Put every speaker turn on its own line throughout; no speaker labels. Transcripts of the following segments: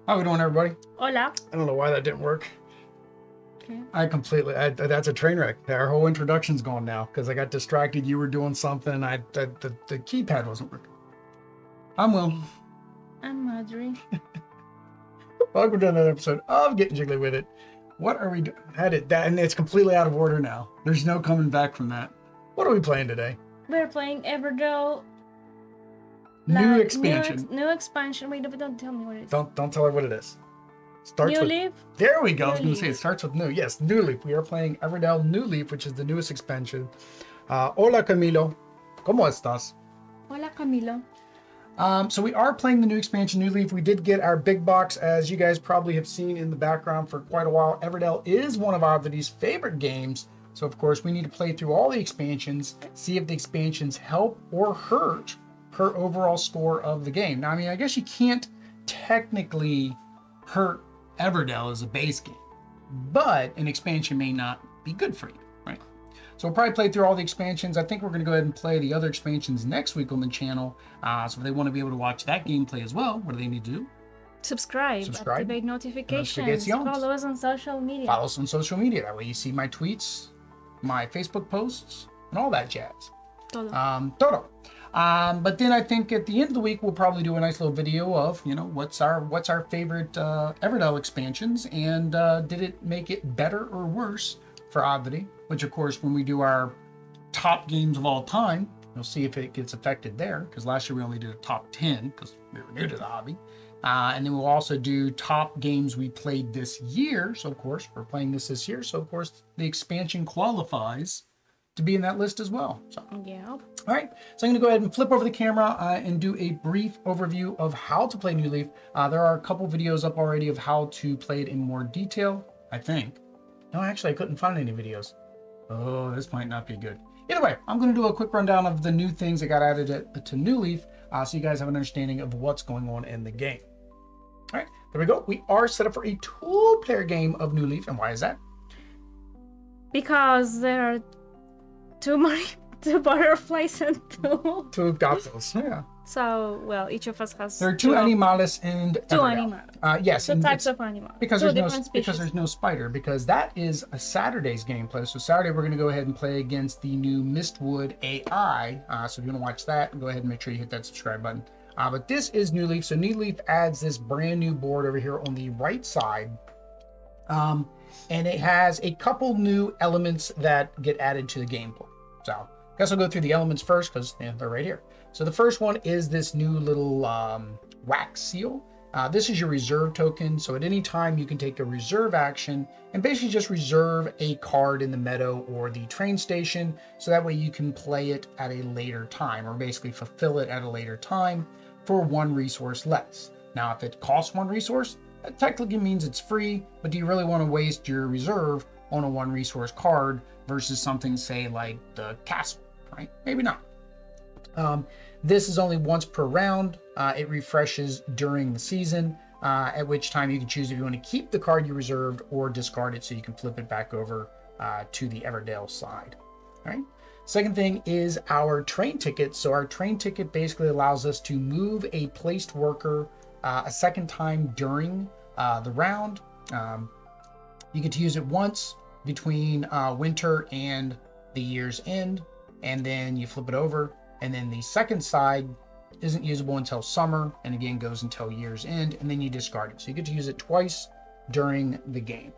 How we doing, everybody?
Hola.
I don't know why that didn't work.
Okay.
That's a train wreck. Our whole introduction's gone now because I got distracted. You were doing something. The keypad wasn't working. I'm Will.
I'm Madry.
Welcome to another episode of Getting Jiggly With It. What are we doing? And it's completely out of order now. There's no coming back from that. What are we playing today?
We're playing Everdell.
New expansion.
New expansion. Wait, don't tell me what it is.
Don't tell her what it is.
Newleaf.
There we go. I was going to say it starts with new. Yes, Newleaf. We are playing Everdell Newleaf, which is the newest expansion. Hola, Camilo. ¿Cómo estás?
Hola, Camilo.
So we are playing the new expansion, Newleaf. We did get our big box, as you guys probably have seen in the background for quite a while. Everdell is one of Oddlity's favorite games. So, of course, we need to play through all the expansions, see if the expansions help or hurt her overall score of the game. Now, I mean, I guess you can't technically hurt Everdell as a base game, but an expansion may not be good for you, right? So we'll probably play through all the expansions. I think we're going to go ahead and play the other expansions next week on the channel. So if they want to be able to watch that gameplay as well, what do they need to do?
Subscribe. Activate notifications. Follow us on social media.
Follow us on social media. That way you see my tweets, my Facebook posts, and all that jazz. Todo. But then I think at the end of the week we'll probably do a nice little video of, you know, what's our favorite Everdell expansions, and did it make it better or worse for Oddlity? Which of course, when we do our top games of all time, you'll see if it gets affected there, because last year we only did a top 10 because we were new to the hobby. And then we'll also do top games we played this year. So of course we're playing this year. So of course the expansion qualifies to be in that list as well. So
yeah.
All right, so I'm going to go ahead and flip over the camera and do a brief overview of how to play Newleaf. There are a couple videos up already of how to play it in more detail, I think. No, actually, I couldn't find any videos. Oh, this might not be good. Either way, I'm going to do a quick rundown of the new things that got added to Newleaf, so you guys have an understanding of what's going on in the game. All right, there we go. We are set up for a two-player game of Newleaf, and why is that?
Because there are two butterflies and
two gatos, yeah.
So, well, each of us has...
There are two animales and...
Two animals.
Yes.
Two types of animals.
Because there's no spider, because that is a Saturday's gameplay. So Saturday we're going to go ahead and play against the new Mistwood AI. So if you want to watch that, go ahead and make sure you hit that subscribe button. But this is Newleaf. So Newleaf adds this brand new board over here on the right side. And it has a couple new elements that get added to the gameplay. So I guess I'll go through the elements first because they're right here. So the first one is this new little wax seal. This is your reserve token. So at any time you can take a reserve action and basically just reserve a card in the meadow or the train station. So that way you can play it at a later time, or basically fulfill it at a later time for one resource less. Now, if it costs one resource, that technically means it's free, but do you really want to waste your reserve on a one resource card versus something, say, like the castle, right? Maybe not. This is only once per round. It refreshes during the season, at which time you can choose if you want to keep the card you reserved or discard it so you can flip it back over to the Everdell side. All right. Second thing is our train ticket. So our train ticket basically allows us to move a placed worker a second time during the round. You get to use it once between winter and the year's end, and then you flip it over. And then the second side isn't usable until summer, and again goes until year's end, and then you discard it. So you get to use it twice during the game.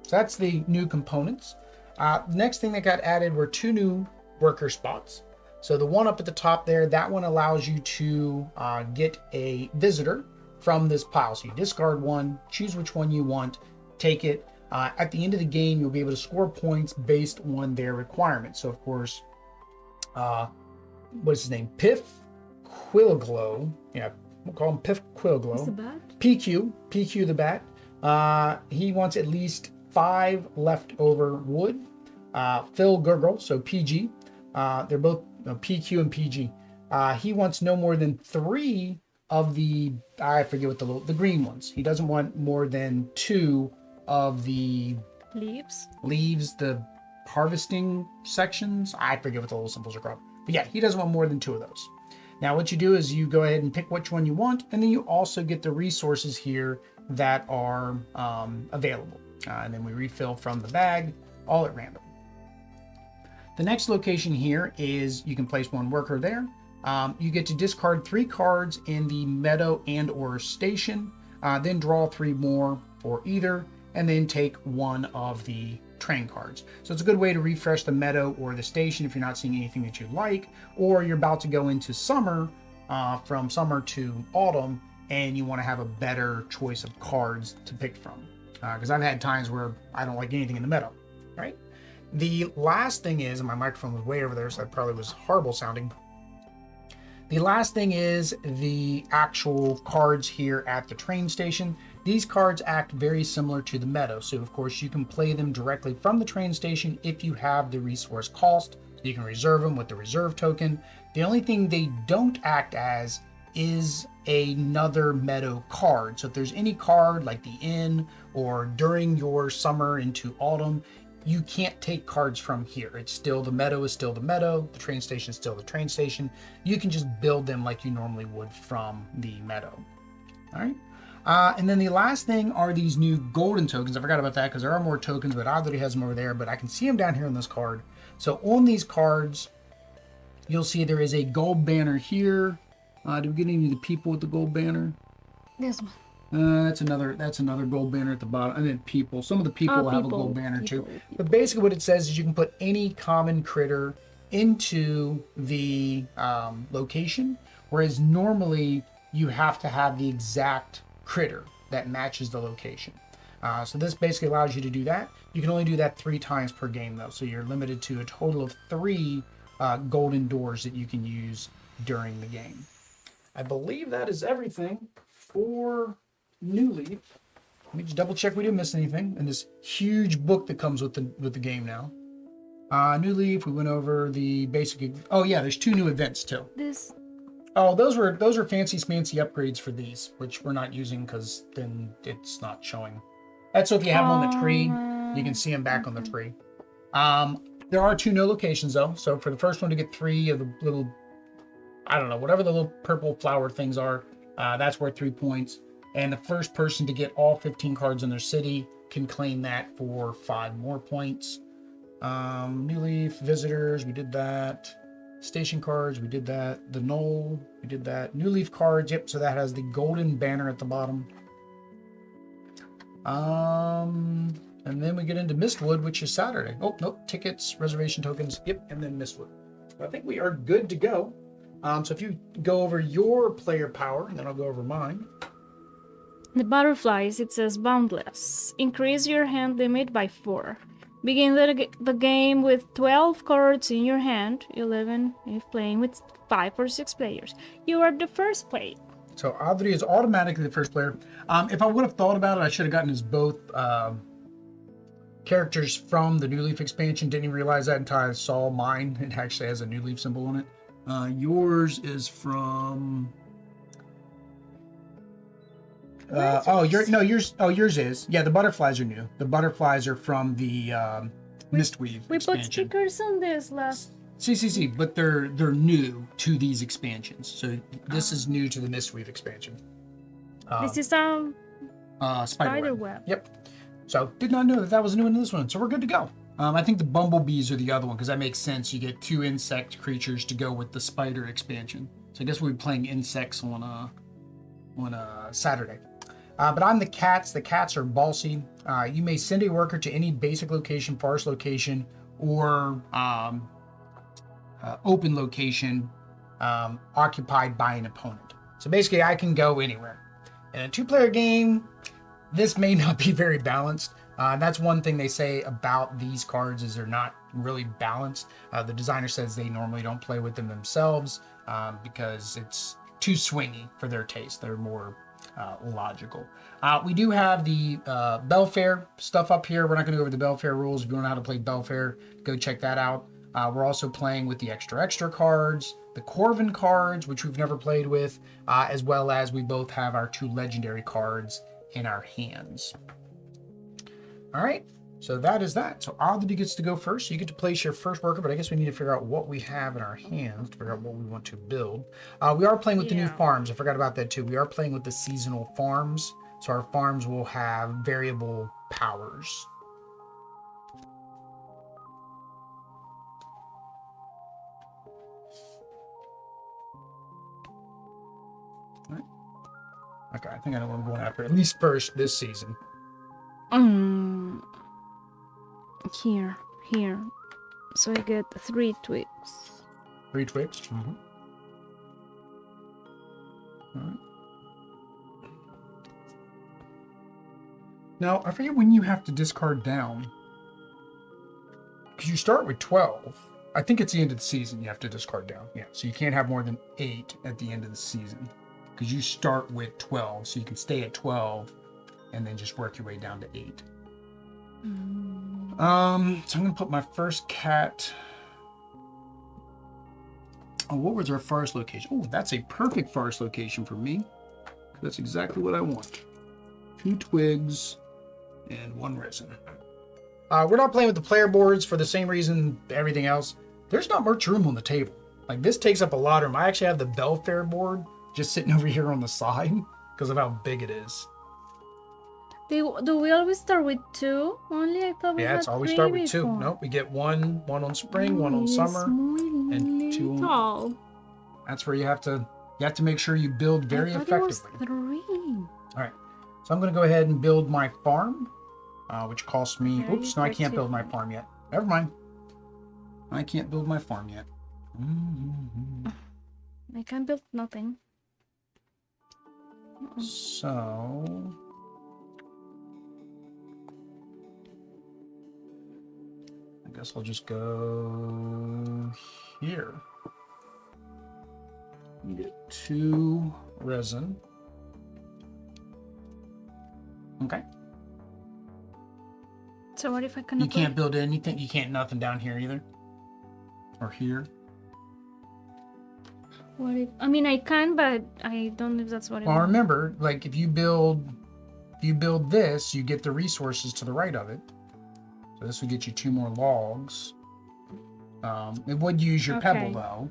So that's the new components. Next thing that got added were two new worker spots. So the one up at the top there, that one allows you to get a visitor from this pile. So you discard one, choose which one you want, take it. At the end of the game, you'll be able to score points based on their requirements. So of course, what's his name? Piff Quillglow. Yeah, we'll call him Piff Quillglow.
What's the bat?
PQ the bat. He wants at least 5 leftover wood. Phil Gurgle, so PG. They're both PQ and PG. He wants no more than 3 of the, I forget what the green ones. He doesn't want more than 2 of the leaves, the harvesting sections. I forget what the little symbols are called. But yeah, he doesn't want more than 2 of those. Now what you do is you go ahead and pick which one you want, and then you also get the resources here that are available. And then we refill from the bag, all at random. The next location here is you can place one worker there. You get to discard 3 cards in the meadow and or station, then draw 3 more for either, and then take one of the train cards. So it's a good way to refresh the meadow or the station if you're not seeing anything that you like, or you're about to go into summer, from summer to autumn, and you want to have a better choice of cards to pick from. Because I've had times where I don't like anything in the meadow, right? The last thing is, and my microphone was way over there, so that probably was horrible sounding. The last thing is the actual cards here at the train station. These cards act very similar to the meadow. So of course you can play them directly from the train station if you have the resource cost. You can reserve them with the reserve token. The only thing they don't act as is another meadow card. So if there's any card like the inn or during your summer into autumn, you can't take cards from here. It's still, the meadow is still the meadow, the train station is still the train station. You can just build them like you normally would from the meadow. All right. And then the last thing are these new golden tokens. I forgot about that because there are more tokens, but Adri has them over there, but I can see them down here on this card. So on these cards, you'll see there is a gold banner here. Do we get any of the people with the gold banner?
This one.
That's another gold banner at the bottom, and then people. Some of the people have a gold banner too. But basically what it says is you can put any common critter into the location, whereas normally you have to have the exact critter that matches the location. So this basically allows you to do that. You can only do that 3 times per game though, so you're limited to a total of 3 golden doors that you can use during the game. I believe that is everything for Newleaf. Let me just double check we didn't miss anything in this huge book that comes with the game now. Newleaf, we went over the basic. Oh yeah, there's 2 new events too. Oh, those are fancy smancy upgrades for these, which we're not using because then it's not showing. That's so if you have them on the tree, you can see them back on the tree. There are 2 no locations though. So for the first one to get 3 of the little, I don't know, whatever the little purple flower things are, that's worth 3 points. And the first person to get all 15 cards in their city can claim that for 5 more points. Newleaf visitors, we did that. Station cards, we did that. The knoll, we did that. Newleaf cards, yep, so that has the golden banner at the bottom. And then we get into Mistwood, which is Saturday. Oh, nope, tickets, reservation tokens, yep, and then Mistwood. So I think we are good to go. So if you go over your player power, and then I'll go over mine.
The butterflies, it says boundless. Increase your hand limit by 4. Begin the game with 12 cards in your hand, 11 if playing with 5 or 6 players. You are the first player.
So Adri is automatically the first player. If I would have thought about it, I should have gotten as both characters from the Newleaf expansion. Didn't even realize that until I saw mine. It actually has a Newleaf symbol on it. Yours is from... yours is. Yeah, the butterflies are new. The butterflies are from the Mistweave
We
expansion.
put stickers on this last...
See, but they're new to these expansions. So this is new to the Mistweave expansion.
This is Spiderweb.
Yep. So did not know that was new in this one. So we're good to go. I think the bumblebees are the other one because that makes sense. You get 2 insect creatures to go with the spider expansion. So I guess we'll be playing insects on Saturday. But I'm the cats. The cats are Balsy. You may send a worker to any basic location, forest location, or open location occupied by an opponent. So basically, I can go anywhere. In a 2-player game, this may not be very balanced. That's one thing they say about these cards is they're not really balanced. The designer says they normally don't play with them themselves because it's too swingy for their taste. They're more logical. We do have the Bellfaire stuff up here. We're not going to go over the Bellfaire rules. If you don't know how to play Bellfaire, go check that out. We're also playing with the extra cards, the Corvin cards, which we've never played with, as well as we both have our 2 legendary cards in our hands. All right, So that is that. So Oddity gets to go first. So you get to place your first worker, but I guess we need to figure out what we have in our hands to figure out what we want to build. We are playing with the new farms. I forgot about that too. We are playing with the seasonal farms. So our farms will have variable powers. All right. Okay, I think I know what I'm going after, at least first this season.
Here. So I get 3 twigs.
3 twigs? Mm-hmm. All right. Now, I forget when you have to discard down. Because you start with 12. I think it's the end of the season you have to discard down. Yeah, so you can't have more than 8 at the end of the season. Because you start with 12, so you can stay at 12 and then just work your way down to 8. So I'm gonna put my first cat. Oh, what was our forest location? Oh, that's a perfect forest location for me. That's exactly what I want. 2 twigs and 1 resin. We're not playing with the player boards for the same reason everything else. There's not much room on the table. Like, this takes up a lot of room. I actually have the Bellfaire board just sitting over here on the side because of how big it is.
Do we always start with 2 only? I thought we had
it's always
3
start with 2.
before.
Nope, we get one on spring, 1 on summer, and 2 on... That's where you have to make sure you build very effectively.
It was 3.
All right, so I'm going to go ahead and build my farm, which costs me... Oops, no, I can't build my farm yet. Never mind. I can't build my farm yet.
I can't build nothing.
So... I guess I'll just go here. You get 2 resin. Okay.
So what if I cannot?
You can't build anything. You can't nothing down here either. Or here.
What if? I mean, I can, but I don't know if that's what I
Well,
want.
remember, like if you build this, you get the resources to the right of it. So this would get you 2 more logs. It would use your pebble though.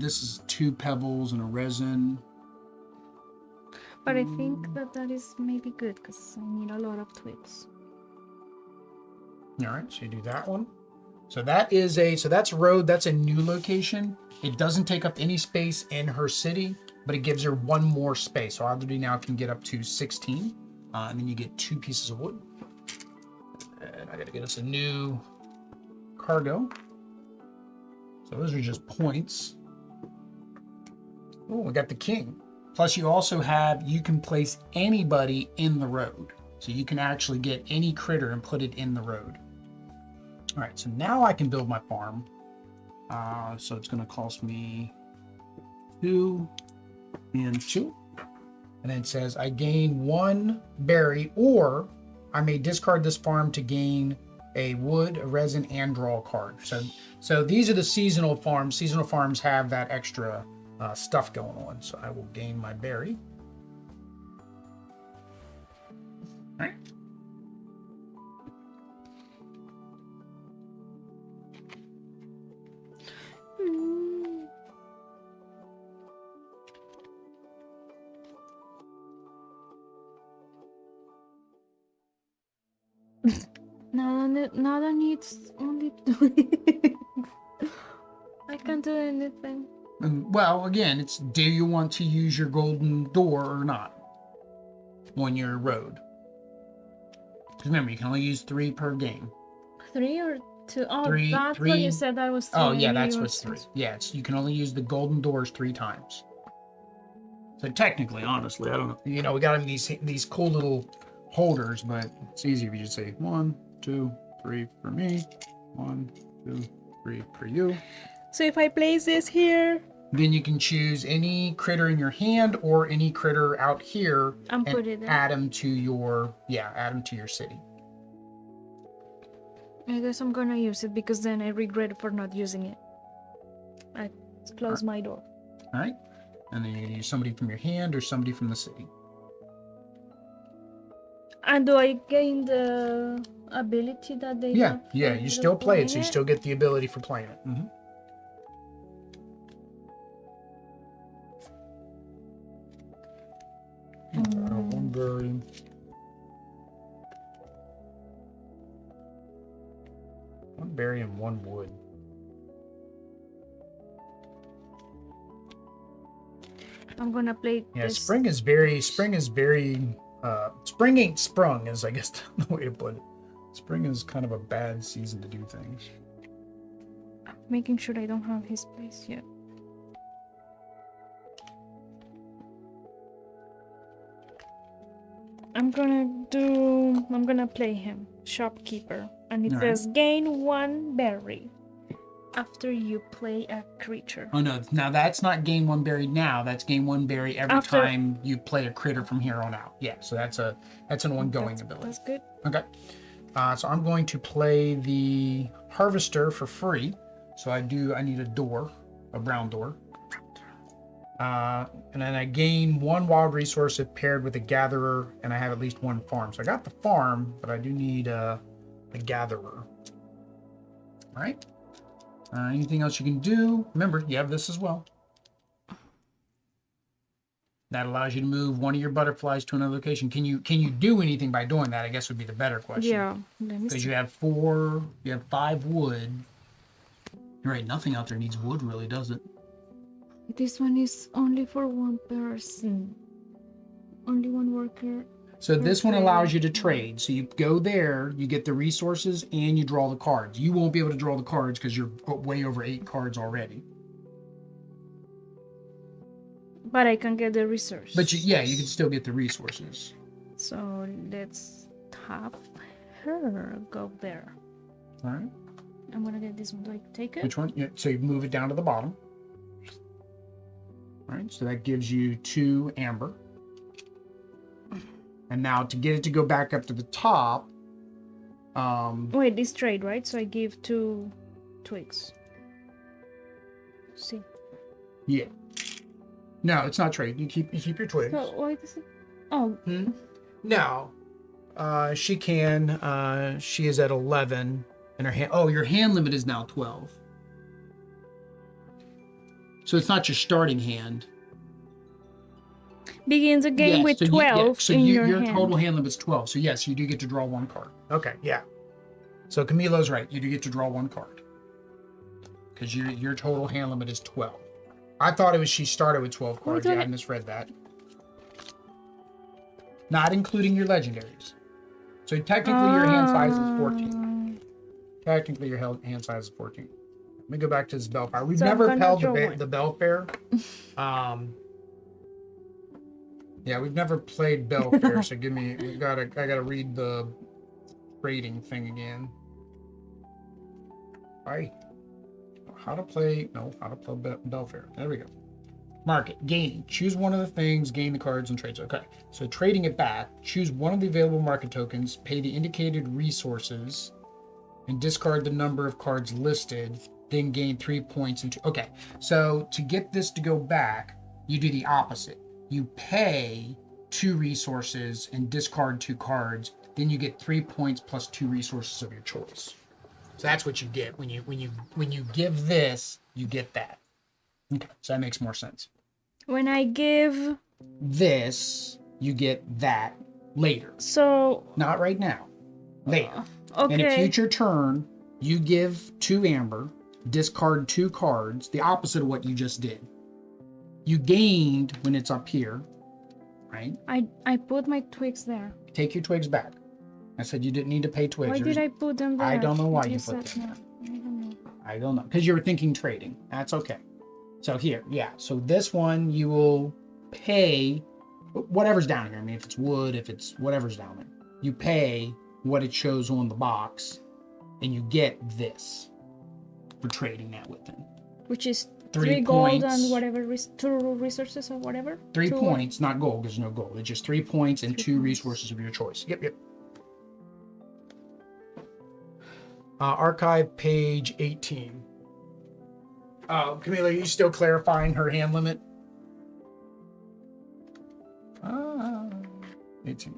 This is 2 pebbles and a resin.
But I think that is maybe good because I need a lot of twigs.
All right, so you do that one. So that's road. That's a new location. It doesn't take up any space in her city, but it gives her 1 more space. So Oddity now can get up to 16, and then you get 2 pieces of wood. And I gotta get us a new cargo. So those are just points. Oh, we got the king. Plus you also you can place anybody in the road. So you can actually get any critter and put it in the road. All right, so now I can build my farm. So it's gonna cost me 2 and 2. And then it says I gain 1 berry, or I may discard this farm to gain a wood, a resin, and draw a card. So these are the seasonal farms. Seasonal farms have that extra stuff going on. So I will gain my berry. All right.
Now that needs only 2. I can't do anything.
Well, again, it's do you want to use your golden door or not on your road? Because remember, you can only use 3 per game.
3 or 2? Oh,
3,
that's
3.
what you said. That was 3.
Oh, yeah, that's what's 3. Yeah, you can only use the golden doors 3 times. So technically, honestly, I don't know. You know, we got these cool little holders, but it's easier if you just say 1, 2, 3 for me. 1, 2, 3 for you.
So if I place this here,
then you can choose any critter in your hand or any critter out here
and put it in.
add them to your city.
I guess I'm gonna use it because then I regret for not using it. I close my door.
All right, and then you're gonna use somebody from your hand or somebody from the city.
And do I gain the ability that they
Yeah,
have
yeah,
for
you still play it, so you
playing
still get the ability for playing it. Mm-hmm. One berry. One berry and one wood.
I'm gonna play
Yeah,
this.
spring is very spring ain't sprung is I guess the way to put it. Spring is kind of a bad season to do things.
Making sure I don't have his place yet. I'm gonna play him, shopkeeper, and it says gain 1 berry after you play a creature.
Oh no, now that's not gain 1 berry now, that's gain 1 berry every time you play a critter from here on out. Yeah, so that's an ongoing ability.
That's good.
Okay. So I'm going to play the harvester for free. So I need a brown door. And then I gain 1 wild resource if paired with a gatherer, and I have at least 1 farm. So I got the farm, but I do need a gatherer. All right. Anything else you can do? Remember, you have this as well. That allows you to move 1 of your butterflies to another location. Can you do anything by doing that? I guess would be the better question.
Yeah.
Because you have 5 wood. You're right. Nothing out there needs wood, really, does it?
This one is only for 1 person. Only 1 worker.
So this one allows you to trade. So you go there, you get the resources, and you draw the cards. You won't be able to draw the cards because you're way over 8 cards already.
But I can get the resource.
But you can still get the resources.
So let's have her go there.
All right.
I'm gonna get this one. Do I take it?
Which one? Yeah, so you move it down to the bottom. All right. So that gives you 2 amber. And now to get it to go back up to the top.
Wait, this trade, right? So I give 2 twigs. See.
Yeah. No, it's not trade. You keep your twigs.
So why does it? Oh.
No. She can. She is at 11, and her hand. Oh, your hand limit is now 12. So it's not your starting hand.
Begins a game with 12 in your hand.
Your total hand limit is 12. So yes, you do get to draw 1 card. Okay, yeah. So Camilo's right. You do get to draw 1 card because your total hand limit is 12. I thought it was she started with 12 cards. Yeah, I misread that. Not including your legendaries. So technically your hand size is 14. Technically your hand size is 14. Let me go back to this Bellfaire. We've never held the Bellfaire. Yeah, we've never played Bellfaire, so I gotta read the rating thing again. Right. How to play Bellfaire. There we go. Market. Gaining. Choose one of the things, gain the cards, and trades. Okay. So trading it back, choose one of the available market tokens, pay the indicated resources, and discard the number of cards listed, then gain 3 points. Okay. So to get this to go back, you do the opposite. You pay 2 resources and discard 2 cards, then you get 3 points plus 2 resources of your choice. So that's what you get when you give this, you get that. Okay, so that makes more sense.
When I give
this, you get that later.
So
not right now. Later.
Okay.
In a future turn, you give 2 amber, discard 2 cards, the opposite of what you just did. You gained when it's up here, right?
I put my twigs there.
Take your twigs back. I said you didn't need to pay twigs.
Why did I put them there?
I don't know why you put them there. I don't know. Because you were thinking trading. That's okay. So here, yeah. So this one you will pay whatever's down here. I mean, if it's wood, if it's whatever's down there. You pay what it shows on the box, and you get this for trading that with them.
Which is
3
gold
points.
and whatever, 2 resources or whatever?
3 points, not gold. There's no gold. It's just 3 points and 2 resources of your choice. Yep. Archive page 18. Camila, are you still clarifying her hand limit? 18.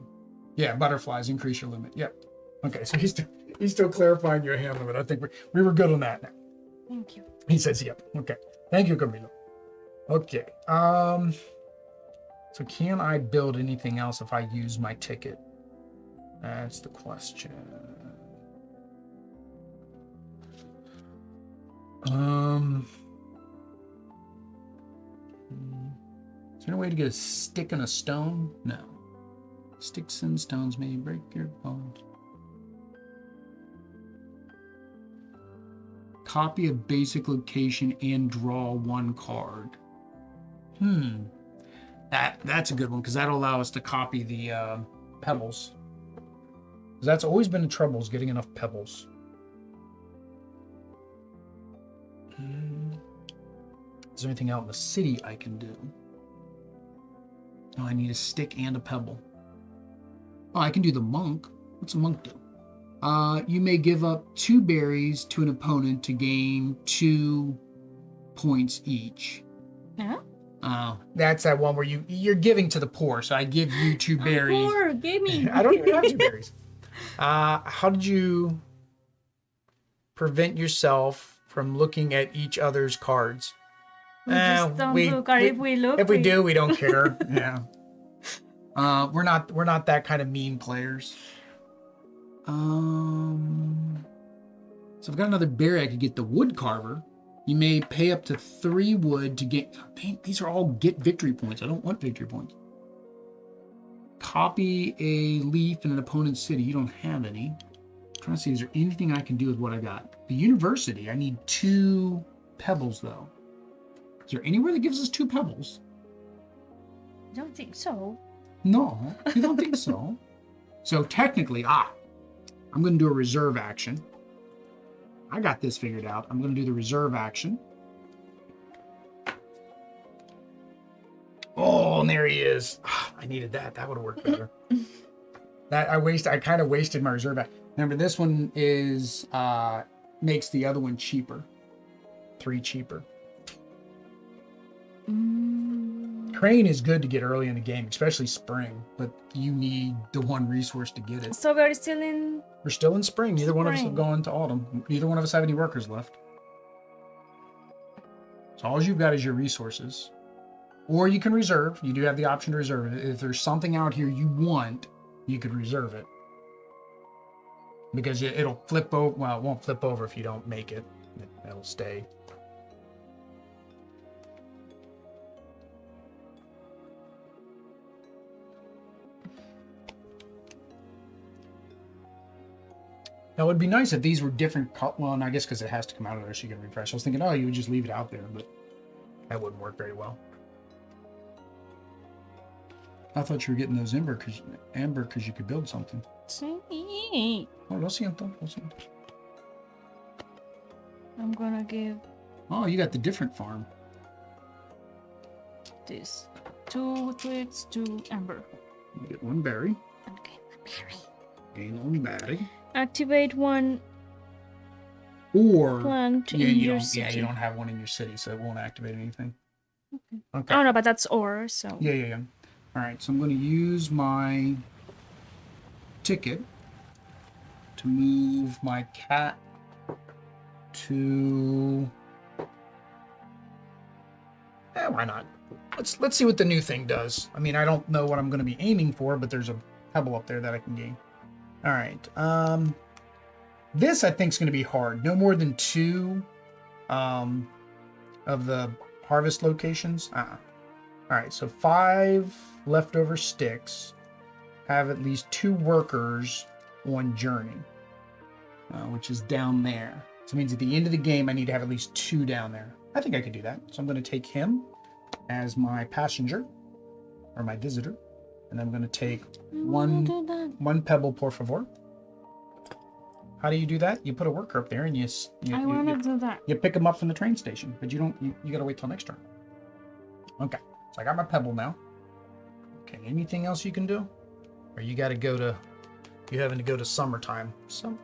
Yeah, butterflies increase your limit. Yep. Okay, so he's still clarifying your hand limit. I think we were good on that.
Thank you.
He says, yep. Okay. Thank you, Camilo. Okay. So can I build anything else if I use my ticket? That's the question. Is there any way to get a stick and a stone? No. Sticks and stones may break your bones. Copy a basic location and draw one card. That's a good one because that'll allow us to copy the pebbles. Because that's always been the trouble, is getting enough pebbles. Is there anything out in the city I can do? Oh, I need a stick and a pebble. Oh, I can do the monk. What's a monk do? You may give up 2 berries to an opponent to gain 2 points each.
Yeah?
That's that one where you're giving to the poor. So I give you 2 berries.
Poor, give me.
I don't even have 2 berries. How did you prevent yourself from looking at each other's cards?
We just don't look, or if we look,
if we do, we don't care. Yeah. We're not that kind of mean players. So I've got another berry. I could get the wood carver. You may pay up to 3 wood to get. Dang, these are all get victory points. I don't want victory points. Copy a leaf in an opponent's city. You don't have any. I'm trying to see, is there anything I can do with what I got? The university. I need 2 pebbles though. Is there anywhere that gives us 2 pebbles?
I don't think so.
No, you don't think so. So technically, I'm going to do a reserve action. I got this figured out. I'm going to do the reserve action. Oh, and there he is. I needed that. That would have worked better. I kind of wasted my reserve action. Remember, this one is makes the other one cheaper. 3 cheaper. Crane is good to get early in the game, especially spring, but you need the 1 resource to get it.
So we're still in...
We're still in spring. Neither one of us have gone to autumn. Neither one of us have any workers left. So all you've got is your resources. Or you can reserve. You do have the option to reserve it. If there's something out here you want, you could reserve it. Because it'll flip over. Well, it won't flip over if you don't make it. It'll stay. Now, it would be nice if these were different. Well, and I guess because it has to come out of there so you can refresh. I was thinking, oh, you would just leave it out there, but that wouldn't work very well. I thought you were getting those amber because you could build something.
Sí.
Oh, lo siento.
I'm gonna give...
Oh, you got the different farm.
This 2 twigs, 2 amber.
You get 1 berry.
Okay, berry.
Gain 1 berry.
Activate 1
or
plant in
you
your
don't,
city.
Yeah, you don't have 1 in your city, so it won't activate anything. Okay.
Oh no, but that's ore, so...
Yeah. All right, so I'm going to use my ticket to move my cat to... why not? Let's see what the new thing does. I mean, I don't know what I'm going to be aiming for, but there's a pebble up there that I can gain. All right. This I think is going to be hard. No more than 2 of the harvest locations. All right, so 5 leftover sticks have at least 2 workers on journey, which is down there. So it means at the end of the game, I need to have at least 2 down there. I think I could do that. So I'm going to take him as my passenger or my visitor. And I'm going to take one pebble, por favor. How do you do that? You put a worker up there and you
do that.
You pick them up from the train station, but you got to wait till next turn. Okay, so I got my pebble now. Okay, anything else you can do? Or you got to go to, you having to go to summertime,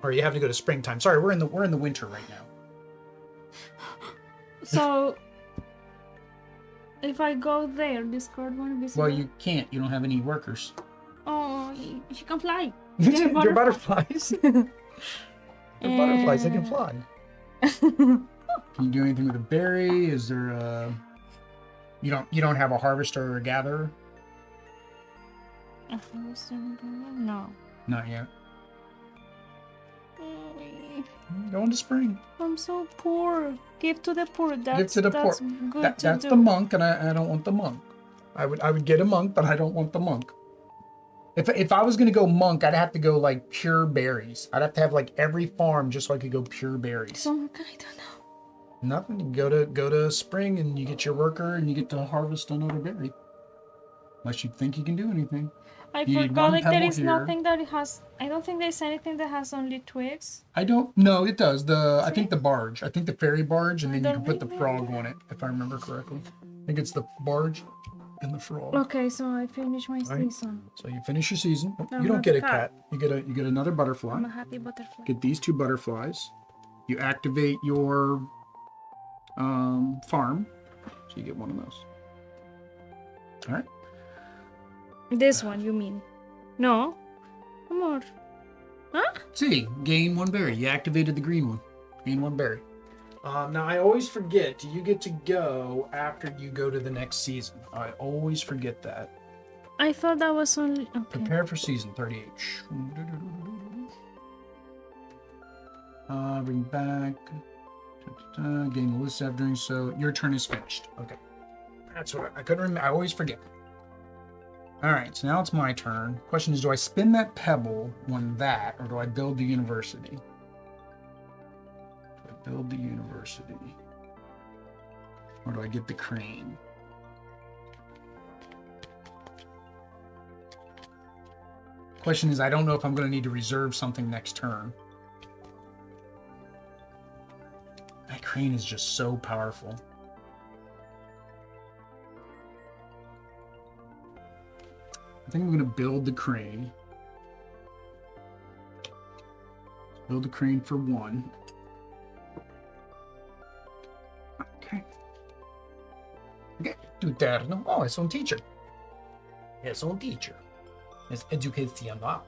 or you have to go to springtime. Sorry, we're in the winter right now.
So, if I go there, discard 1 visible.
Well, you can't. You don't have any workers.
Oh, she can fly.
Your butterflies. They're butterflies. They can fly. Can you do anything with a berry? Is there a... You don't have a harvester or a gatherer?
No.
Not yet. Go into spring.
I'm so poor. Give to the poor.
Give to the poor.
Good
That's the monk, and I don't want the monk. I would get a monk, but I don't want the monk. If I was gonna go monk, I'd have to go like pure berries. I'd have to have like every farm just so I could go pure berries.
So I don't know.
Nothing. You go to spring and you get your worker and you get to harvest another berry. Unless you think you can do anything.
I forgot like there is nothing that it has. I don't think there's anything that has only twigs.
I don't. No, it does. I think the barge. I think the fairy barge, and then you can put the frog on it, if I remember correctly. I think it's the barge and the frog.
Okay, so I finished my season.
So you finish your season.
I'm
You don't
not
get
a
a
cat.
cat. You get another butterfly.
I'm a happy butterfly.
Get these 2 butterflies. You activate your farm, so you get one of those. All right.
This one, you mean? No? Amor. Huh?
See, gain 1 berry. You activated the green one. Gain 1 berry. Now, I always forget. Do you get to go after you go to the next season? I always forget that.
I thought that was only... Okay.
Prepare for season 38. Bring back. Gain the list after doing so. Your turn is finished. Okay. That's what I couldn't remember. I always forget. Alright, so now it's my turn. Question is, do I spin that pebble on that, or do I build the university? Do I build the university? Or do I get the crane? Question is, I don't know if I'm going to need to reserve something next turn. That crane is just so powerful. I think I'm going to build the crane. Build the crane for 1. Okay. Okay. Tuterno. Oh, es un teacher. Es un teacher. Es educacional.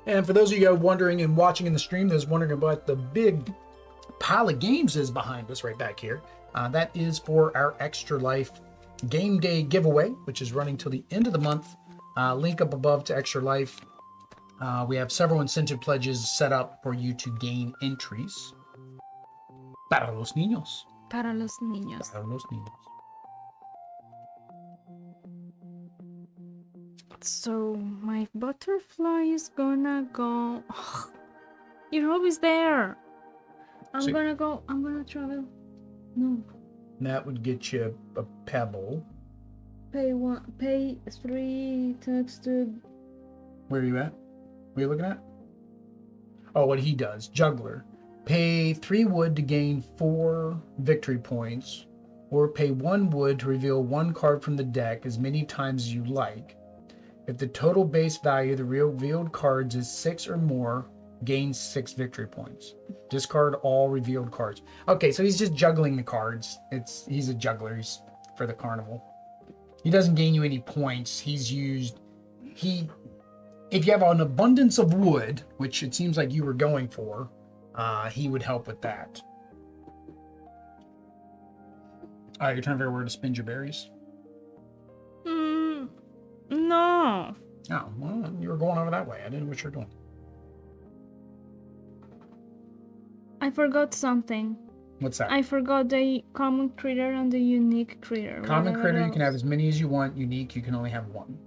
And for those of you wondering and watching in the stream, that's wondering about the big pile of games is behind us right back here. That is for our Extra Life Game Day giveaway, which is running till the end of the month. Link up above to Extra Life. We have several incentive pledges set up for you to gain entries. Para los niños.
Para los niños.
Para los niños.
So my butterfly is gonna go. You're always there. I'm gonna travel. No.
That would get you a pebble.
Pay 3 texted.
Where are you at? What are you looking at? Oh, what he does. Juggler. Pay 3 wood to gain 4 victory points, or pay 1 wood to reveal 1 card from the deck as many times as you like. If the total base value of the revealed cards is 6 or more, gain 6 victory points. Discard all revealed cards. Okay, so he's just juggling the cards. He's a juggler. He's for the carnival. He doesn't gain you any points. If you have an abundance of wood, which it seems like you were going for, he would help with that. Alright, you're trying to figure out where to spend your berries?
No.
Oh, well, you were going over that way. I didn't know what you were doing.
I forgot something.
What's that?
I forgot the common critter and the unique critter.
Common critter, you can have as many as you want. Unique, you can only have 1.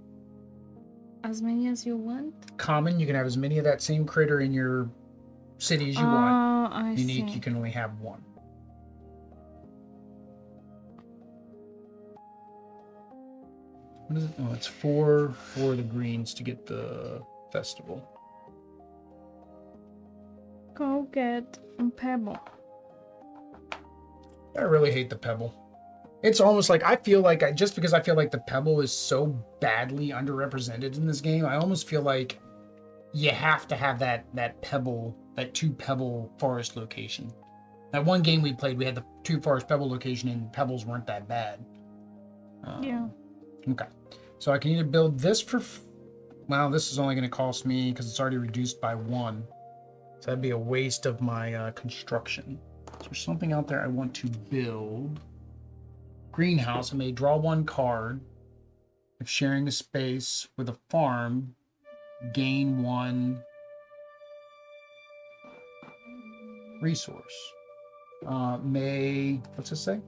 As many as you want?
Common, you can have as many of that same critter in your city as you want.
I
Unique,
see.
you can only have 1. What is it? Oh, it's 4 for the greens to get the festival.
Go get a pebble.
I really hate the pebble. It's almost like I feel like just because I feel like the pebble is so badly underrepresented in this game, I almost feel like you have to have that pebble, that 2 pebble forest location. That one game we played, we had the 2 forest pebble location, and pebbles weren't that bad.
Yeah.
Okay. So I can either build this for... Well, this is only going to cost me because it's already reduced by 1. So that'd be a waste of my construction. So there's something out there I want to build. Greenhouse. I may draw 1 card. If sharing the space with a farm, gain 1 resource. What's this say?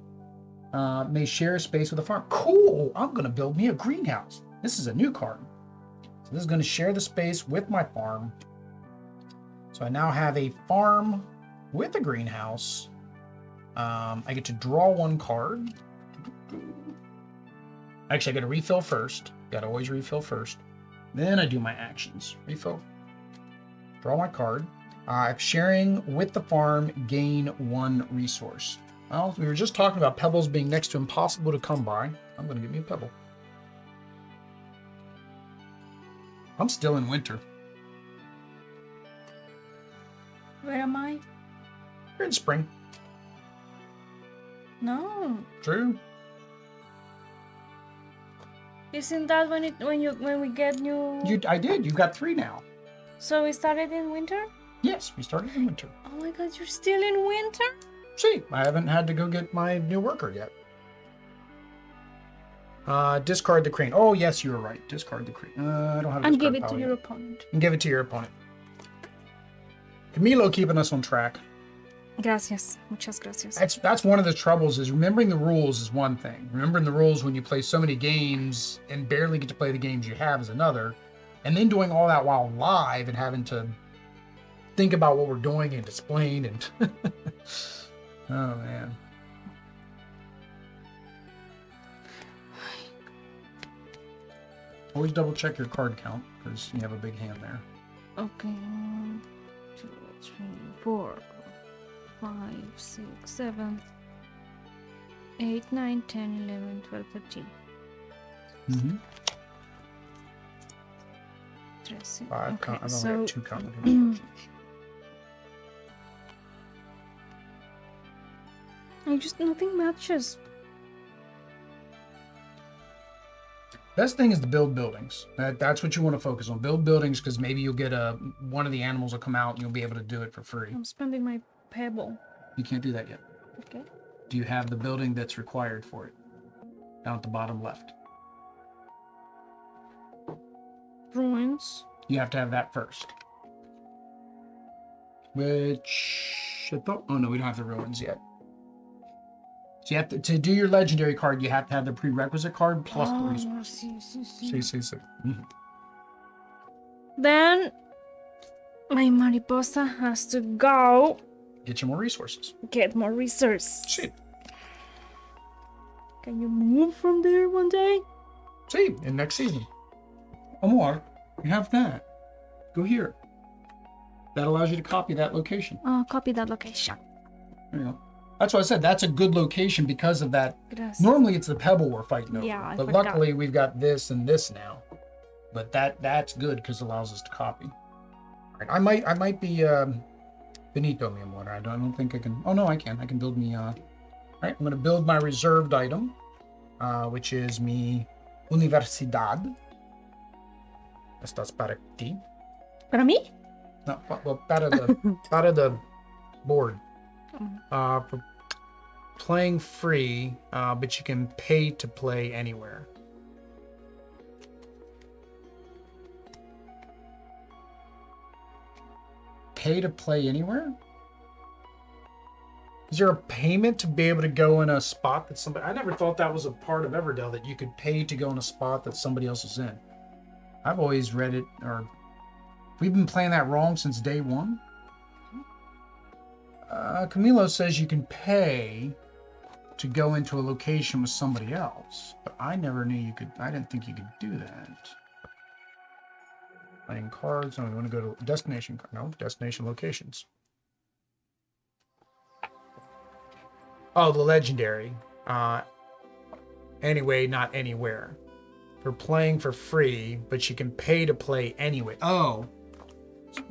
May share space with a farm. Cool! I'm going to build me a greenhouse. This is a new card. So this is going to share the space with my farm. So I now have a farm with a greenhouse. I get to draw 1 card. Actually, I got to refill first. Got to always refill first. Then I do my actions. Refill. Draw my card. Sharing with the farm, gain 1 resource. Well, we were just talking about pebbles being next to impossible to come by. I'm going to get me a pebble. I'm still in winter.
Where am I?
You're in spring.
No.
True.
Isn't that when we get new?
I did. You've got 3 now.
So we started in winter?
Yes, we started in winter.
Oh my god, you're still in winter?
See, I haven't had to go get my new worker yet. Discard the crane. Oh, yes, you were right. Discard the crane. I don't have a
And
discard
give it to
pile
your
yet.
opponent.
And give it to your opponent. Camilo keeping us on track.
Gracias. Muchas gracias.
That's one of the troubles is remembering the rules is one thing. Remembering the rules when you play so many games and barely get to play the games you have is another. And then doing all that while live and having to think about what we're doing and explain and... Oh, man. Always double check your card count because you have a big hand there.
Okay. 1, 2, 3, 4, 5, 6, 7, 8, 9, 10, 11, 12, 13.
Mm-hmm.
13.
5.
Okay,
I've only
so
got 2 combinations.
nothing matches.
Best thing is to build buildings. That's what you want to focus on. Build buildings because maybe you'll get one of the animals will come out and you'll be able to do it for free.
I'm spending my pebble.
You can't do that yet.
Okay.
Do you have the building that's required for it? Down at the bottom left.
Ruins.
You have to have that first. Which I thought. Oh no, we don't have the ruins yet. So you have to do your legendary card. You have to have the prerequisite card plus the resource. See. Mm-hmm.
Then my mariposa has to go
Get you more resources.
get more resources.
See,
Can you move from there one day?
see, in next season. Amor, you have that. Go here. That allows you to copy that location.
Copy that location.
There you go. That's why I said that's a good location because of that.
Gracias.
Normally it's the pebble we're fighting over.
Yeah, I
but
forgot.
luckily we've got this and this now. But that's good because it allows us to copy. All right, I might be Benito mi amor. I don't think I can. Oh no, I can. I can build me. All right, I'm gonna build my reserved item, which is mi universidad. Estás para ti.
Para mí?
No, well, para the board. For playing free, but you can pay to play anywhere. Pay to play anywhere? Is there a payment to be able to go in a spot that somebody... I never thought that was a part of Everdell, that you could pay to go in a spot that somebody else is in. I've always read it, or... We've been playing that wrong since day one. Camilo says you can pay to go into a location with somebody else, but I never knew you could. I didn't think you could do that. Playing cards. No, we want to go to destination. No, destination locations. Oh, the legendary. Anyway, not anywhere. For playing for free, but you can pay to play anyway. Oh.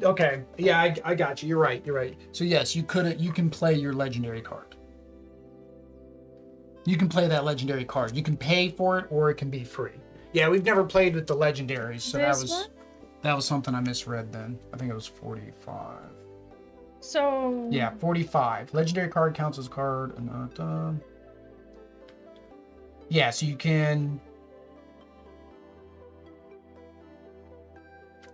Okay, yeah, I got you. You're right. So yes, you can play your legendary card. You can play that legendary card. You can pay for it or it can be free. Yeah, we've never played with the legendaries, so that was something I misread then. I think it was 45.
So
Yeah, 45. Legendary card counts as a card. Yeah, so you can.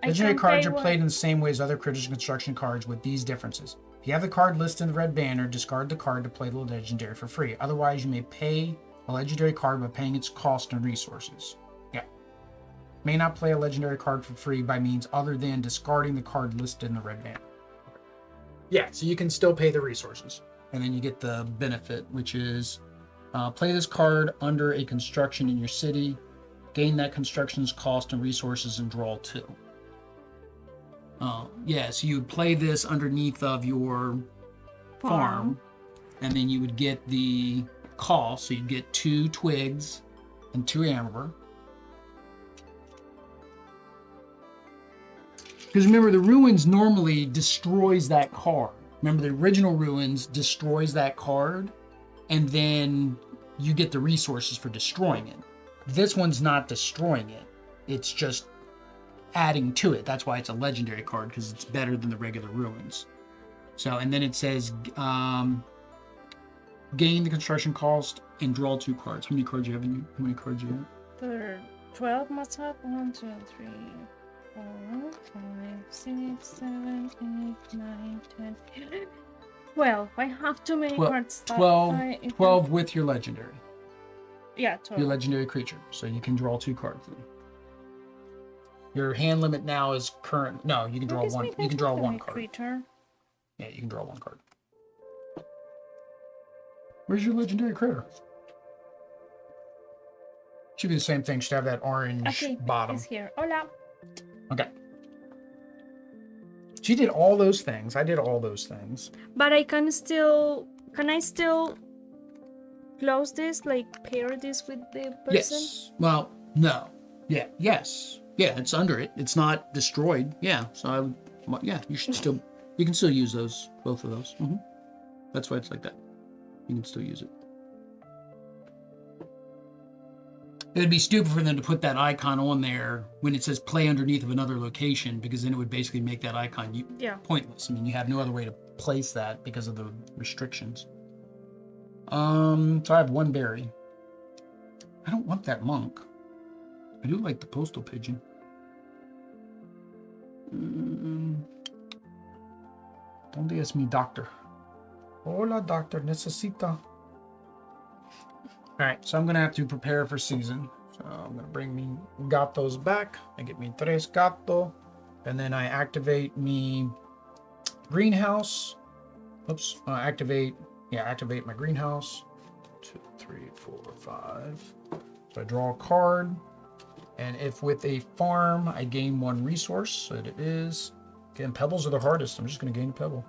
Legendary cards are played in the same way as other critters construction cards with these differences. If you have the card listed in the red banner, discard the card to play the legendary for free. Otherwise, you may pay a legendary card by paying its cost and resources. Yeah. May not play a legendary card for free by means other than discarding the card listed in the red banner. Yeah, so you can still pay the resources. And then you get the benefit, which is play this card under a construction in your city, gain that construction's cost and resources, and draw 2. Yeah, so you would play this underneath of your farm, and then you would get the cost. So you'd get 2 twigs and 2 amber. Because remember, the ruins normally destroys that card. Remember, the original ruins destroys that card, and then you get the resources for destroying it. This one's not destroying it. It's just adding to it. That's why it's a legendary card, because it's better than the regular ruins. So, and then it says gain the construction cost and draw 2 cards. How many cards you have in you? How many cards you have?
12 must have 1, 2, 3, 4, 5, 6, 7, 8, 9, 10, 12. I have too many cards.
12 with your legendary.
Yeah, 12.
Your legendary creature. So you can draw 2 cards then. Your hand limit now is current. No, you can draw one. You can draw 1 card.
Creature.
Yeah, you can draw 1 card. Where's your legendary critter? Should be the same thing. Should have that orange bottom.
It's here. Hola.
Okay. She did all those things. I did all those things.
But I can still. Can I still close this? Like pair this with the person?
Yes. Well, no. Yeah. Yes. Yeah. It's under it. It's not destroyed. Yeah. So I would. Yeah. You should still. You can still use those. Both of those. Mm-hmm. That's why it's like that. You can still use it. It would be stupid for them to put that icon on there when it says play underneath of another location, because then it would basically make that icon pointless. I mean, you have no other way to place that because of the restrictions. So I have 1 berry. I don't want that monk. I do like the postal pigeon. ¿Dónde es mi doctor? Hola, doctor. Necesita. All right, so I'm going to have to prepare for season. So I'm going to bring me gatos back. I get me 3 gato. And then I activate me greenhouse. Oops. Activate my greenhouse. 2, 3, 4, 5. So I draw a card. And if with a farm, I gain 1 resource. So it is. Again, pebbles are the hardest. I'm just going to gain a pebble.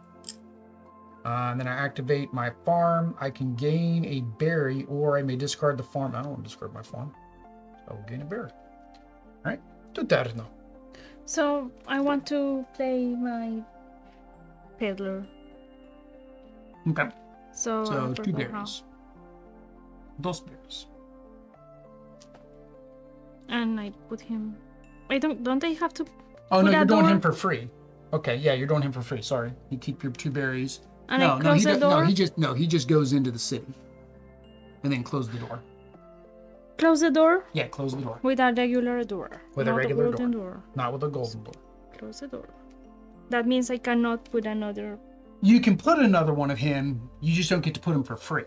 And then I activate my farm. I can gain a berry, or I may discard the farm. I don't want to discard my farm. So I will gain a berry. All right. Tuterno.
So I want to play my peddler.
Okay.
So
2 berries. 2 berries.
And I put him. Don't I have to?
Oh no, you're doing him for free. Okay, yeah, you're doing him for free. Sorry, you keep your 2 berries.
And I close the door?
He just goes into the city. And then close the door.
Close the door?
Yeah, close the door.
With a regular door.
With a regular door. Not with a golden door.
Close the door. That means I cannot put another.
You can put another one of him. You just don't get to put him for free.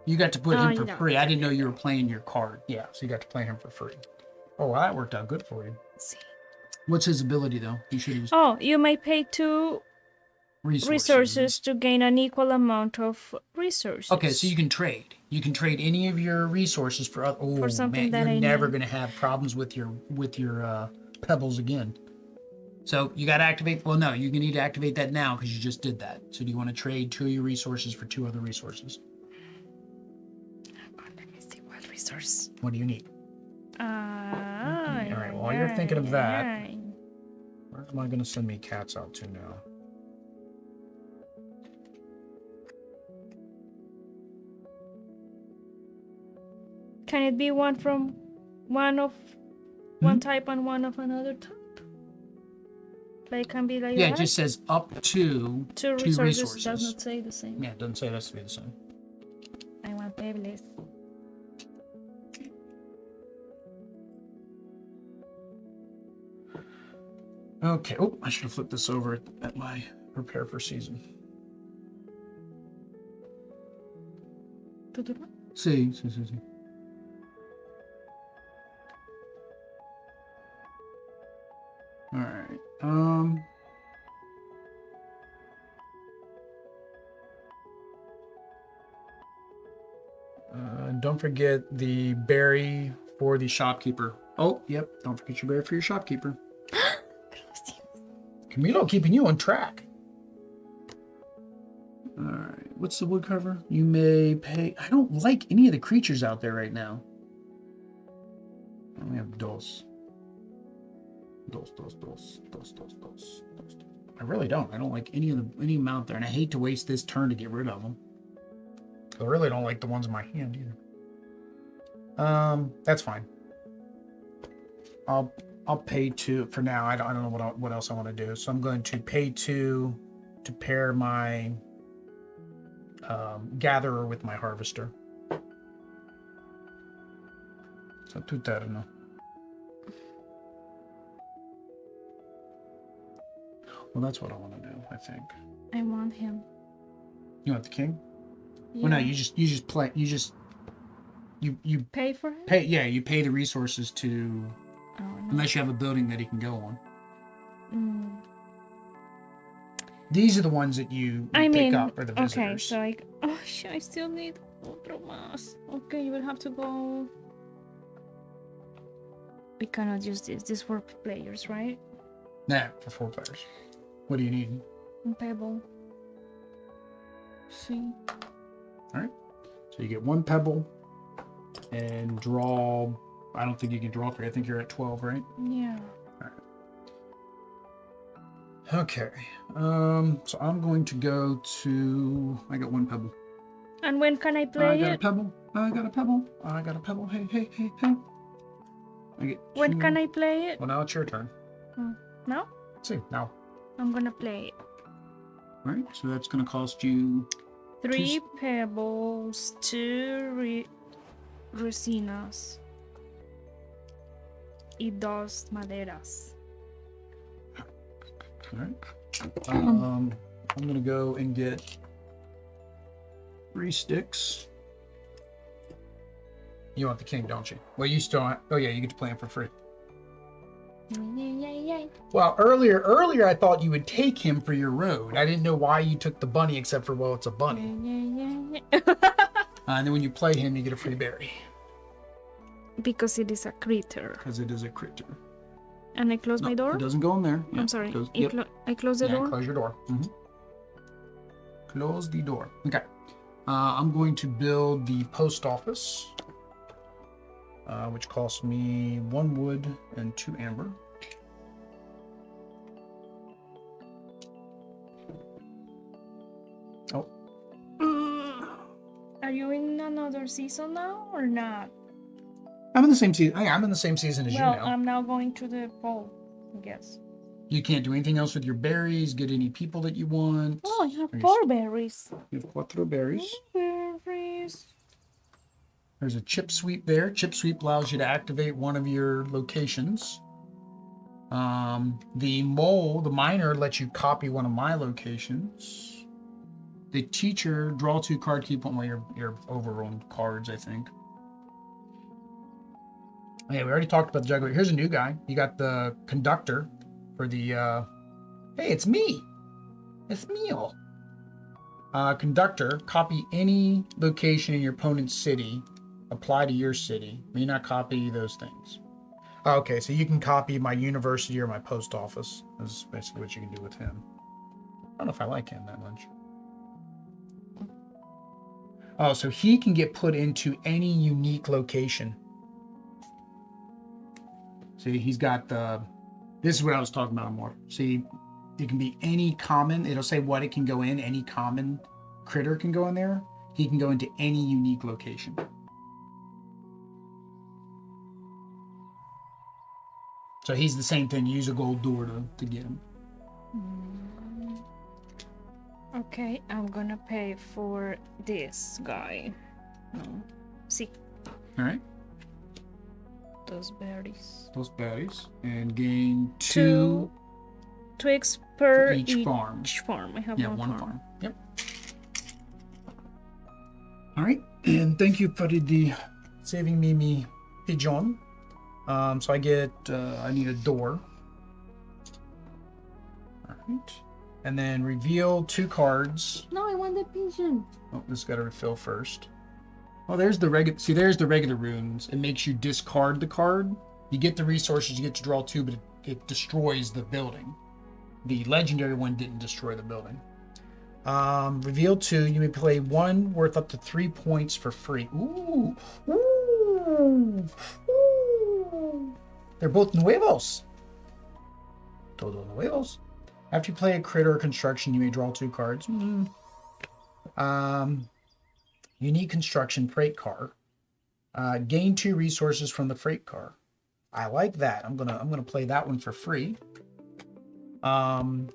You got to put him for free. I didn't know you were playing your card. Yeah, so you got to play him for free. Oh, well, that worked out good for you.
Let's see.
What's his ability though? You should use.
Oh, you may pay 2 resources to gain an equal amount of resources.
Okay, so you can trade. You can trade any of your resources for
something that
you're never going to have problems with your pebbles again. So you got to activate. Well, no, you need to activate that now because you just did that. So do you want to trade 2 of your resources for 2 other resources?
Let me see what resource.
What do you need? All right. While you're thinking of that, where am I going to send me cats out to now?
Can it be one from one of one type and one of another type? Like it can be like
Yeah,
that?
it just says up to
two
two
resources. Does not say the same.
Yeah, it doesn't say it has to be the same.
I want pebbles.
Okay. Oh, I should have flipped this over at my prepare for season. See. All right. Don't forget the berry for the shopkeeper. Oh, yep. Don't forget your berry for your shopkeeper. Camilo, keeping you on track. All right. What's the wood cover? You may pay. I don't like any of the creatures out there right now. I only have dos. I really don't. I don't like any amount there, and I hate to waste this turn to get rid of them. I really don't like the ones in my hand either. That's fine. I'll pay 2 for now. I don't know what else I want to do. So I'm going to pay 2 to pair my gatherer with my harvester. So tutarno. Well, that's what I want to do, I think.
I want him.
You want the king?
Yeah.
Well, no, you just play. You
pay for him.
You pay the resources to, unless you have a building that he can go on. These are the ones that you pick up, or the visitors.
Okay, so I still need otro más. Okay, you will have to go. We cannot use this. This for players, right?
Nah, for 4 players. What do you need?
A pebble. See.
All right. So you get 1 pebble and draw. I don't think you can draw 3. I think you're at 12, right?
Yeah.
All right. Okay. So I'm going to go to. I got 1 pebble.
And when can I play
I got a pebble. I got a pebble. I got a pebble. Hey. I get 2.
When can I play it?
Well, now it's your turn.
Now?
Let's see, now.
I'm gonna play it.
All right, so that's gonna cost you
3 pebbles, 2 resinas, y 2 maderas.
All right. I'm gonna go and get 3 sticks. You want the king, don't you? Well, you still. Oh yeah, you get to play him for free.
Yay.
Well, earlier I thought you would take him for your road. I didn't know why you took the bunny, except for, well, it's a bunny. And then when you play him, you get a free berry.
Because it is a critter.
Because it is a critter.
And I close my door?
It doesn't go in there.
Yeah, I'm sorry.
Yep.
I close the door?
Close your door. Close the door. Okay. I'm going to build the post office. Which costs me 1 wood and 2 amber. Oh.
Are you in another season now or not?
I'm in the same season. I'm in the same season as you now.
I'm now going to the fall, I guess.
You can't do anything else with your berries, get any people that you want.
Oh, I have 4 berries.
You have 4 berries.
Berries.
There's a chip sweep there. Chip sweep allows you to activate one of your locations. The miner lets you copy one of my locations. The teacher, draw 2 card, keep one. Well, you're over on cards, I think. Yeah, we already talked about the juggler. Here's a new guy. You got the conductor for the. Hey, it's me. It's Meal. Conductor, copy any location in your opponent's city. Apply to your city. May not copy those things. Okay, so you can copy my university or my post office. That's basically what you can do with him. I don't know if I like him that much. Oh, so he can get put into any unique location. See, he's got the... This is what I was talking about more. See, it can be any common. It'll say what it can go in. Any common critter can go in there. He can go into any unique location. So he's the same thing. You use a gold door to get him.
Okay, I'm gonna pay for this guy. No. See.
All right.
Those berries.
Those berries. And gain 2
twigs per
each farm.
I have one farm.
Yep. All right. And thank you for the saving me pigeon. So I get, I need a door. All right. And then reveal 2 cards.
No, I want the pigeon.
Oh, this got to refill first. Oh, there's the regular. See, there's the regular runes. It makes you discard the card. You get the resources. You get to draw 2, but it destroys the building. The legendary one didn't destroy the building. Reveal 2. You may play 1 worth up to 3 points for free. Ooh, ooh, ooh. They're both nuevos. Todo nuevos. After you play a crit or a construction, you may draw 2 cards. Unique construction freight car. Gain 2 resources from the freight car. I like that. I'm gonna play that one for free.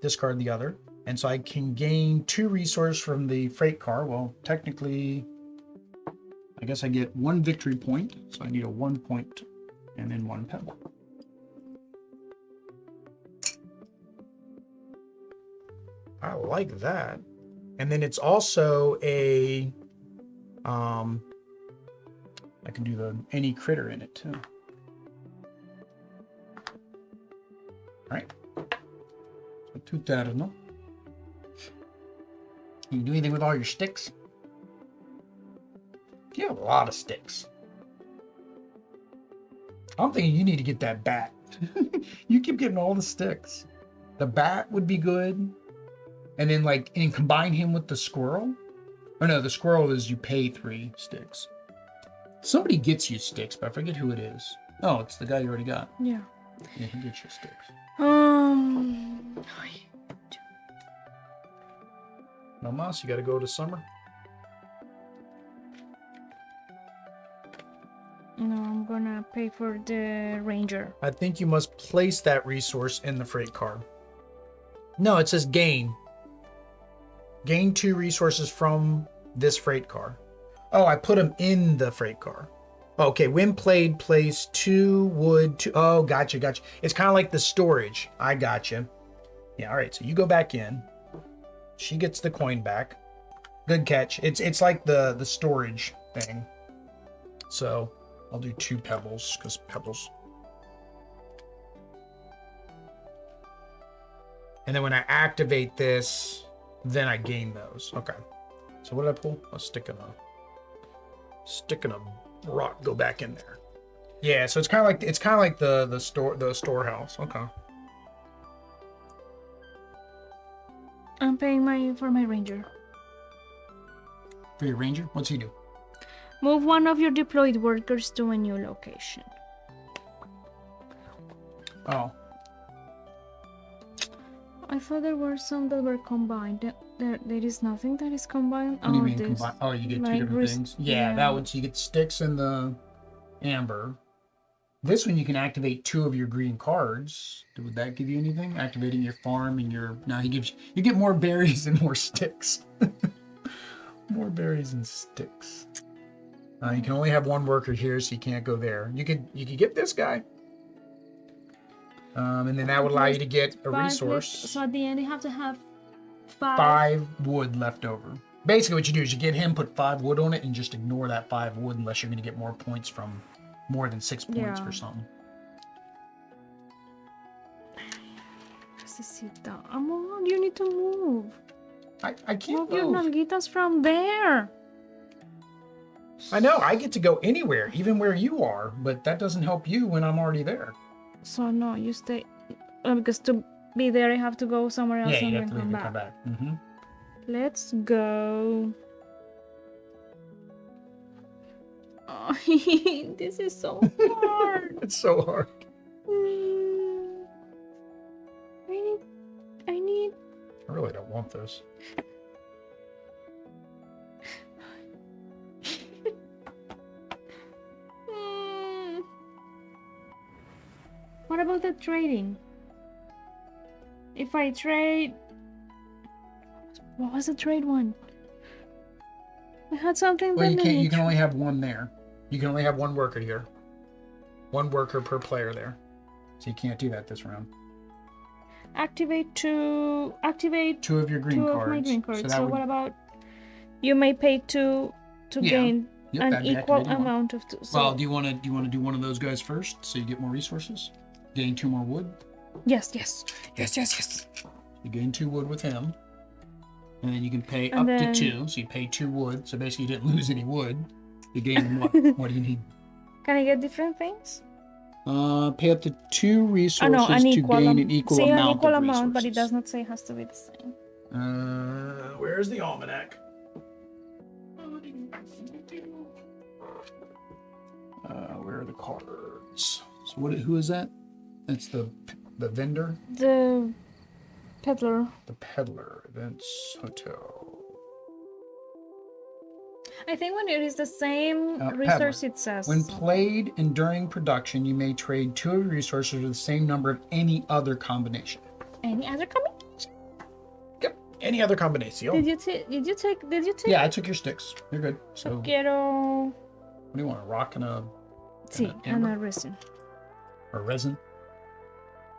Discard the other, and so I can gain 2 resources from the freight car. Well, technically, I guess I get 1 victory point, so I need a 1 point and then 1 pebble. I like that. And then it's also a I can do the any critter in it too. All right. So 2 terno. Can you do anything with all your sticks? You have a lot of sticks. I'm thinking you need to get that bat. You keep getting all the sticks. The bat would be good. And then and combine him with the squirrel. Oh no, the squirrel is you pay 3 sticks. Somebody gets you sticks, but I forget who it is. Oh, it's the guy you already got.
Yeah.
Yeah, he gets you sticks. No mas, you gotta go to summer.
No, I'm gonna pay for the ranger.
I think you must place that resource in the freight car. No, it says gain. Gain 2 resources from this freight car. Oh, I put them in the freight car. Okay, when played, place 2 wood. 2. Oh, gotcha. It's kind of like the storage. I gotcha. Yeah, all right. So you go back in. She gets the coin back. Good catch. It's like the storage thing. So I'll do 2 pebbles because pebbles. And then when I activate this, then I gain those. Okay. So what did I pull? A stick in a rock. Go back in there. Yeah. So it's kind of like the storehouse. Okay.
I'm paying for my ranger.
For your ranger, what's he do?
Move one of your deployed workers to a new location.
Oh.
I thought there were some that were combined. There is nothing that is combined.
What do you mean combined? Oh, you get 2 different things? Yeah, that one. So you get sticks in the amber. This one you can activate 2 of your green cards. Would that give you anything? Activating your farm and your... No, you get more berries and more sticks. More berries and sticks. You can only have 1 worker here, so you can't go there. You could get this guy. And then that would allow you to get a resource.
So at the end, you have to have
5 wood left over. Basically, what you do is you get him, put 5 wood on it, and just ignore that 5 wood unless you're going to get more points from more than 6 points or something.
Necesita. Amor, you need to move.
I can't
move. Your nalguitas from there.
I know. I get to go anywhere, even where you are, but that doesn't help you when I'm already there.
So no, you stay. Because to be there, I have to go somewhere else and then come back.
Mm-hmm.
Let's go. Oh, this is so hard.
It's so hard.
I need.
I really don't want this.
What about the trading? If I trade... What was the trade one? I had something
Well,
that
you can't.
made
You can
it.
only have one there. You can only have one worker here. One worker per player there. So you can't do that this round.
Activate two
Two of your green
two
cards.
of my green cards.
So,
So,
that would,
what about you may pay two to
Yeah.
gain
Yep,
an
that'd be
equal
activating one.
amount of two. So,
Well, do you want to do one of those guys first, so you get more resources? Gain 2 more wood.
yes.
You gain 2 wood with him, and then you can pay
And
up
then-
to 2. So you pay 2 wood. So basically, you didn't lose any wood. You gain what? What do you need?
Can I get different things?
Pay up to 2 resources
no, an
to
equal
gain an equal
say
amount
an equal
of
amount, but it
resources.
does not say it has to be the same.
Where's the almanac? Where are the cards? So what? Who is that? That's the vendor,
The peddler.
the peddler, events, hotel.
I think when it is the same
Peddler.
resource, it says.
When played and during production, you may trade 2 of your resources with the same number of any other combination.
Any other combination?
Yep, any other combination.
Did you take?
Yeah, I took your sticks. You're good. So, what
Quiero.
do you want? A rock and a
Sí, and a resin.
or resin?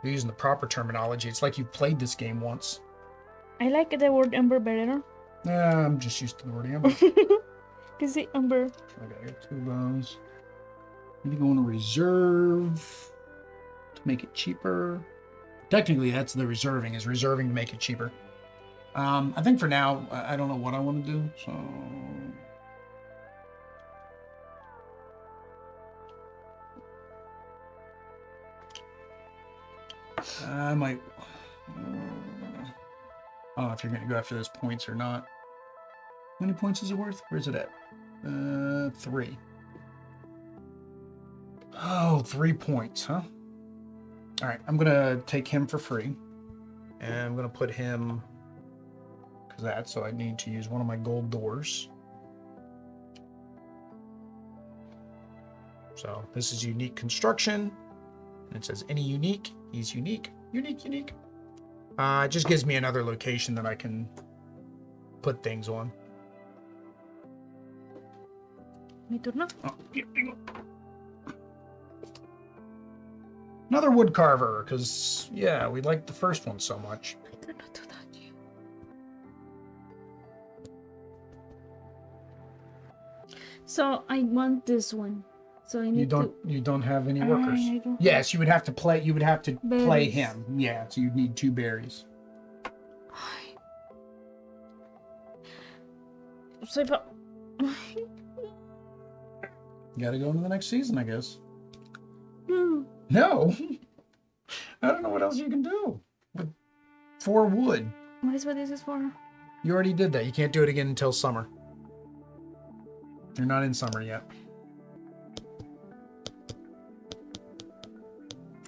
You're using the proper terminology. It's like you played this game once.
I like the word umber better.
I'm just used to the word amber.
Is it umber?
Okay, I got 2 of those. Maybe go on a reserve to make it cheaper. Technically, that's the reserving, is reserving to make it cheaper. I think for now, I don't know what I want to do, so... I might... I don't know if you're going to go after those points or not. How many points is it worth? Where's it at? 3. Oh, 3 points, huh? All right, I'm gonna take him for free, and I'm gonna put him because that. So I need to use one of my gold doors. So this is unique construction, and it says any unique. He's unique, unique. It just gives me another location that I can put things on.
Mi turno.
Oh, here we go. Another wood carver, because, yeah, we liked the first one so much.
I cannot do that. So I want this one. So I need
You don't have any
I
workers.
don't
Yes, you would have to play play
Berries.
him. Yeah, so you'd need 2 berries.
So if I...
You gotta go into the next season, I guess.
Hmm.
No. I don't know what else you can do with 4 wood.
What is what this is for?
You already did that. You can't do it again until summer. You're not in summer yet.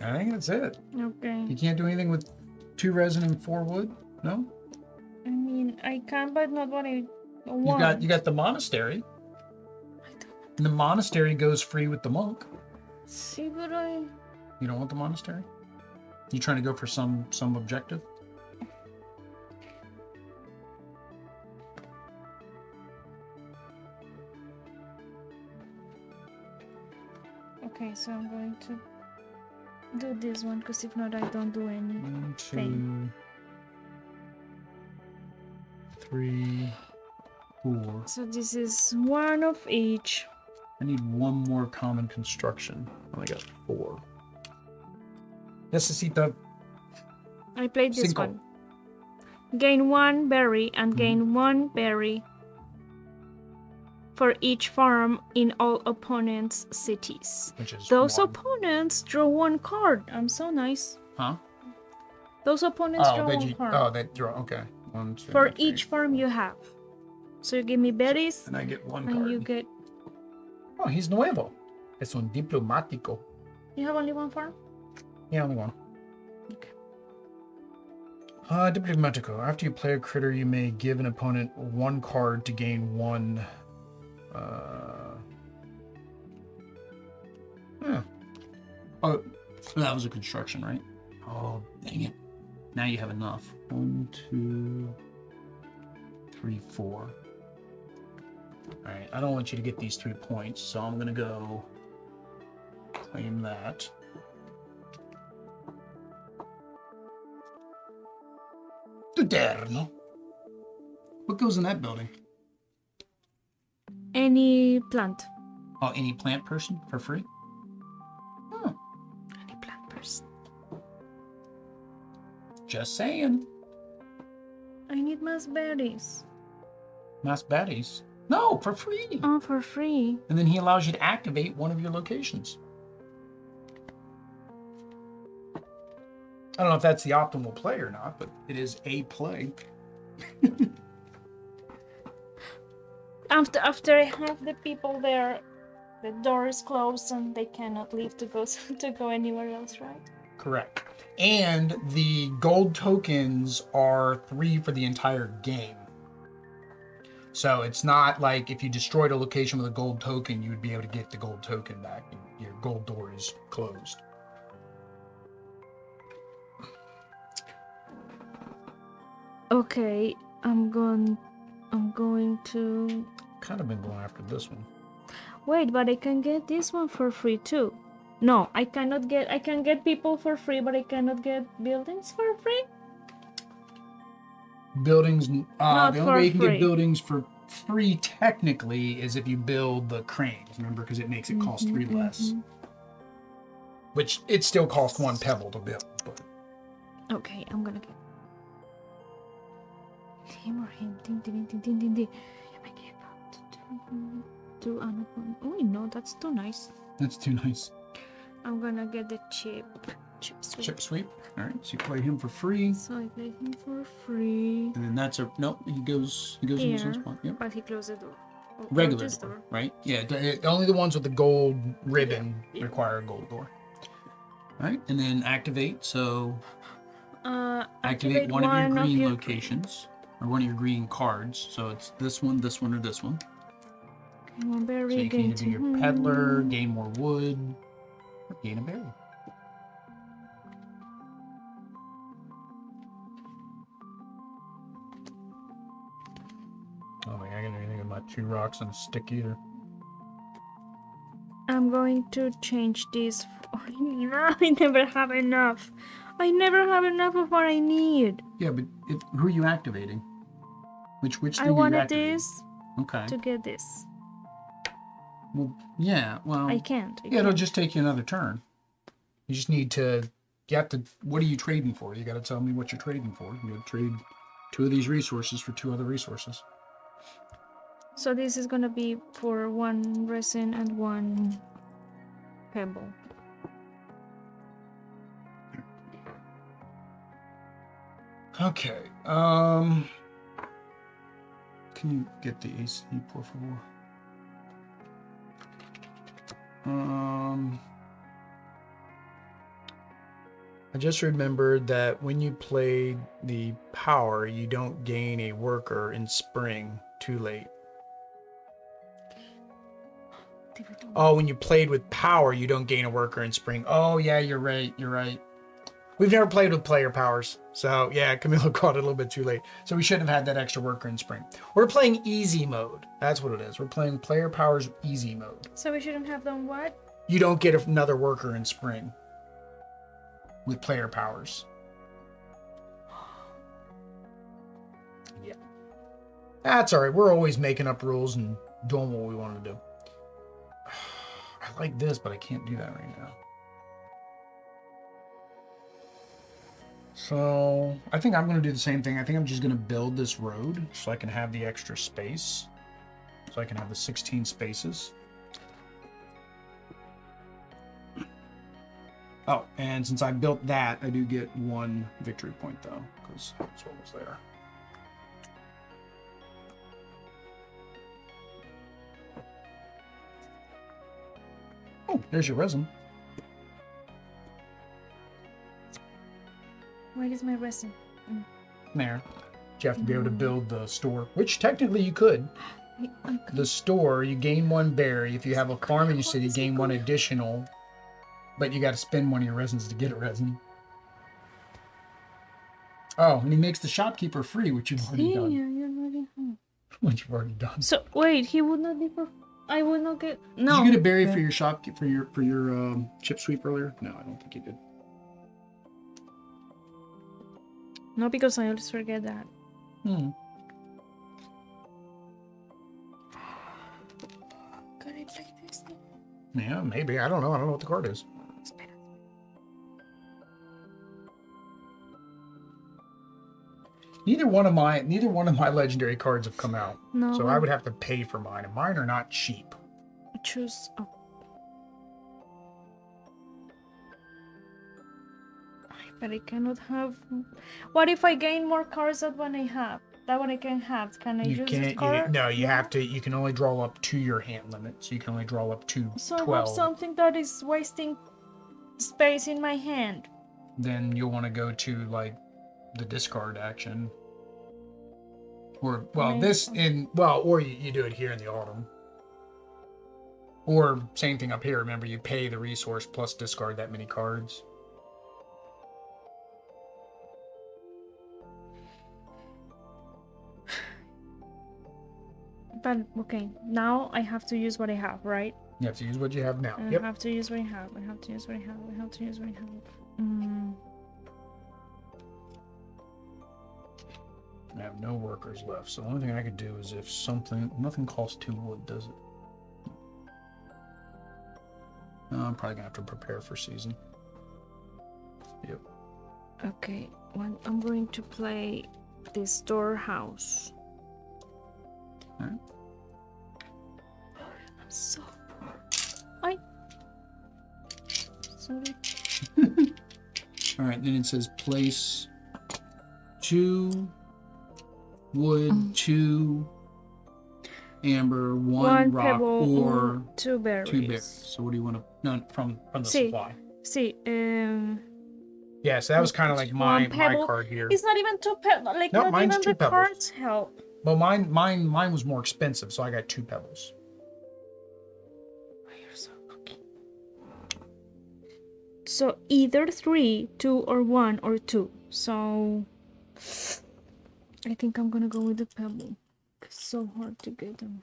I think that's it.
Okay.
You can't do anything with 2 resin and 4 wood? No?
I mean, I can, but not what I want.
You got the monastery. And the monastery goes free with the monk.
See, but I...
You don't want the monastery? You trying to go for some objective?
Okay, so I'm going to do this one, because if not, I don't do any.
1, 2,
Thing.
3, 4.
So this is one of each.
I need 1 more common construction. I only got 4. Necesita
I played this
5.
one. Gain 1 berry and gain 1 berry for each farm in all opponents' cities.
Which is
Those
1.
opponents draw 1 card. I'm so nice.
Huh?
Those opponents draw
Oh,
1 card.
oh, they draw. Okay. 1, 2,
For
3,
each farm you have. So you give me berries,
and I get 1
and
card.
you get...
Oh, he's nuevo. Es un diplomático.
You have only 1 farm?
Yeah, only 1.
Okay.
Diplomático. After you play a critter, you may give an opponent 1 card to gain 1. Yeah. Oh, That was a construction, right? Oh, dang it. Now you have enough. 1, 2, 3, 4. Alright, I don't want you to get these 3 points, so I'm gonna go claim that. Tuterno. What goes in that building?
Any plant.
Oh, any plant person for free? Oh,
Any plant person.
just saying.
I need mass berries.
Mass baddies. No, for free.
Oh, for free.
And then he allows you to activate one of your locations. I don't know if that's the optimal play or not, but it is a play.
After I have the people there, the door is closed and they cannot leave to go to go anywhere else, right?
Correct. And the gold tokens are 3 for the entire game. So it's not like if you destroyed a location with a gold token, you would be able to get the gold token back. Your gold door is closed.
Okay, I'm going to
Kind of been going after this one.
wait, but I can get this one for free too. No, I cannot get. I can get people for free, but I cannot get buildings for free.
Buildings, the only
for
way you can
free.
get buildings for free technically is if you build the cranes, remember, because it makes it cost 3 less. Which it still costs 1 pebble to build. But
Okay, I'm gonna get him or him. Ding, ding, ding, ding, ding, ding. I gave out two and one. Oh no, that's too nice.
that's too nice.
I'm gonna get the chip sweep.
Chip sweep. All right, so you play him for free.
So I play him for free.
And then that's a nope. He goes in his own spot. Yep.
But he closed the door. Oh,
Regular
this
door, right? Yeah. Only the ones with the gold ribbon require a gold door. All right, and then activate. So activate one of your green locations or one of your green cards. So it's this one, or this one.
Okay, one berry.
So you can either do your peddler, gain more wood, or gain a berry. I don't think I can do anything about 2 rocks and a stick either.
I'm going to change this. I never have enough. I never have enough of what I need.
Yeah, but who are you activating? Which thing
I
are you
wanted
activating?
this
Okay.
to get this.
Well, yeah. Well,
I can't.
yeah, it'll just take you another turn. You just need to. You have to. What are you trading for? You got to tell me what you're trading for. You got to trade 2 of these resources for 2 other resources.
So this is gonna be for 1 resin and 1 pebble.
Okay. Can you get the AC, por favor? I just remembered that when you played the power, you don't gain a worker in spring too late. Oh, when you played with power, you don't gain a worker in spring. Oh, yeah, you're right. You're right. We've never played with player powers. So, yeah, Camilo caught it a little bit too late. So we shouldn't have had that extra worker in spring. We're playing easy mode. That's what it is. We're playing player powers easy mode.
So we shouldn't have done what?
You don't get another worker in spring with player powers. Yeah. That's all right. We're always making up rules and doing what we want to do. I like this, but I can't do that right now. So I think I'm going to do the same thing. I think I'm just going to build this road so I can have the extra space. So I can have the 16 spaces. Oh, and since I built that, I do get 1 victory point though, because that's what was there. Oh, there's your resin.
Where is my resin?
There. You have to be able to build the store, which technically you could. The store, you gain 1 berry. If you have a farm in your city, you gain 1 additional. But you got to spend one of your resins to get a resin. Oh, and he makes the shopkeeper free, which you've already done.
Yeah, you already have.
Which you've already done.
So wait, he would not be for. I would not get. No.
Did you get a berry for your shop for your chip sweep earlier? No, I don't think you did.
No, because I always forget that.
Hmm.
Can I play this thing?
Yeah, maybe. I don't know. I don't know what the card is. Neither one of my legendary cards have come out.
No.
So I would have to pay for mine, and mine are not cheap.
Choose. Oh. But I cannot have. What if I gain more cards than what I have? That one I can have. Can I use this card?
No, you have to. You can only draw up to your hand limit, so you can only draw up to
so
12.
I have something that is wasting space in my hand.
Then you'll want to go to like the discard action, or well, or you do it here in the autumn, or same thing up here. Remember, you pay the resource plus discard that many cards.
But okay, now I have to use what I have, right?
You have to use what you have now.
I have to use what I have. I have to use what I have. I have to use what I have.
I have no workers left, so the only thing I could do is if nothing costs 2 wood, does it? I'm probably gonna have to prepare for season. Yep.
Okay, well, I'm going to play the storehouse.
Alright.
I'm so bored. Sorry.
Alright, then it says place 2 wood, 2 amber, 1 rock,
pebble,
or
2 berries.
2 berries. So what do you want to? No, from the supply.
See,
Yeah, so that was kind of like my card here.
It's not even 2 pebbles. Like
no,
not
mine's
even
2
the
pebbles.
cards help.
Well, mine was more expensive, so I got 2 pebbles.
Oh, you're so lucky. So either 3, 2, or 1, or 2. So I think I'm gonna go with the pebble. It's so hard to get them.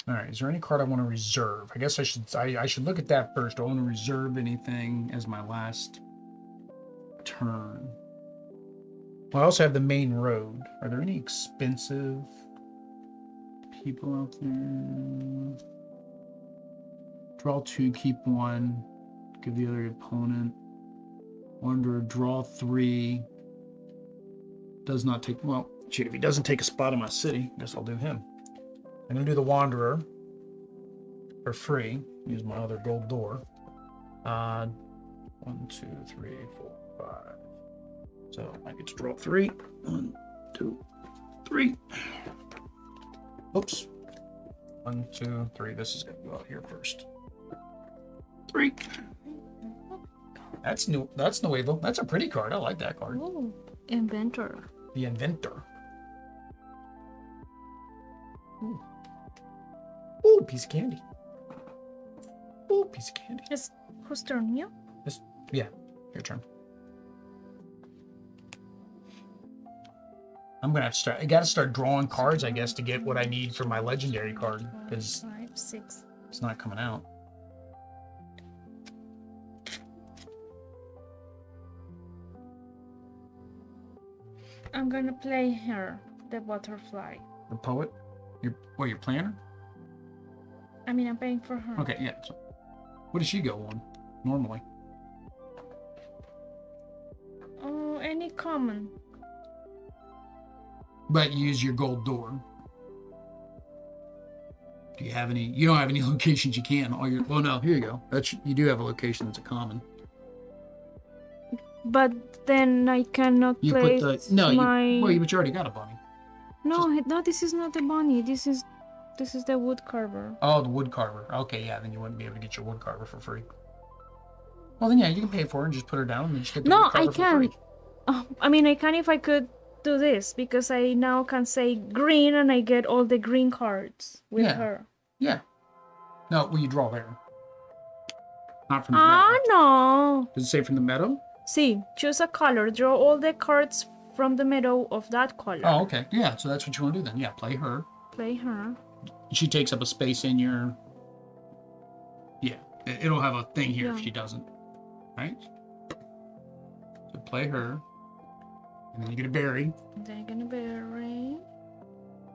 All right, is there any card I want to reserve? I guess I should look at that first. Do I want to reserve anything as my last turn? Well, I also have the main road. Are there any expensive people out there? Draw 2, keep 1. Give the other opponent. Wander, draw 3. Does not take, well, shit, if he doesn't take a spot in my city, I guess I'll do him. I'm going to do the Wanderer for free. Use my other gold door. 1, 2, 3, 4, 5. So I get to draw 3. 1, 2, 3. Oops. 1, 2, 3. This is going to go out here first. 3. That's new. That's Newleaf. That's a pretty card. I like that card.
Oh, Inventor.
The Inventor. Ooh. Ooh, piece of candy. Ooh, piece of candy.
Yes. Whose turn? You?
Yeah, your turn. I'm gonna have to start. I gotta start drawing cards, I guess, to get what I need for my legendary card, because
5, 6.
it's not coming out.
I'm gonna play her, the butterfly.
The poet. Your planner.
I mean, I'm paying for her.
Okay, yeah. So what does she go on normally?
Oh, any common.
But you use your gold door. Do you have any? You don't have any locations you can. All your. Well, no. Here you go. You do have a location that's a common.
But then I cannot play
but you already got a bunny.
No, this is not the bunny. This is the wood carver.
Oh, the wood carver. Okay, yeah. Then you wouldn't be able to get your wood carver for free. Well, then yeah, you can pay for her and just put her down and just get the wood carver for free.
I mean, I can if I could do this because I now can say green and I get all the green cards with her.
Yeah. No, well, you draw there. Not from the meadow.
no.
Does it say from the meadow?
See, choose a color. Draw all the cards from the middle of that color.
Oh, okay. Yeah, so that's what you want to do then. Yeah, play her.
Play her.
She takes up a space in your... Yeah, it'll have a thing here if
Yeah.
she doesn't. Right? So play her. And then you get a berry.
Then I'm gonna berry.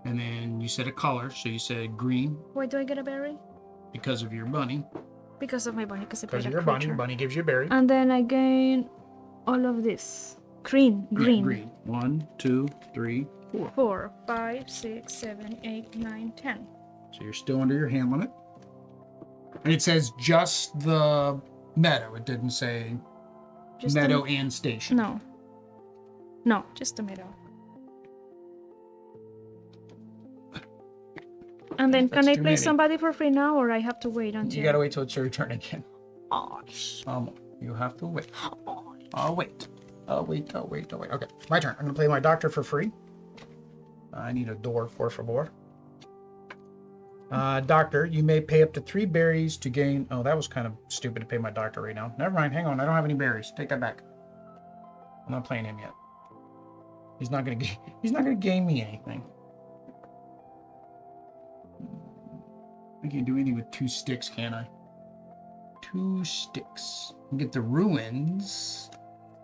And then you said a color. So you said green
Why do I get a berry?
because of your bunny.
Because of my bunny, because I
Because
played
of
a
your bunny.
creature.
Bunny gives you a berry.
And then I gain all of this. Green.
Yeah, green. 1, 2, 3, 4.
4, 5, 6, 7, 8, 9, 10.
So you're still under your hand limit. And it says just the meadow. It didn't say
Just
meadow
the,
and station.
No. No, just the middle. And then
That's
can I
too
play
many.
somebody for free now, or I have to wait until...
You gotta wait till it's your turn again.
Oh,
You have to wait. I'll wait. I'll wait. Okay, my turn. I'm gonna play my doctor for free. I need a door, por favor. Doctor, you may pay up to 3 berries to gain... Oh, that was kind of stupid to pay my doctor right now. Never mind, hang on. I don't have any berries. Take that back. I'm not playing him yet. He's not gonna gain me anything. I can't do anything with 2 sticks, can I? 2 sticks. Get the ruins.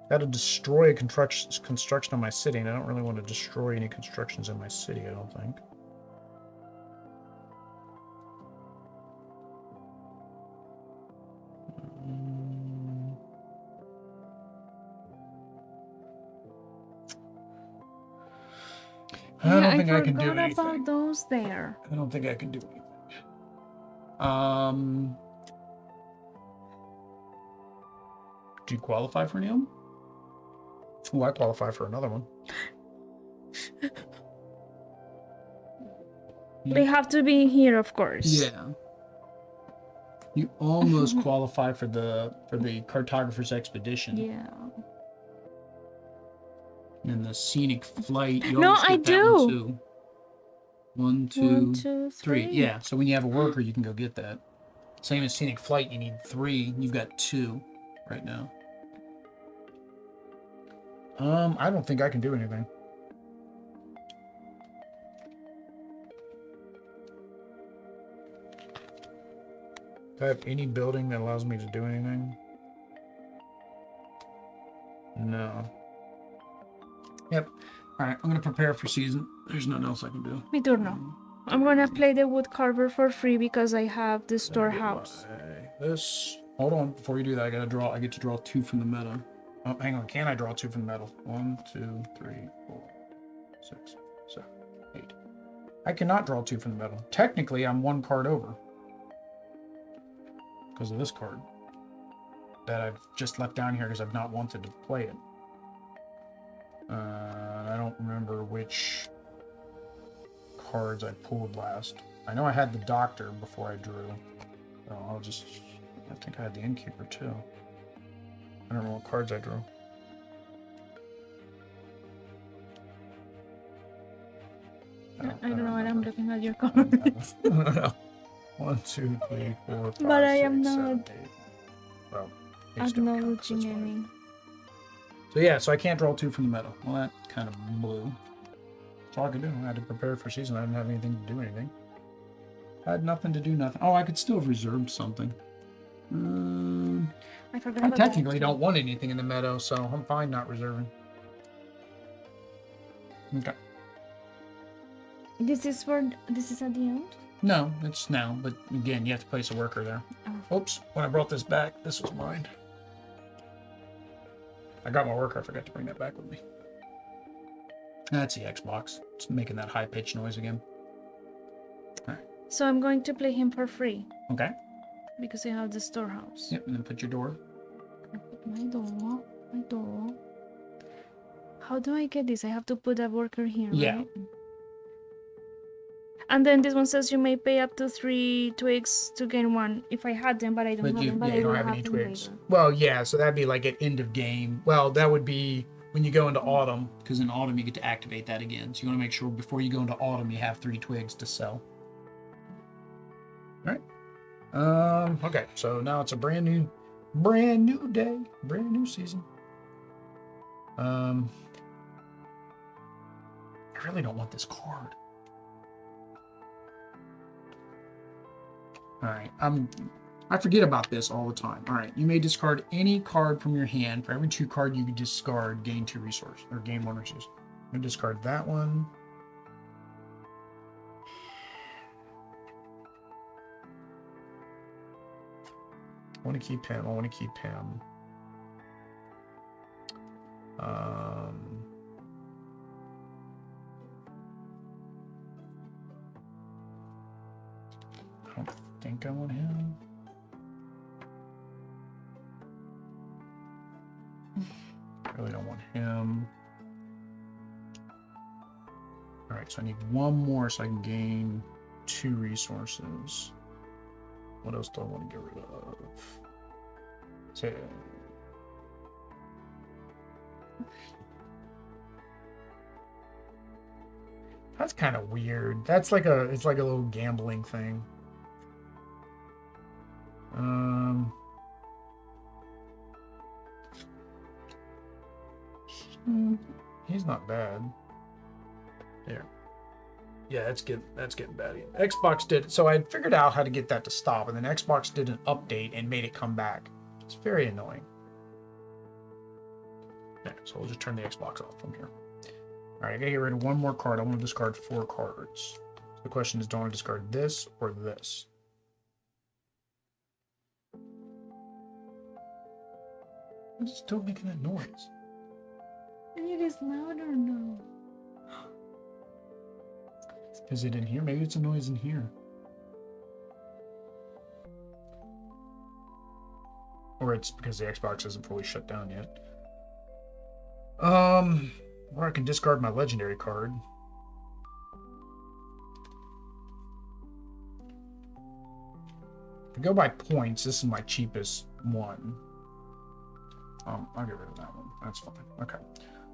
That'll destroy a construction on my city, and I don't really want to destroy any constructions in my city, I don't think. I don't think I can do anything.
about those there.
I don't think I can do anything. Do you qualify for Neil? Oh, I qualify for another one.
They have to be here, of course.
Yeah. You almost qualify for the cartographer's expedition.
Yeah.
And the scenic flight. You
No,
almost
I
get that one
do.
too. 1, 2,
1, 2,
3. Yeah. So when you have a worker, you can go get that. Same as scenic flight, you need 3. You've got 2 right now. I don't think I can do anything. Do I have any building that allows me to do anything? No. Yep. Alright, I'm gonna prepare for season. There's nothing else I can do.
Mi turno. I'm gonna play the wood carver for free because I have the storehouse.
This. Hold on, before you do that, I get to draw 2 from the meadow. Oh, hang on. Can I draw 2 from the meadow? 1, 2, 3, 4, 6, 7, 8. I cannot draw 2 from the meadow. Technically, I'm 1 card over. Because of this card. That I've just left down here because I've not wanted to play it. I don't remember which cards I pulled last. I know I had the doctor before I drew. So I'll just... I think I had the innkeeper too. I don't know what cards I drew.
I don't know what I'm looking at your cards.
No. 1, 2, 3, 4, 5,
But I am
6,
not
7, 8. Well, these don't count,
acknowledging
that's why.
any.
So yeah, so I can't draw 2 from the meadow. Well, that kind of blew. That's all I could do. I had to prepare for season. I didn't have anything to do anything. I had nothing to do nothing. Oh, I could still have reserved something.
I forgot
I
about
technically
that.
don't want anything in the meadow, so I'm fine not reserving. Okay.
This is at the end?
No, it's now, but again, you have to place a worker there.
Oh.
Oops, when I brought this back, this was mine. I got my worker, I forgot to bring that back with me. That's the Xbox. It's making that high-pitched noise again. Alright.
So I'm going to play him for free
Okay.
because I have the storehouse.
Yep, and then put your door.
My door. How do I get this? I have to put a worker here,
Yeah.
right? And then this one says you may pay up to 3 twigs to gain 1. If I had them, but I don't have them. But I
you don't
will
have any
them
twigs.
later.
Well, yeah, so that'd be like at end of game. Well, that would be when you go into autumn, because in autumn you get to activate that again. So you want to make sure before you go into autumn you have 3 twigs to sell. All right. Okay, so now it's a brand new Brand new day, brand new season. I really don't want this card. All right, I forget about this all the time. All right, you may discard any card from your hand. For every 2 cards you can discard, gain 2 resources or gain 1 resource. I'm gonna discard that one. I want to keep him. I want to keep him. I don't think I want him. I really don't want him. All right, so I need 1 more so I can gain 2 resources. What else do I want to get rid of? So, that's kind of weird. That's like it's like a little gambling thing. He's not bad. There. Yeah, that's getting bad. Xbox did, so I figured out how to get that to stop, and then Xbox did an update and made it come back. It's very annoying. Yeah, so we'll just turn the Xbox off from here. All right, I gotta get rid of 1 more card. I want to discard 4 cards. The question is, do I want to discard this or this? It's still making that noise.
It is loud or no?
Is it in here? Maybe it's a noise in here. Or it's because the Xbox isn't fully shut down yet. Or I can discard my legendary card. If we go by points, this is my cheapest one. I'll get rid of that one. That's fine. Okay.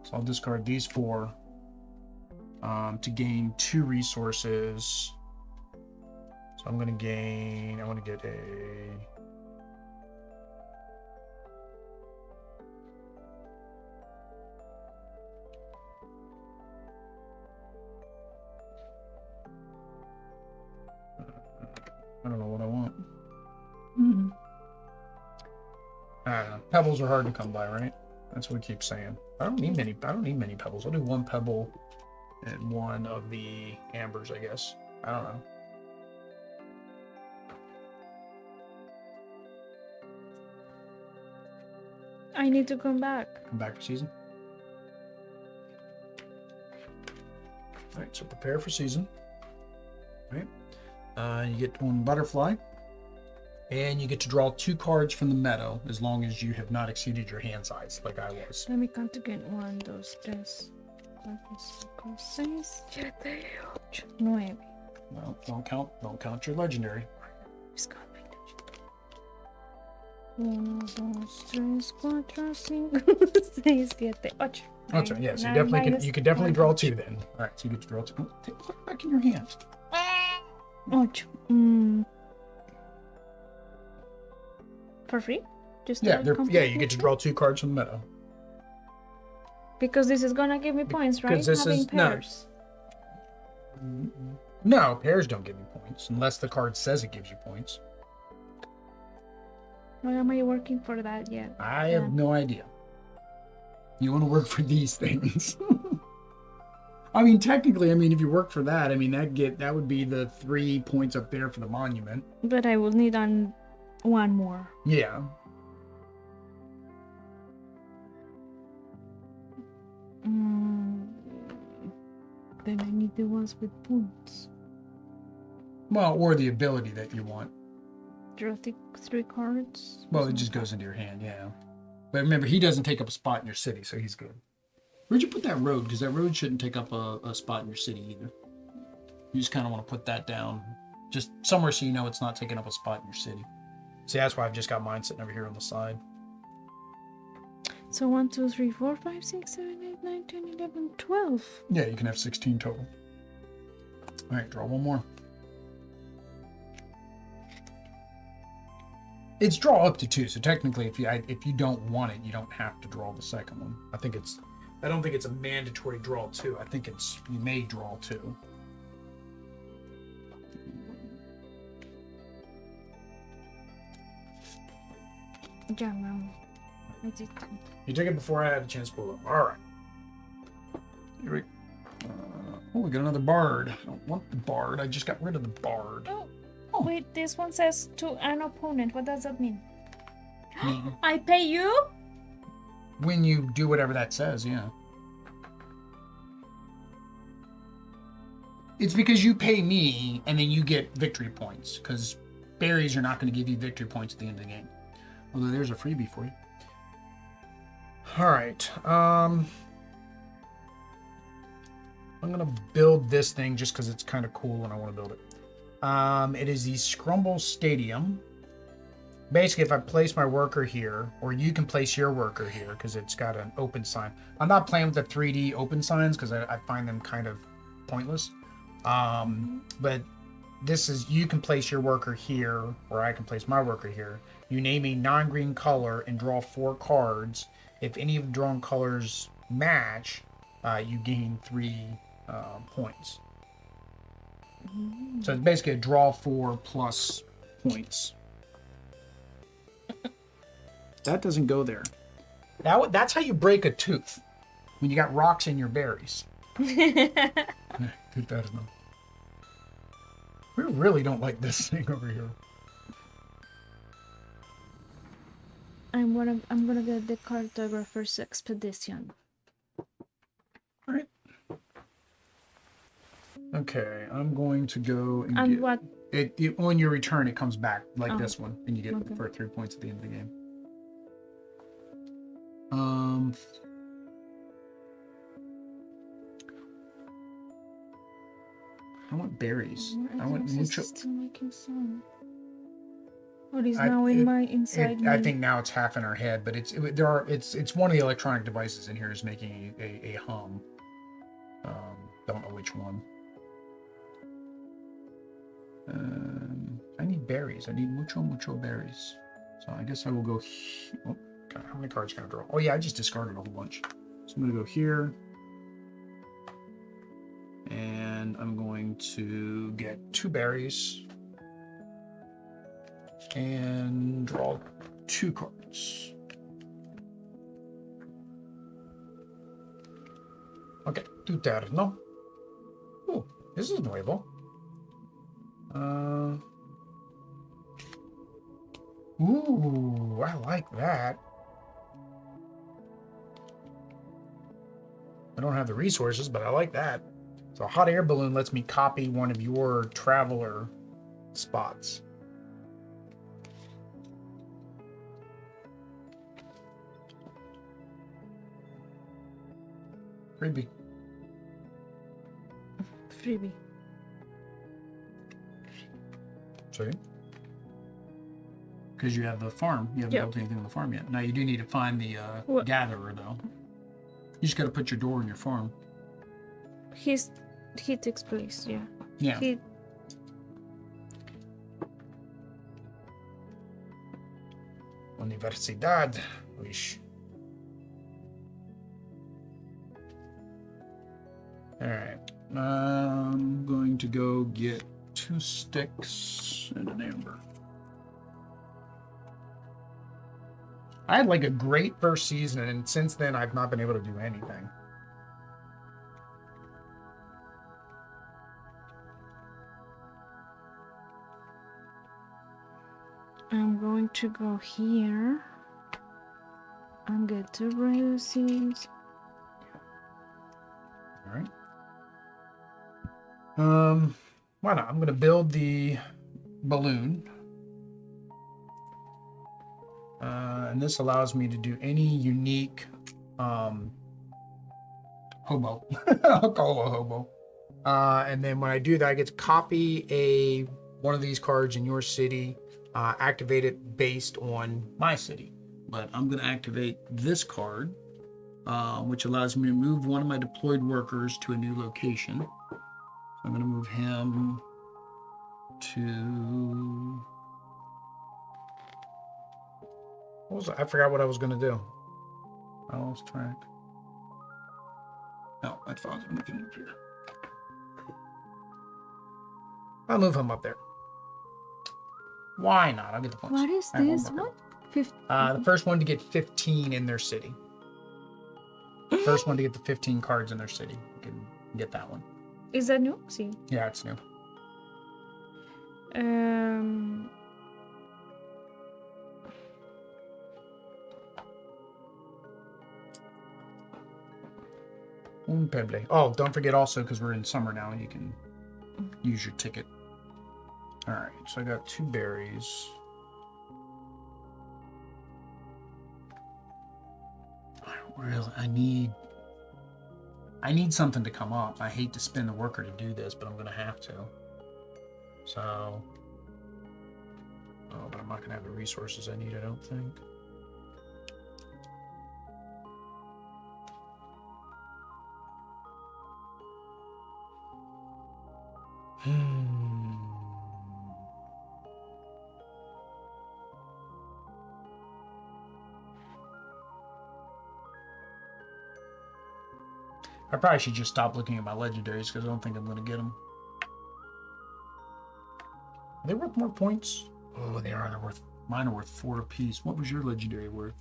So I'll discard these 4 to gain 2 resources. So I'm going to gain, I want to get a... I don't know what I want. I don't know. Pebbles are hard to come by, right? That's what we keep saying. I don't need many pebbles. I'll do 1 pebble and 1 of the ambers, I guess. I don't know.
I need to come back.
Come back for season. All right, so prepare for season. All right. You get 1 butterfly. And you get to draw 2 cards from the meadow as long as you have not exceeded your hand size, like I was.
Let me count again. 1, 2, 3, 4, 5, 6, 7, 8, 9.
Well, don't count your legendary.
1, 2, 3, 4, 5, 6, 7, 8.
That's right. Yeah, so you can definitely draw 2 then. All right, so you get to draw 2. Put it back in your hand.
8. For free? Just
yeah, you get to draw 2 cards from the meadow.
Because this is gonna give me points, right?
This
Having
is
pairs.
No, pairs don't give you points unless the card says it gives you points.
Why am I working for that yet?
I have no idea. You want to work for these things. I mean, technically, if you work for that, that would be the 3 points up there for the monument.
But I will need 1 more.
Yeah.
Then I need the ones with points.
Well, or the ability that you want.
Draw 3 cards.
Well, it just goes into your hand, yeah. But remember, he doesn't take up a spot in your city, so he's good. Where'd you put that road? Because that road shouldn't take up a spot in your city either. You just kind of want to put that down just somewhere so you know it's not taking up a spot in your city. See, that's why I've just got mine sitting over here on the side.
So 1, 2, 3, 4, 5, 6, 7, 8, 9, 10, 11, 12.
Yeah, you can have 16 total. All right, draw 1 more. It's draw up to 2, so technically, if you don't want it, you don't have to draw the second one. I don't think it's a mandatory draw 2. I think you may draw 2.
Yeah, Mom. I did.
You took it before I had a chance to pull it. All right. Here we. Oh, we got another bard. I don't want the bard. I just got rid of the bard.
Oh, wait. This one says to an opponent. What does that mean?
Me.
I pay you?
When you do whatever that says, yeah. It's because you pay me, and then you get victory points. Because berries are not going to give you victory points at the end of the game. Although there's a freebie for you. All right. I'm going to build this thing just because it's kind of cool and I want to build it. It is the Scrumble Stadium. Basically, if I place my worker here, or you can place your worker here because it's got an open sign. I'm not playing with the 3D open signs because I find them kind of pointless. But this is, you can place your worker here, or I can place my worker here. You name a non-green color and draw 4 cards. If any of the drawn colors match, you gain 3 points. So it's basically a draw 4 plus points. That doesn't go there. That's how you break a tooth. When you got rocks in your berries. Dude, that is not. We really don't like this thing over here.
I'm gonna get the cartographer's expedition.
All right. Okay, I'm going to go and get
what?
It on your return. It comes back like this one, and you get
Okay.
for 3 points at the end of the game. I want berries. I want mucho.
Still making sound. Oh, he's now inside me.
I think now it's half in our head, but it's one of the electronic devices in here is making a hum. Don't know which one. I need berries. I need mucho berries. So I guess I will go. Oh, God, how many cards can I draw? Oh yeah, I just discarded a whole bunch. So I'm gonna go here. And I'm going to get 2 berries and draw 2 cards. Okay, tu turno. Oh, this is nuevo. Ooh, I like that. I don't have the resources, but I like that. So a hot air balloon lets me copy one of your traveler spots. Freebie.
Freebie.
Sorry? Because you have the farm. You haven't built anything on the farm yet. Now you do need to find the gatherer, though. You just got to put your door in your farm.
He takes place, yeah.
Yeah. Universidad. Wish. Alright. I'm going to go get 2 sticks and an amber. I had like a great first season, and since then I've not been able to do anything.
I'm going to go here and get 2 roses.
All right. Why not? I'm going to build the balloon. And this allows me to do any unique hobo. I'll call it a hobo. And then when I do that, I get to copy one of these cards in your city, activate it based on my city. But I'm going to activate this card, which allows me to move one of my deployed workers to a new location. So I'm going to move him to I forgot what I was gonna do. I lost track. No, that's fine. I'm looking up here. I'll move him up there. Why not? I'll get the points.
What is this one?
The first one to get 15 in their city. First one to get the 15 cards in their city. You can get that one.
Is that new? See.
Yeah, it's new. Oh, don't forget also, because we're in summer now, you can use your ticket. All right, so I got 2 berries. I need something to come up. I hate to spend the worker to do this, but I'm gonna have to. So, but I'm not gonna have the resources I need, I don't think. I probably should just stop looking at my legendaries because I don't think I'm going to get them. Are they worth more points? Oh, they are. Mine are worth 4 apiece. What was your legendary worth?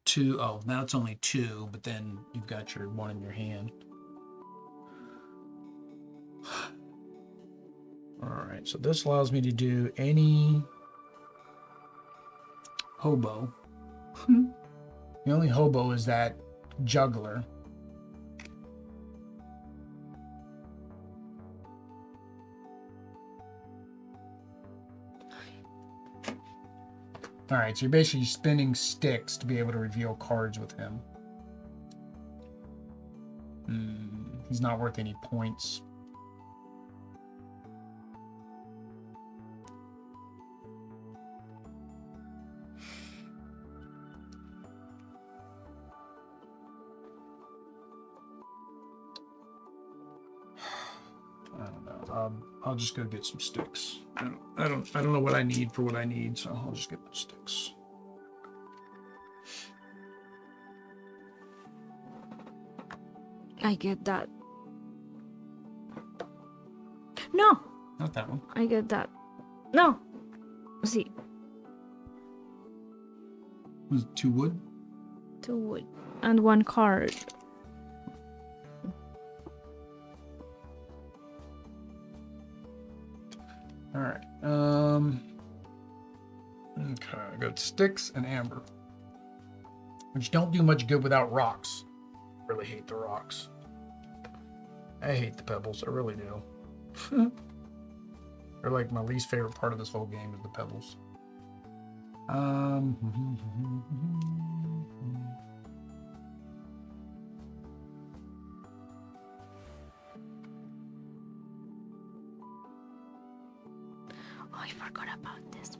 2. Oh, now it's only 2, but then you've got your 1 in your hand. All right, so this allows me to do any hobo. The only hobo is that juggler. All right, so you're basically spending sticks to be able to reveal cards with him. He's not worth any points. I don't know. I'll just go get some sticks. I don't know what I need for what I need, so I'll just get the sticks.
I get that. No.
Not that one.
I get that. No. See.
Was it 2 wood?
2 wood and 1 card.
All right. Okay, I got sticks and amber, which don't do much good without rocks. Really hate the rocks. I hate the pebbles. I really do. They're like my least favorite part of this whole game is the pebbles.
Oh, I forgot about this.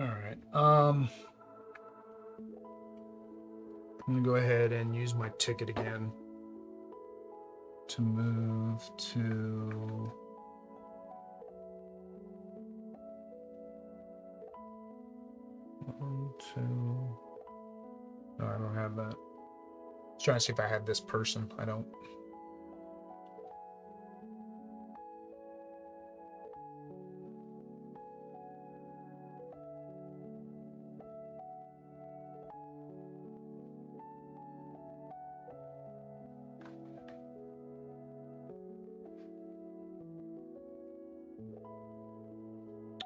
All right. I'm gonna go ahead and use my ticket again to move to one, 2. No, I don't have that. I was trying to see if I had this person. I don't.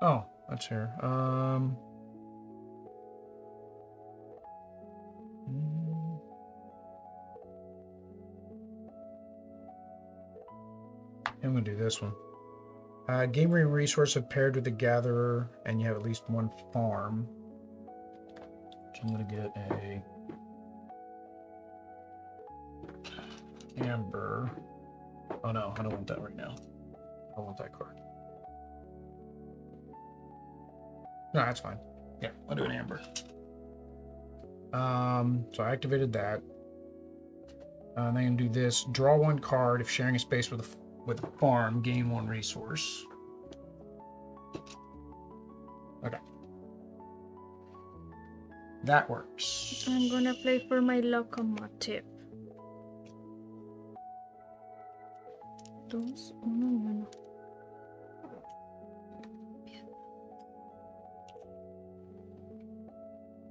Oh, that's here. I'm gonna do this one. Gamery resource have paired with the gatherer, and you have at least 1 farm. So I'm gonna get a amber. Oh no, I don't want that right now. I want that card. No, that's fine. Yeah, I'll do an amber. So I activated that. Then I'm gonna do this. Draw 1 card. If sharing a space with a farm, gain 1 resource. Okay. That works.
I'm gonna play for my locomotive. Dos, uno, uno.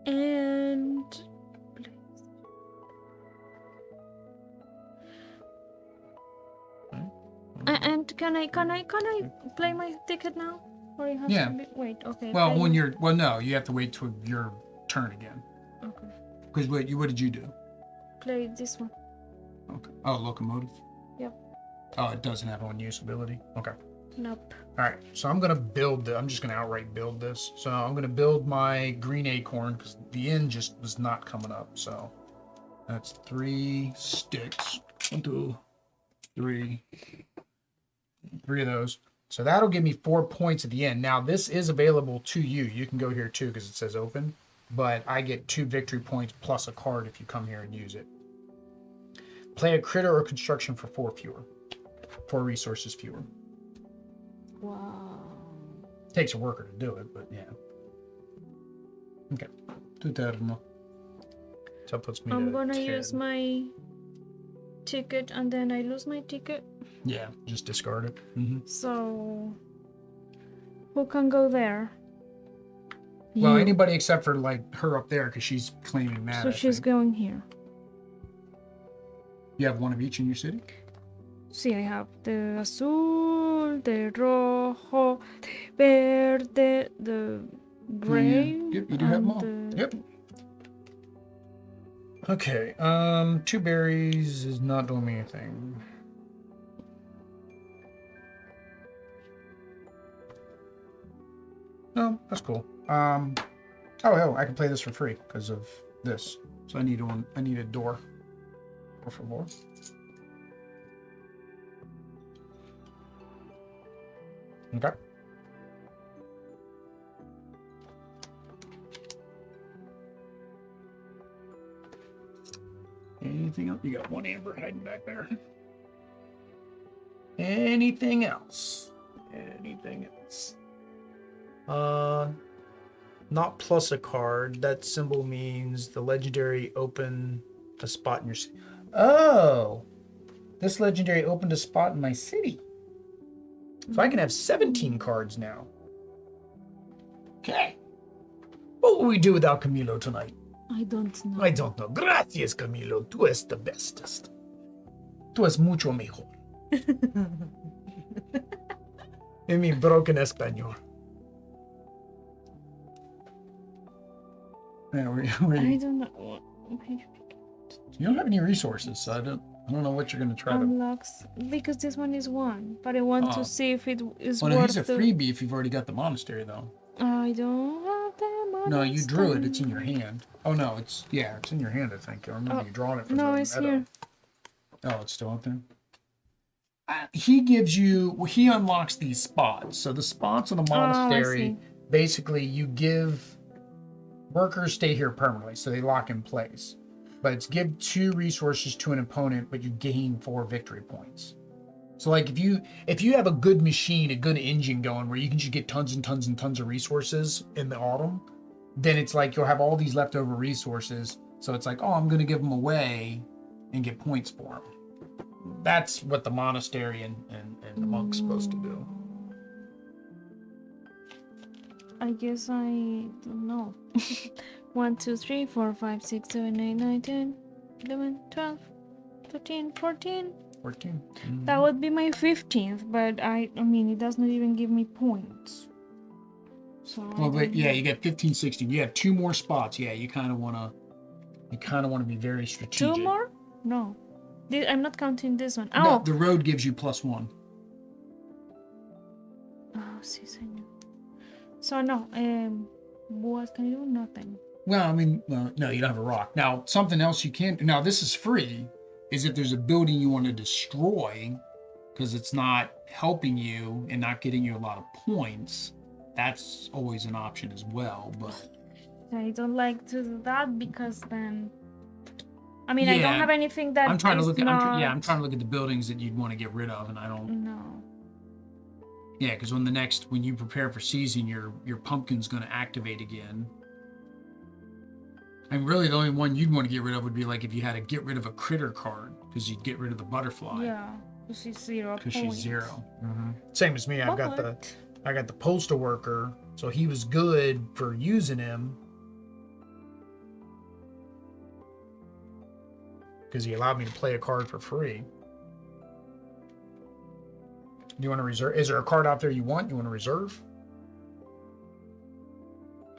And and can I play my ticket now? Or you have
Yeah.
to wait, okay.
Well,
play
when
my-
you're no, you have to wait till your turn again.
Okay.
Because what did you do?
Play this one.
Okay. Oh, locomotive.
Yep.
Oh, it doesn't have unusability. Okay.
Nope.
All right. So I'm gonna build. I'm just gonna outright build this. So I'm gonna build my green acorn because the end just was not coming up. So that's 3 sticks. 1, 2, 3. 3 of those. So that'll give me 4 points at the end. Now this is available to you. You can go here too because it says open. But I get 2 victory points plus a card if you come here and use it. Play a critter or construction for 4 fewer. 4 resources fewer.
Wow.
Takes a worker to do it, but yeah. Okay. 2 turno. So that puts me
I'm
to
gonna
10.
use my ticket and then I lose my ticket.
Yeah, just discard it.
So who can go there?
Well,
You.
anybody except for like her up there because she's claiming that.
So
I
she's
think.
going here.
You have 1 of each in your city?
See, I have the azul, the rojo, the verde, the gray.
Yep, you do have them all.
the-
Yep. Okay, 2 berries is not doing me anything. No, that's cool. Oh, I can play this for free because of this. So I need a door. Por favor. Okay. Anything else? You got 1 amber hiding back there. Anything else? Anything else? Not plus a card. That symbol means the legendary open a spot in your city. Oh, this legendary opened a spot in my city. So I can have 17 cards now. Okay. What will we do without Camilo tonight?
I don't know.
I don't know. Gracias, Camilo. Tú es the bestest. Tú es mucho mejor. En mi broken español. Yeah,
I don't know.
you don't have any resources, so I don't know what you're gonna try to.
Unlocks because this one is 1, but I want
Oh.
to see if it is
Well, no,
worth
he's a
the.
freebie if you've already got the monastery, though.
I don't have the money.
No, you drew it. It's in your hand. Oh no, it's in your hand. I think. I remember you drawing it from
No,
the
it's
meadow.
here.
Oh, it's still out there. He unlocks these spots. So the spots on the monastery, basically, you give workers stay here permanently, so they lock in place. But it's give 2 resources to an opponent, but you gain 4 victory points. So like if you have a good machine, a good engine going where you can just get tons and tons and tons of resources in the autumn, then it's like you'll have all these leftover resources. So it's like, oh, I'm going to give them away and get points for them. That's what the monastery and the monk's supposed to do.
I guess I don't know. 1, 2, 3, 4, 5, 6, 7, 8, 9, 10, 11, 12, 13, 14.
14.
That would be my 15th, but I mean, it does not even give me points. So
Well, but yeah, you got 15, 16. You have 2 more spots. Yeah, you kind of want to be very strategic.
2 more? No. I'm not counting this one.
No,
Oh!
the road gives you +1.
Oh, sí, señor. So no, what can you do? Nothing.
Well, I mean, no, you don't have a rock. Now, something else you can. Now, this is free. Is if there's a building you want to destroy because it's not helping you and not getting you a lot of points, that's always an option as well. But
I don't like to do that because then I mean, I don't
Yeah.
have anything that
I'm trying to
is
look at.
not...
I'm trying to look at the buildings that you'd want to get rid of, and I don't.
No.
Yeah, because when you prepare for season, your pumpkin's going to activate again. And really, the only one you'd want to get rid of would be like if you had to get rid of a critter card, because you'd get rid of the butterfly.
Yeah, because she's 0
Because
points.
she's 0. Same as me. I got the postal worker, so he was good for using him because he allowed me to play a card for free. Do you want to reserve? Is there a card out there you want? You want to reserve?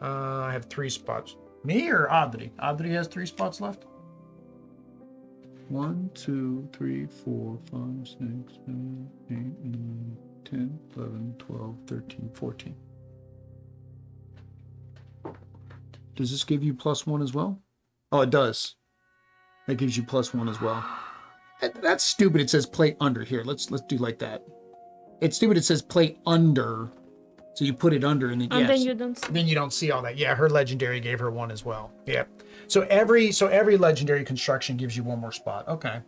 I have 3 spots. Me or Audrey? Audrey has 3 spots left. 1, 2, 3, 4, 5, 6, 7, 8, 9, 10, 11, 12, 13, 14. Does this give you +1 as well? Oh, it does. That gives you +1 as well. That's stupid. It says play under. Here, let's do like that. It's stupid. It says play under. So you put it under and then,
And then you don't see.
Then you don't see all that. Yeah, her legendary gave her 1 as well. Yeah. So every legendary construction gives you 1 more spot. Okay.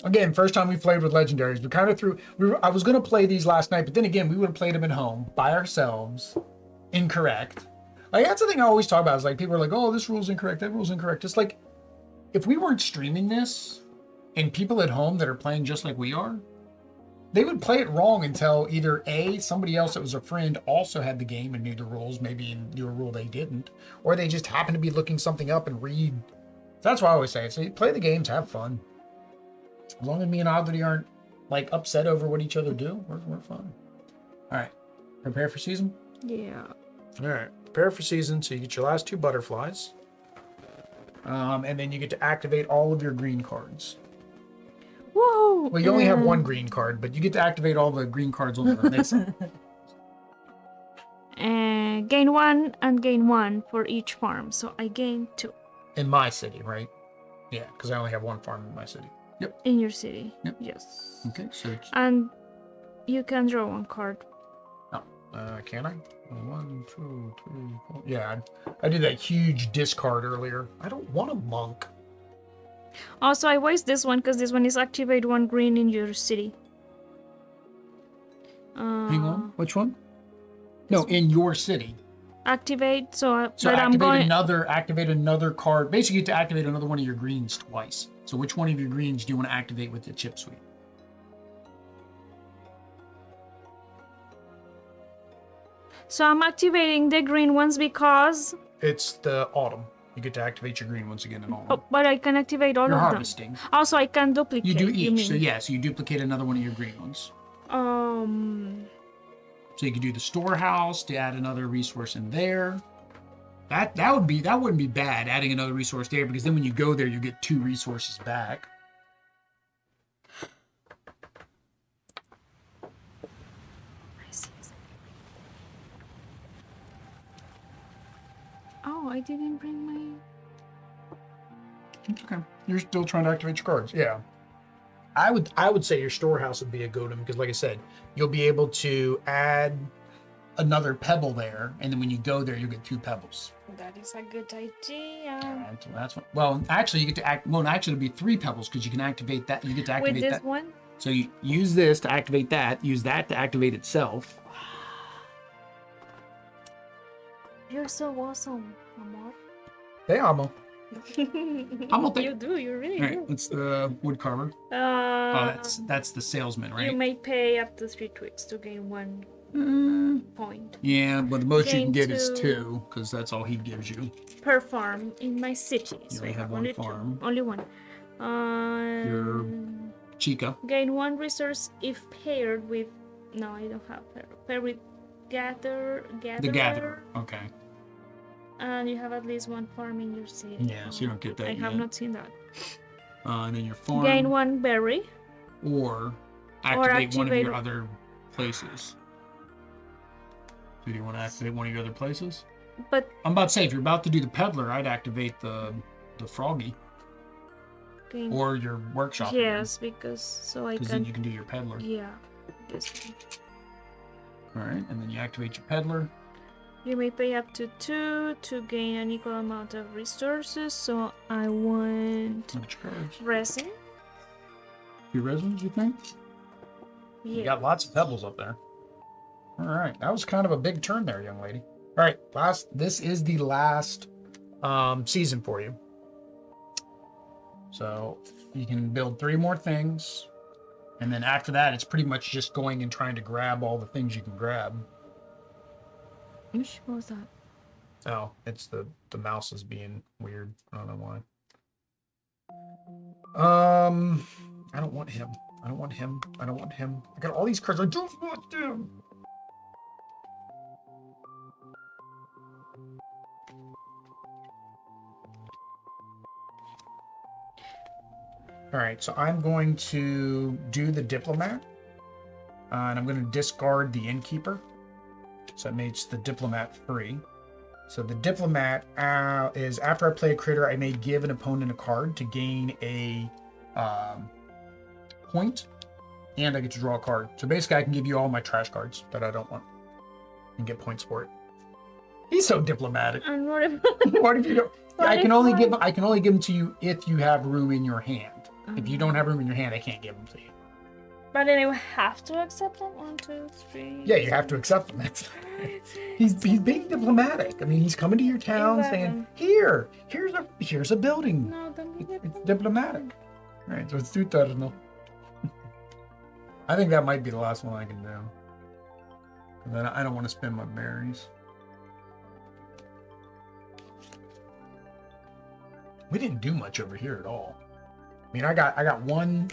Again, first time we played with legendaries, we kind of threw. I was going to play these last night, but then again, we would have played them at home by ourselves. Incorrect. Like that's the thing I always talk about. Is like people are like, "Oh, this rule's incorrect. That rule's incorrect." It's like if we weren't streaming this, and people at home that are playing just like we are, they would play it wrong until either A, somebody else that was a friend also had the game and knew the rules, maybe knew a rule they didn't, or they just happened to be looking something up and read. That's why I always say, play the games, have fun. As long as me and Audrey aren't like upset over what each other do, we're fine. All right, prepare for season?
Yeah.
All right, prepare for season, so you get your last 2 butterflies. And then you get to activate all of your green cards.
Whoa!
Well, you only have 1 green card, but you get to activate all the green cards on the next side.
And gain 1 and gain 1 for each farm. So I gain 2.
In my city, right? Yeah, because I only have 1 farm in my city. Yep.
In your city.
Yep.
Yes.
Okay, so it's...
And you can draw 1 card.
Oh, can I? 1, 2, 3, 4. Yeah, I did that huge discard earlier. I don't want a monk.
Also, I waste this one because this one is activate 1 green in your city.
Hang on, which one? No, in your city.
Activate, so
activate another card. Basically, you get to activate another one of your greens twice. So which one of your greens do you want to activate with the chip suite?
So I'm activating the green ones because...
It's the autumn. You get to activate your green once again in autumn.
Oh, but I can activate all
You're
of
harvesting.
them. Also, I can duplicate.
You do each. So you duplicate another one of your green ones. So you could do the storehouse to add another resource in there. That wouldn't be bad, adding another resource there, because then when you go there, you get 2 resources back.
Oh, I didn't bring my...
Okay. You're still trying to activate your cards. Yeah. I would say your storehouse would be a go-to, because like I said, you'll be able to add another pebble there, and then when you go there, you'll get 2 pebbles.
That is a good idea.
That's what, well, actually, you get to actually, it'll be 3 pebbles, because you can activate that. You get to activate
with this
that.
one?
So you use this to activate that, use that to activate itself.
You're so awesome, amor.
Hey, Amo.
You do, you really
All right,
do.
it's the wood carver. That's the salesman, right?
You may pay up to 3 tweaks to gain 1 point.
Yeah, but the most you can
Gain
get is
2
2, because that's all he gives you.
per farm in my city.
You
So
only
I
have
have
one
only
farm.
2. Only 1.
Your Chica.
Gain 1 resource if paired with... No, I don't have pair with gatherer.
The gatherer. Okay.
And you have at least 1 farm in your city.
Yeah, so you don't get that
I
yet.
have not seen that.
And then your farm.
Gain 1 berry.
Or activate one of
activate-
your other places. So do you want to activate one of your other places?
But
I'm about to say, if you're about to do the peddler, I'd activate the froggy.
gain...
Or your workshop.
Yes, because so I
Because
can...
then you can do your peddler.
Yeah. This one.
All right, and then you activate your peddler.
You may pay up to 2 to gain an equal amount of resources, so I want
Which cards?
resin.
Your resins, you think?
Yeah.
You got lots of pebbles up there. All right, that was kind of a big turn there, young lady. All right, this is the last season for you. So you can build 3 more things, and then after that, it's pretty much just going and trying to grab all the things you can grab.
What was that?
Oh, it's the mouse is being weird. I don't know why. I don't want him. I don't want him. I don't want him. I got all these cards. I don't want them. All right, so I'm going to do the diplomat, and I'm going to discard the innkeeper. So it makes the diplomat free. So the diplomat is after I play a critter, I may give an opponent a card to gain a point, and I get to draw a card. So basically, I can give you all my trash cards that I don't want and get points for it. He's so diplomatic.
And what if
What if you don't? Yeah, I can only give them to you if you have room in your hand. If you don't have room in your hand, I can't give them to you.
But then I would have to accept them. 1, 2, 3.
Yeah, you have to accept them. He's being diplomatic. I mean, he's coming to your town
11.
saying, here's a building.
No, don't
It's diplomatic. All right, so it's 2 turns now. I think that might be the last one I can do. Then I don't want to spend my berries. We didn't do much over here at all. I mean, I got one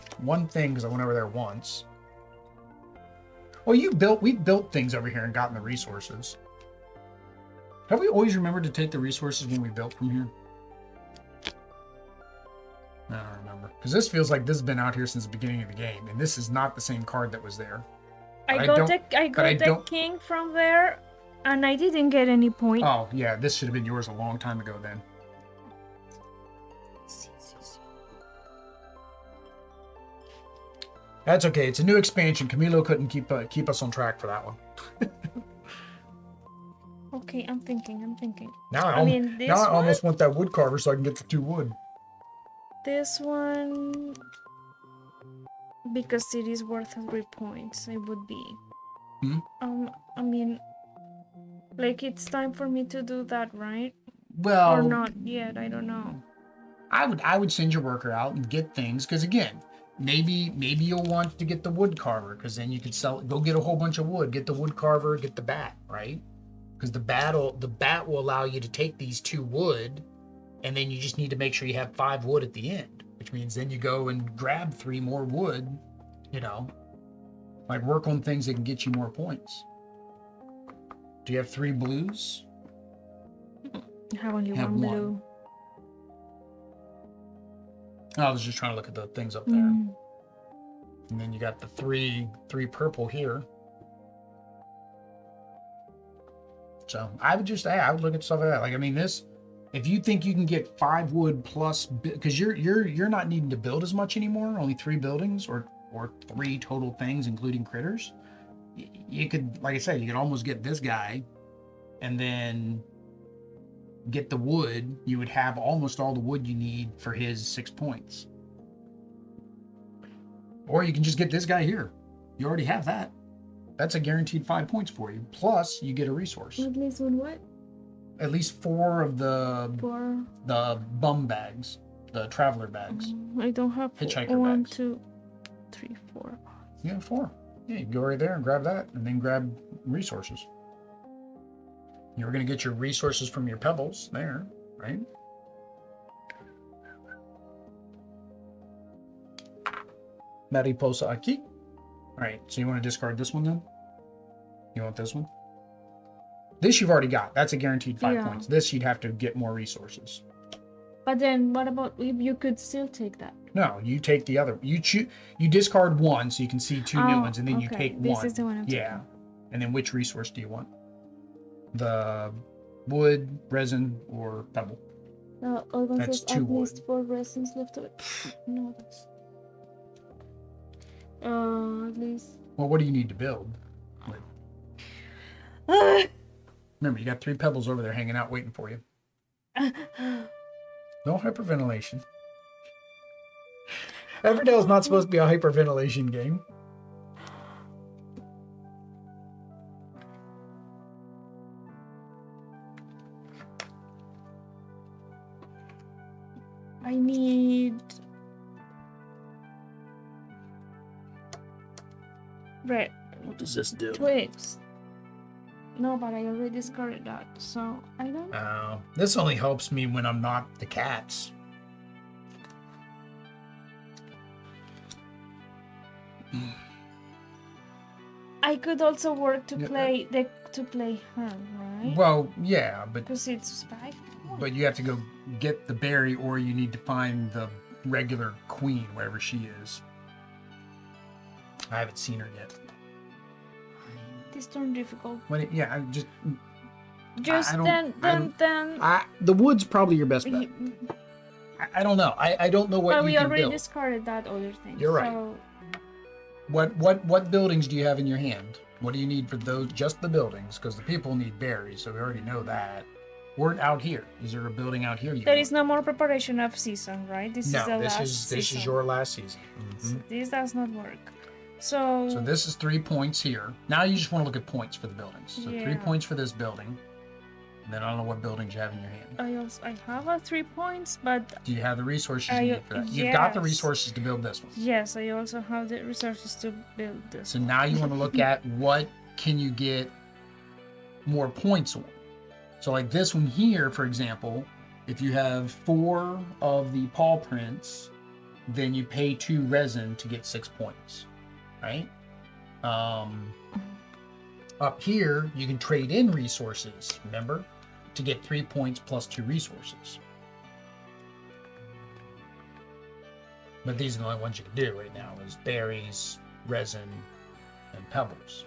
thing because I went over there once. Well, we've built things over here and gotten the resources. Have we always remembered to take the resources when we built from here? I don't remember. Because this feels like this has been out here since the beginning of the game, and this is not the same card that was there.
I got the king from there, and I didn't get any point.
Oh, yeah, this should have been yours a long time ago then. That's okay. It's a new expansion. Camilo couldn't keep us on track for that one.
Okay, I'm thinking.
Now I almost want that wood carver so I can get the 2 wood.
This one, because it is worth 3 points, it would be. I mean, like it's time for me to do that, right?
Well,
or not yet. I don't know.
I would send your worker out and get things because again. Maybe you'll want to get the wood carver because then you can go get a whole bunch of wood, get the wood carver, get the bat, right? Because the bat will allow you to take these 2 wood, and then you just need to make sure you have 5 wood at the end, which means then you go and grab 3 more wood, like work on things that can get you more points. Do you have 3 blues?
I have only one blue.
I was just trying to look at the things up there. And then you got the three purple here. So I would look at stuff like that. Like, I mean, this, if you think you can get 5 wood plus, because you're not needing to build as much anymore, only 3 buildings or 3 total things, including critters. You could, like I said, you could almost get this guy and then get the wood. You would have almost all the wood you need for his 6 points. Or you can just get this guy here. You already have that. That's a guaranteed 5 points for you. Plus, you get a resource.
At least one what?
At least 4 of the bum bags, the traveler bags.
I don't have
hitchhiker
1,
bags.
2, 3, 4.
You have 4. Yeah, you can go right there and grab that, and then grab resources. You're going to get your resources from your pebbles there, right? Mariposa aquí. All right, so you want to discard this one then? You want this one? This you've already got. That's a guaranteed 5 points. This you'd have to get more resources.
But then what about if you could still take that?
No, you take the other. You discard 1 so you can see 2 new ones, and then you take 1.
This is the one I'm
taking. And then which resource do you want? The wood, resin, or pebble?
That's
2 wood.
At least 4 resins left of it. No, that's... at least...
Well, what do you need to build? Remember, you got 3 pebbles over there hanging out waiting for you. No hyperventilation. Everdell is not supposed to be a hyperventilation game.
I need red.
What does this do?
Twigs. No, but I already discarded that, so I don't.
This only helps me when I'm not the cats.
I could also work to play her, right?
Well, yeah, but
Because it's 5.
but you have to go get the berry, or you need to find the regular queen wherever she is. I haven't seen her yet.
This turn difficult.
Yeah, I just the wood's probably your best bet. I don't know. I don't know what
But
you
we
can
already
build.
discarded that other thing.
You're right.
So
What buildings do you have in your hand? What do you need for those? Just the buildings, because the people need berries, so we already know that. We're out here. Is there a building out here?
there is no more preparation of season, right? This is the last
this is
season.
your last season.
So this does not work. So
this is 3 points here. Now you just want to look at points for the buildings. So 3 points for this building. And then I don't know what buildings you have in your hand.
I have a 3 points, but
Do you have the resources you need for that? You've got the resources to build this one.
yes, I also have the resources to build this.
So now you want to look at what can you get more points on. So like this one here, for example, if you have 4 of the paw prints, then you pay 2 resin to get 6 points, right? Up here, you can trade in resources, remember? To get 3 points plus 2 resources. But these are the only ones you can do right now, is berries, resin, and pebbles.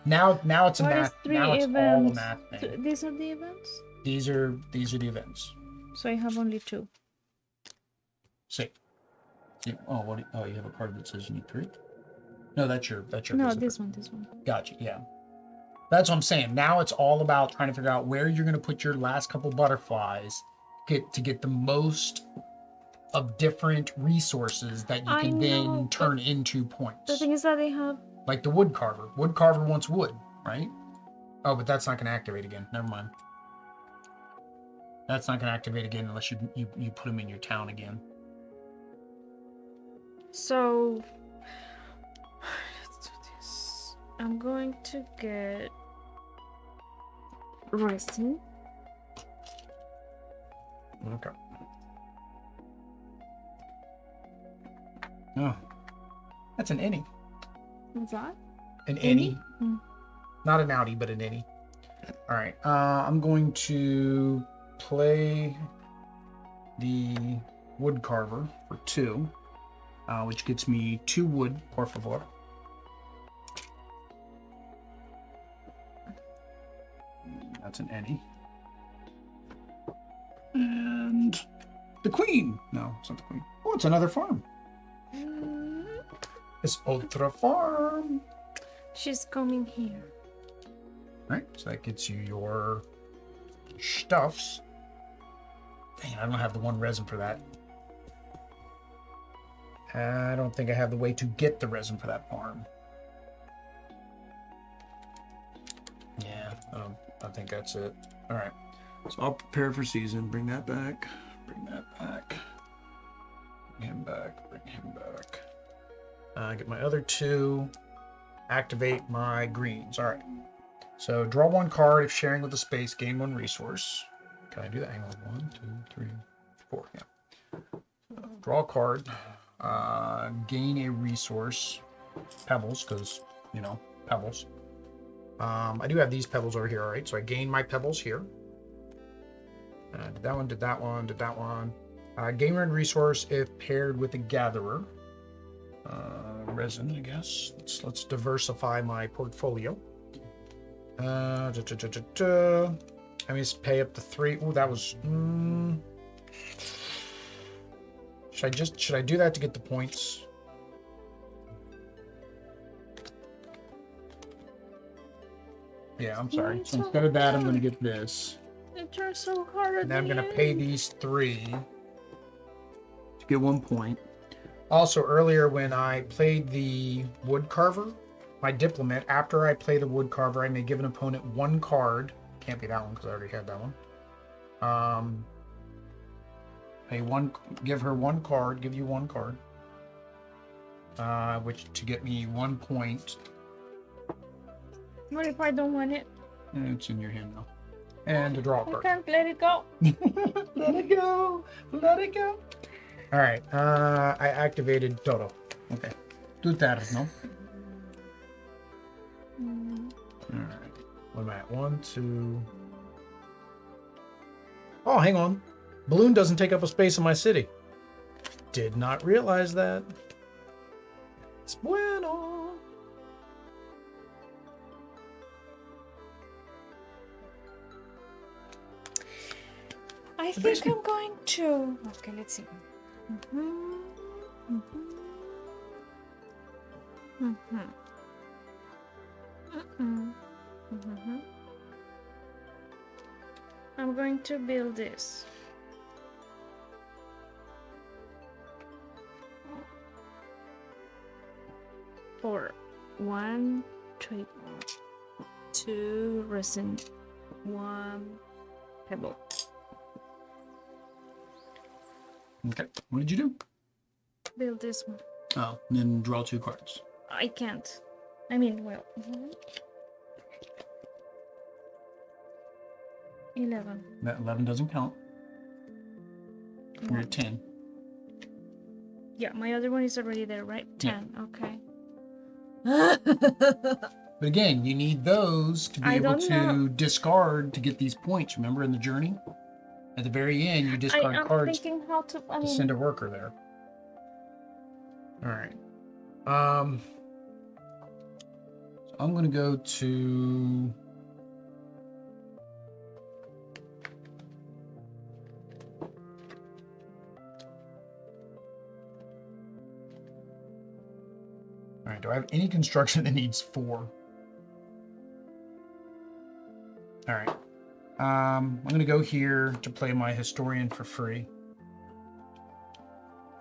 Now it's a math. Now it's all a math thing.
These are the events?
These are the events.
So I have only 2.
See. Oh, you have a card that says you need 3? No, that's your
No,
visitor.
this one.
Gotcha, yeah. That's what I'm saying. Now it's all about trying to figure out where you're going to put your last couple butterflies to get the most of different resources that you can then turn into points.
The thing is that they have...
Like the wood carver. Wood carver wants wood, right? Oh, but that's not going to activate again. Never mind. That's not going to activate again unless you put them in your town again.
So... let's do this. I'm going to get... resin.
Okay. Oh. That's an innie.
What's that?
An innie.
Hmm.
Not an outie, but an innie. All right. I'm going to play the wood carver for 2, which gets me 2 wood, por favor. That's an innie. And the queen. No, it's not the queen. Oh, it's another farm. It's Ultra Farm.
She's coming here.
Right, so that gets you your stuffs. Dang, I don't have the 1 resin for that. I don't think I have the way to get the resin for that farm. Yeah, I think that's it. All right, so I'll prepare for season. Bring that back. Bring that back. Bring him back. Bring him back. Get my other 2. Activate my greens. All right. So draw 1 card. If sharing with the space, gain 1 resource. Can I do that? Hang on. 1, 2, 3, 4. Yeah. Draw a card. Gain a resource. Pebbles, because, pebbles. I do have these pebbles over here. All right. So I gain my pebbles here. Did that one, did that one, did that one. Gain 1 resource if paired with a gatherer. Resin, I guess. Let's diversify my portfolio. I mean, pay up to 3. Oh, that was. Should I do that to get the points? Yeah, I'm sorry.
It's
So
so
instead of that, I'm going to
hard.
get this.
It turns so hard at
And I'm
the
going to pay
end.
these 3 to get 1 point. Also, earlier when I played the wood carver, my diplomat, after I play the wood carver, I may give an opponent 1 card. Can't be that one because I already had that one. Give her 1 card, give you 1 card. Which to get me 1 point.
What if I don't want it?
It's in your hand now. And to draw a
I
card.
can't let it go.
Let it go. Let it go. All right. I activated Toto. Okay. Tu turno. All right. What am I at? 1, 2. Oh, hang on. Balloon doesn't take up a space in my city. Did not realize that. It's bueno.
I think I'm going to. Okay, let's see. I'm going to build this. For 1 tree, 2 resin, 1 pebble.
Okay. What did you do?
Build this one.
Oh, and then draw 2 cards.
I can't. I mean, well. 11.
That 11 doesn't count. We're at 10.
Yeah, my other one is already there, right? 10. Okay.
But again, you need those to be able to discard to get these points. Remember in the journey? At the very end, you discard
I'm
cards
thinking how to.
to send a worker there. All right. So I'm going to go to... All right, do I have any construction that needs 4? All right. I'm going to go here to play my historian for free.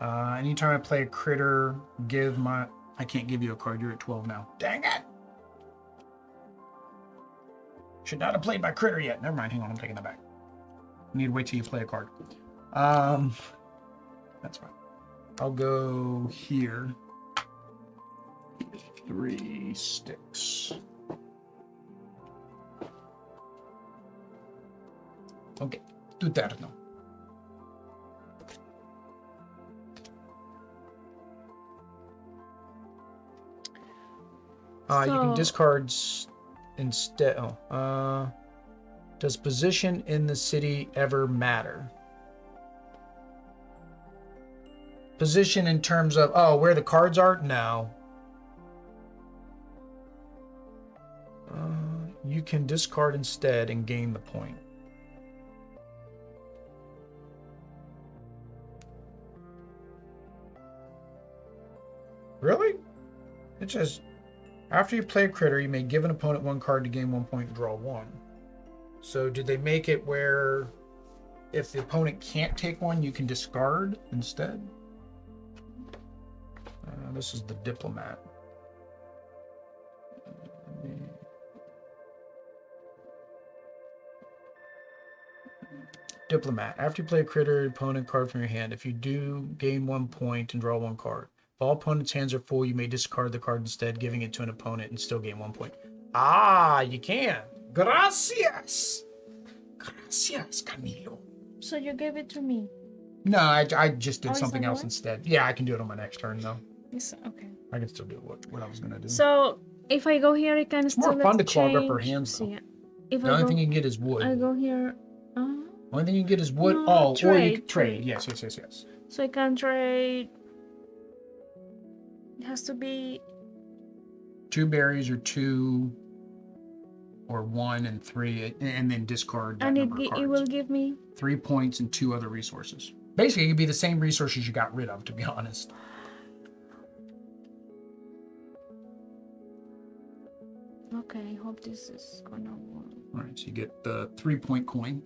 Anytime I play a critter, give my... I can't give you a card. You're at 12 now. Dang it! Should not have played my critter yet. Never mind. Hang on. I'm taking that back. I need to wait till you play a card. That's fine. I'll go here. 3 sticks. Ok, tu turno. You can discard instead. Does position in the city ever matter? Position in terms of, where the cards are? No. You can discard instead and gain the point. Really? It says, after you play a critter, you may give an opponent 1 card to gain 1 point and draw 1. So did they make it where if the opponent can't take 1, you can discard instead? This is the diplomat. Diplomat. After you play a critter, opponent card from your hand. If you do, gain 1 point and draw 1 card. If all opponent's hands are full, you may discard the card instead, giving it to an opponent and still gain 1 point. Ah, you can. Gracias. Gracias, Camilo.
So you gave it to me?
No, I just did something else
what?
instead. Yeah, I can do it on my next turn, though.
Yes, okay.
I can still do what I was going to do.
So if I go here, I can still
more fun to clog up her hands, though.
So, yeah. If
The only thing you can get is wood.
I go here.
Only thing you can get is wood.
No,
or you can trade. Yes.
So I can trade. It has to be
2 berries or 2 or 1 and 3, and then discard that
and
number of cards.
it will give me
3 points and 2 other resources. Basically, it could be the same resources you got rid of, to be honest.
Okay, hope this is gonna work.
All right, so you get the 3-point coin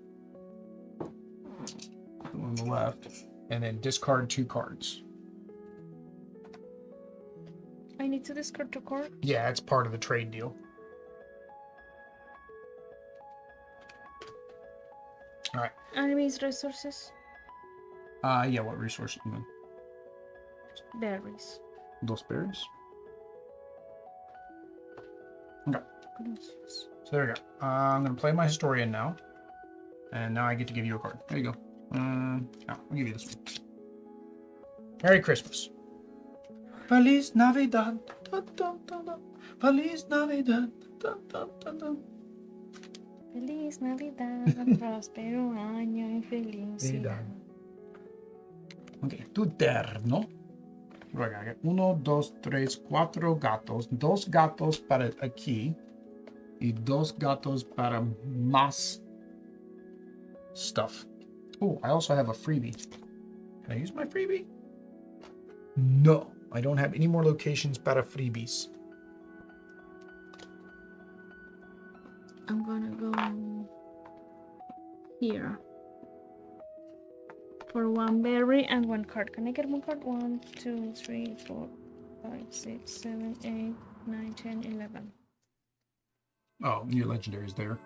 on the left, and then discard 2 cards.
I need to discard 2 cards?
Yeah, it's part of the trade deal. All right.
Enemies resources?
Yeah, what resources?
Berries.
Dos berries. Okay.
Gracias.
So there we go. I'm going to play my historian now. And now I get to give you a card. There you go. No, I'll give you this one. Merry Christmas. Feliz Navidad. Dun, dun, dun, dun. Feliz Navidad. Dun, dun, dun, dun.
Feliz Navidad, próspero año y felicidad.
Ok, tu turno. Luego, 1, 2, 3, 4 gatos. 2 gatos para aquí. Y 2 gatos para más stuff. Oh, I also have a freebie. Can I use my freebie? No, I don't have any more locations para freebies.
I'm gonna go here for 1 berry and 1 card. Can I get 1 card? 1, 2, 3, 4, 5, 6, 7, 8, 9, 10, 11.
Oh, your legendary is there.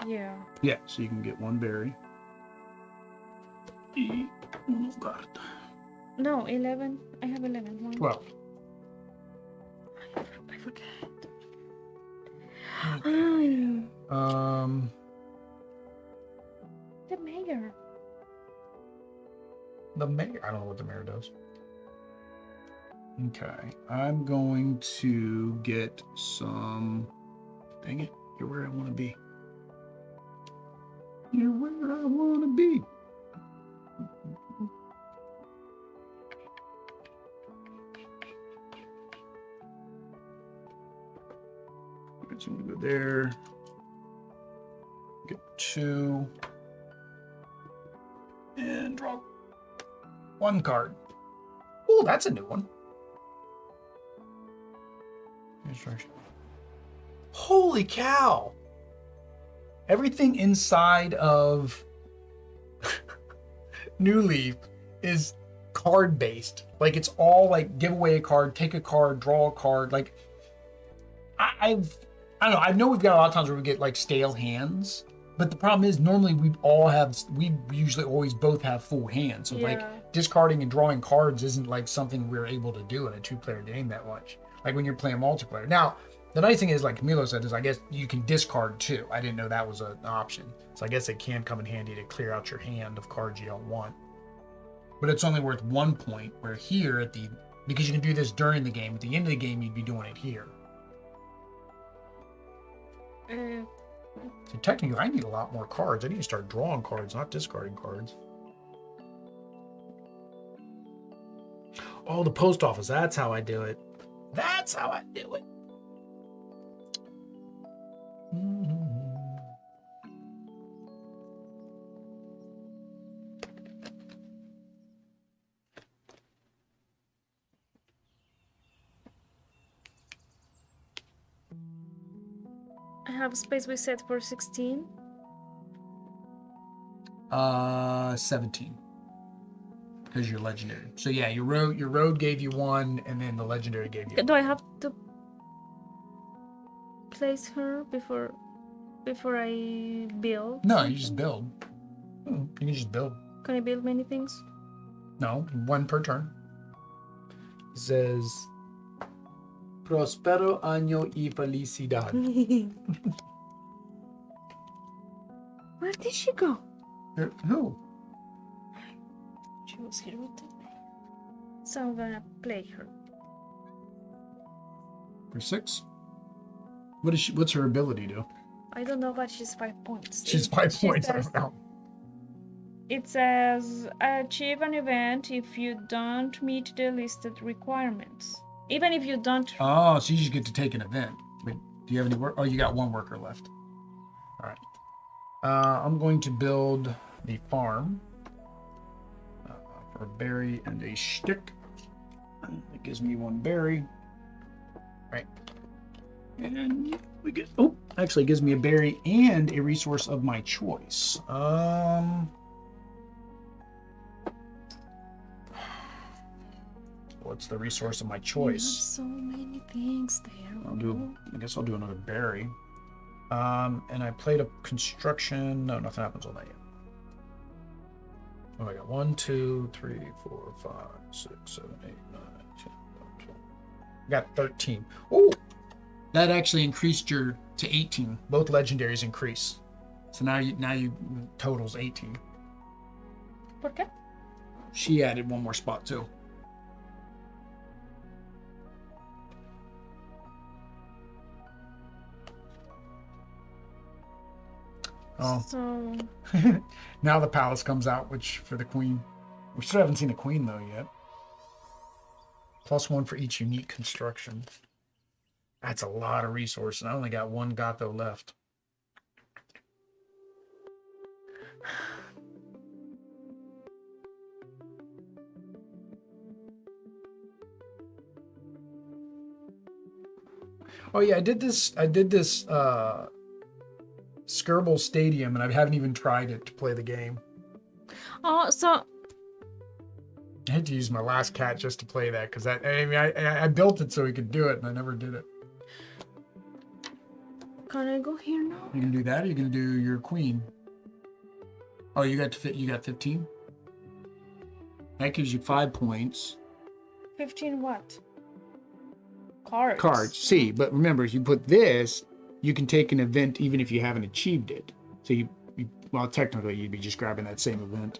Yeah.
Yeah, so you can get 1 berry. Y uno card.
No, 11. I have 11. 1.
12.
I forget. The mayor.
The mayor. I don't know what the mayor does. Okay, I'm going to get some. Dang it, you're where I want to be. You're where I want to be. So I'm gonna go there. Get 2. And draw 1 card. Oh, that's a new one. Instruction. Holy cow! Everything inside of Newleaf is card based. Like it's all like give away a card, take a card, draw a card. Like I don't know. I know we've got a lot of times where we get like stale hands, but the problem is normally we usually always both have full hands. So like discarding and drawing cards isn't like something we're able to do in a 2-player game that much. Like when you're playing multiplayer. Now, the nice thing is, like Camilo said, is I guess you can discard too. I didn't know that was an option. So I guess it can come in handy to clear out your hand of cards you don't want. But it's only worth 1 point, where here because you can do this during the game, at the end of the game you'd be doing it here. So technically I need a lot more cards. I need to start drawing cards, not discarding cards. Oh, the post office. That's how I do it. That's how I do it.
I have a space we set for 16.
17. Because you're legendary. So yeah, your road gave you 1, and then the legendary gave you 1.
Do I have to place her before I build?
No, you just build. You can just build.
Can I build many things?
No, 1 per turn. It says Prospero año y felicidad.
Where did she go?
Who?
She was here with me. So I'm gonna play her.
For 6? What is she? What's her ability do?
I don't know, but she's 5 points.
She's 5 points. I don't know.
It says achieve an event if you don't meet the listed requirements. Even if you don't.
Oh, so you just get to take an event. Wait, do you have any work? Oh, you got 1 worker left. All right. I'm going to build a farm for a berry and a stick. It gives me 1 berry. Right. And we get, oh, actually it gives me a berry and a resource of my choice. What's the resource of my choice?
So many things there.
I guess I'll do another berry. And I played a construction. No, nothing happens on that yet. Oh, I got 1, 2, 3, 4, 5, 6, 7, 8, 9, 10, 11, 12. I got 13. Oh, that actually increased your to 18. Both legendaries increase. So now you totals 18.
¿Por qué?
She added one more spot too. Oh.
So
Now the palace comes out, which for the queen. We still haven't seen a queen though yet. +1 for each unique construction. That's a lot of resources. I only got one Gato left. Oh yeah, I did this Skirble Stadium, and I haven't even tried it to play the game.
oh, so
I had to use my last cat just to play that because I built it so he could do it, and I never did it.
can I go here now?
You can do that, or you can do your queen. Oh, you got 15? That gives you 5 points.
15 what? Cards.
Cards. See, but remember, if you put this, you can take an event even if you haven't achieved it. So well, technically, you'd be just grabbing that same event.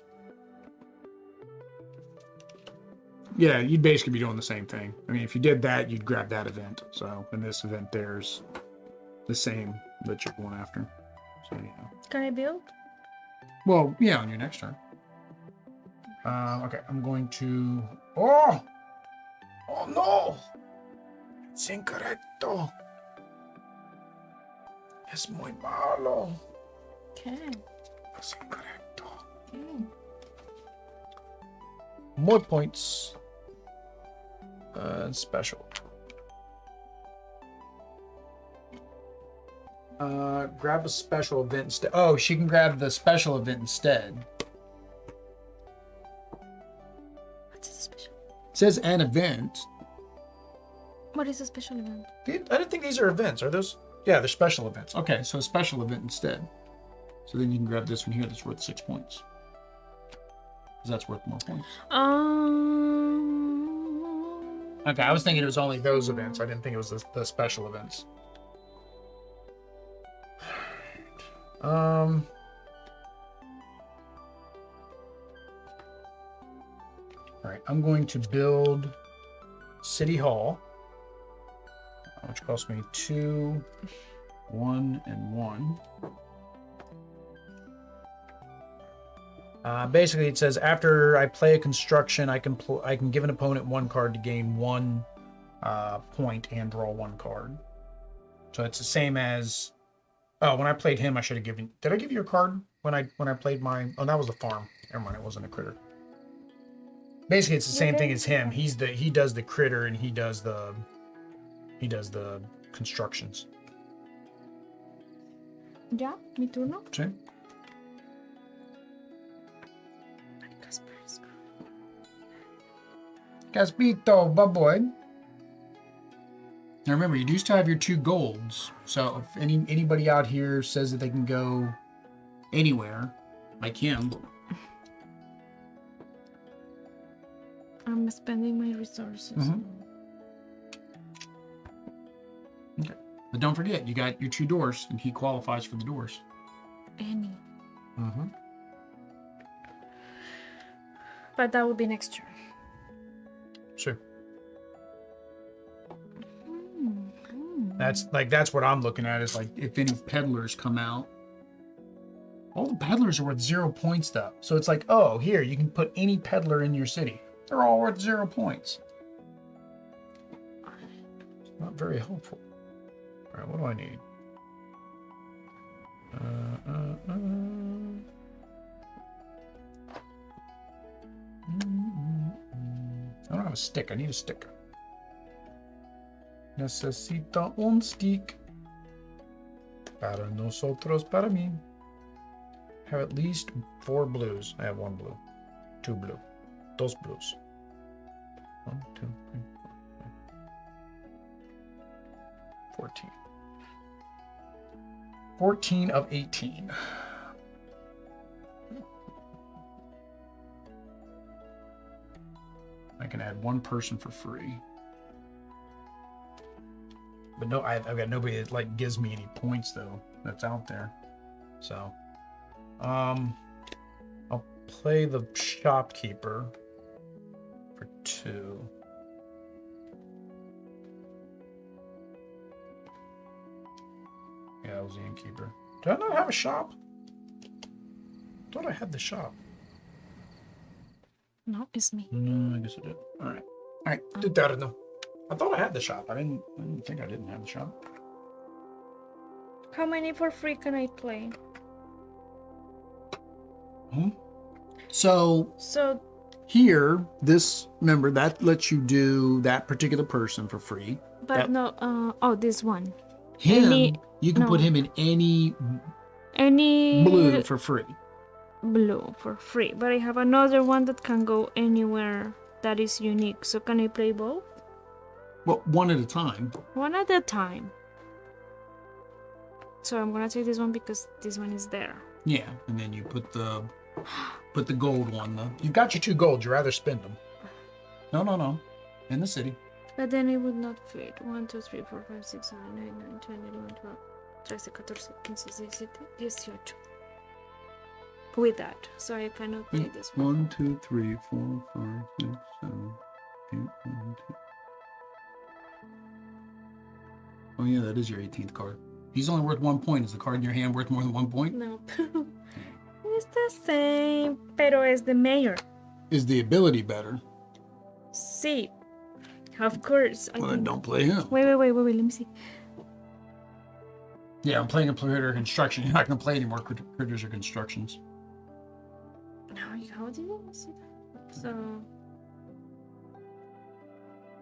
Yeah, you'd basically be doing the same thing. I mean, if you did that, you'd grab that event. So in this event, there's the same that you're going after. So yeah.
Can I build?
Well, yeah, on your next turn. Okay, I'm going to. Oh no! It's incorrecto. Es muy malo.
Okay.
Es incorrecto.
Okay.
More points. Special. Grab a special event instead. Oh, she can grab the special event instead.
What's a special?
It says an event.
What is a special event?
I didn't think these are events. Are those? Yeah, they're special events. Okay, so a special event instead. So then you can grab this one here that's worth 6 points. Because that's worth more points. Okay, I was thinking it was only those events. I didn't think it was the special events. All right, I'm going to build City Hall, which cost me 2, 1, and 1. Basically, it says after I play a construction, I can give an opponent 1 card to gain 1 point and draw 1 card. So it's the same as. Oh, when I played him, I should have given. Did I give you a card when I played my? Oh, that was the farm. Never mind, it wasn't a critter. Basically, it's the same thing as him. He does the critter and he does the constructions.
Ya, mi turno.
Sí. Caspito, boy. Now remember, you do still have your 2 golds. So if anybody out here says that they can go anywhere, like him.
I'm spending my resources.
Mm-hmm. Okay. But don't forget, you got your 2 doors, and he qualifies for the doors.
Any.
Mm-hmm.
But that will be next turn.
Sure. That's what I'm looking at is like if any peddlers come out. All the peddlers are worth 0 points though. So it's like, oh, here, you can put any peddler in your city. They're all worth 0 points. It's not very helpful. All right, what do I need? I don't have a stick. I need a stick. Necesito un stick. Para nosotros, para mí. Have at least 4 blues. I have 1 blue. 2 blue. Dos blues. 1, 2, 3, 4, 5. 14. 14 of 18. I can add 1 person for free. But no, I've got nobody that like gives me any points though. That's out there. So, I'll play the shopkeeper for 2. Yeah, that was the innkeeper. Do I not have a shop? I thought I had the shop.
No, it's me.
No, I guess I did. All right. All right. Tutarno. I thought I had the shop. I didn't think I didn't have the shop.
How many for free can I play?
So here, this, remember, that lets you do that particular person for free.
But no, oh, this one.
Him, you can put him in any blue for free.
Blue for free. But I have another one that can go anywhere that is unique. So can I play both?
Well, one at a time.
One at a time. So I'm gonna take this one because this one is there.
Yeah, and then you put the gold one. You've got your 2 gold. You rather spend them? No. In the city.
But then it would not fit. 1, 2, 3, 4, 5, 6, 7, 8, 9, 10, 11, 12, 13, 14, 15, 16, 17, 18. With that, so I cannot play this one.
1, 2, 3, 4, 5, 6, 7, 8, 9, 10. Oh yeah, that is your 18th card. He's only worth 1 point. Is the card in your hand worth more than 1 point?
No. It's the same, pero es the mayor.
Is the ability better?
Sí. Of course.
Well, then don't play him.
Wait, let me see.
Yeah, I'm playing a critter construction. You're not going to play any more critters or constructions.
How did you see that? So,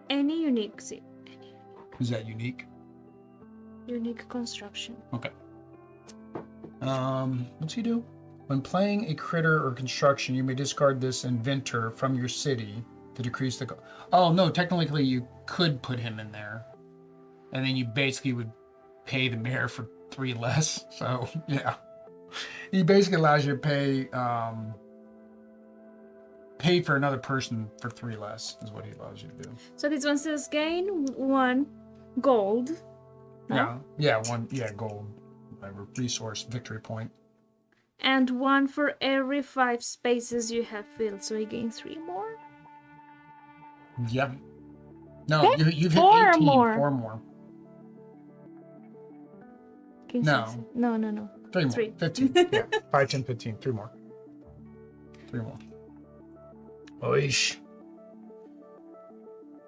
any unique, see.
Is that unique?
Unique construction.
Okay. What's he do? When playing a critter or construction, you may discard this inventor from your city to decrease the... Oh, no, technically you could put him in there. And then you basically would pay the mayor for 3 less. So, yeah. He basically allows you to pay for another person for 3 less, is what he allows you to do.
So this one says gain 1 gold. No?
Yeah, 1, gold. Whatever, resource, victory point.
And 1 for every 5 spaces you have filled, so I gain 3 more?
Yep. No, you've hit
4
18,
more.
4 more. No. 3 more.
3.
15. Yeah. 5, 10, 15. 3 more. 3 more. Oish.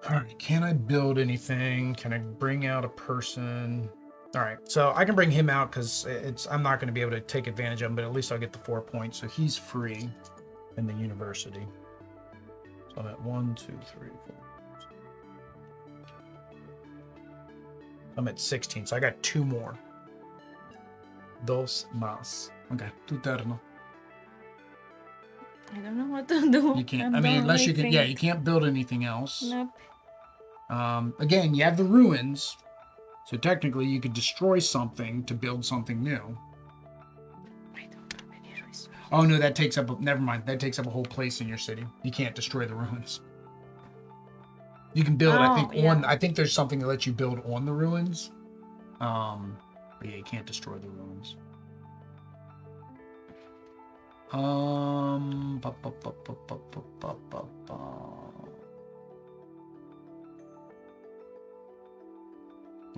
Alright, can I build anything? Can I bring out a person? Alright, so I can bring him out because I'm not going to be able to take advantage of him, but at least I'll get the 4 points. So he's free in the university. So I'm at 1, 2, 3, 4. I'm at 16, so I got 2 more. Dos más. Okay, tu turno.
I don't know what to do.
You can't. I mean, unless you can. Yeah, you can't build anything else.
Nope.
Again, you have the ruins, so technically you could destroy something to build something new.
I don't have any resources.
Oh no, that takes up. Never mind. That takes up a whole place in your city. You can't destroy the ruins. You can build. I think on. I think there's something that lets you build on the ruins. But yeah, you can't destroy the ruins. What do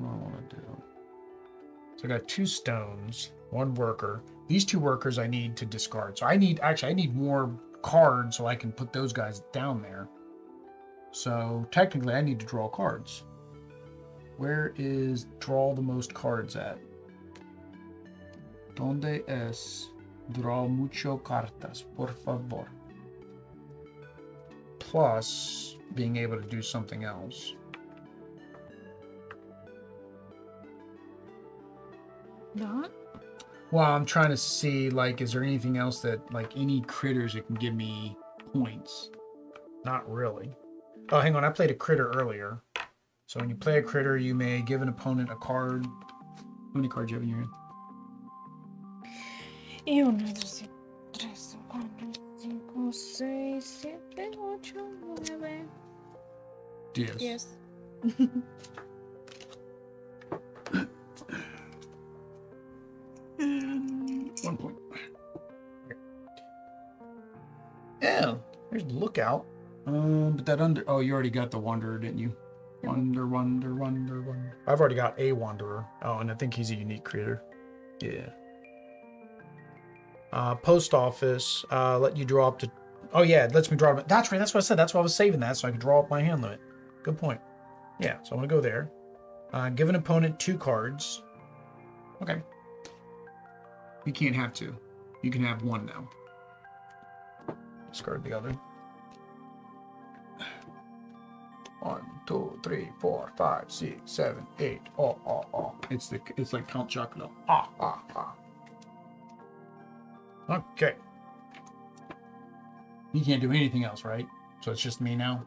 I want to do? So I got 2 stones, 1 worker. These 2 workers I need to discard. So I need more cards so I can put those guys down there. So technically I need to draw cards. Where is draw the most cards at? ¿Dónde es draw mucho cartas, por favor? Plus being able to do something else.
Not?
Well, I'm trying to see, like, is there anything else that, like, any critters that can give me points? Not really. Oh, hang on. I played a critter earlier. So when you play a critter, you may give an opponent a card. How many cards do you have in your hand?
Y 1, 2, 3, 4, 5, 6, 7, 8, 9.
Diez.
Yes.
1 point. Yeah, there's the lookout. But that under. Oh, you already got the wanderer, didn't you?
Yeah.
Wander. I've already got a wanderer. Oh, and I think he's a unique creator. Yeah. Post office. Let you draw up to. Oh yeah, it lets me draw. That's right. That's what I said. That's why I was saving that so I could draw up my hand limit. Good point. Yeah. So I'm gonna go there. Give an opponent 2 cards. Okay. You can't have 2. You can have 1 now. Discard the other. 1, 2, 3, 4, 5, 6, 7, 8. Oh. It's like Count Chocula. Ah. Okay. You can't do anything else, right? So it's just me now.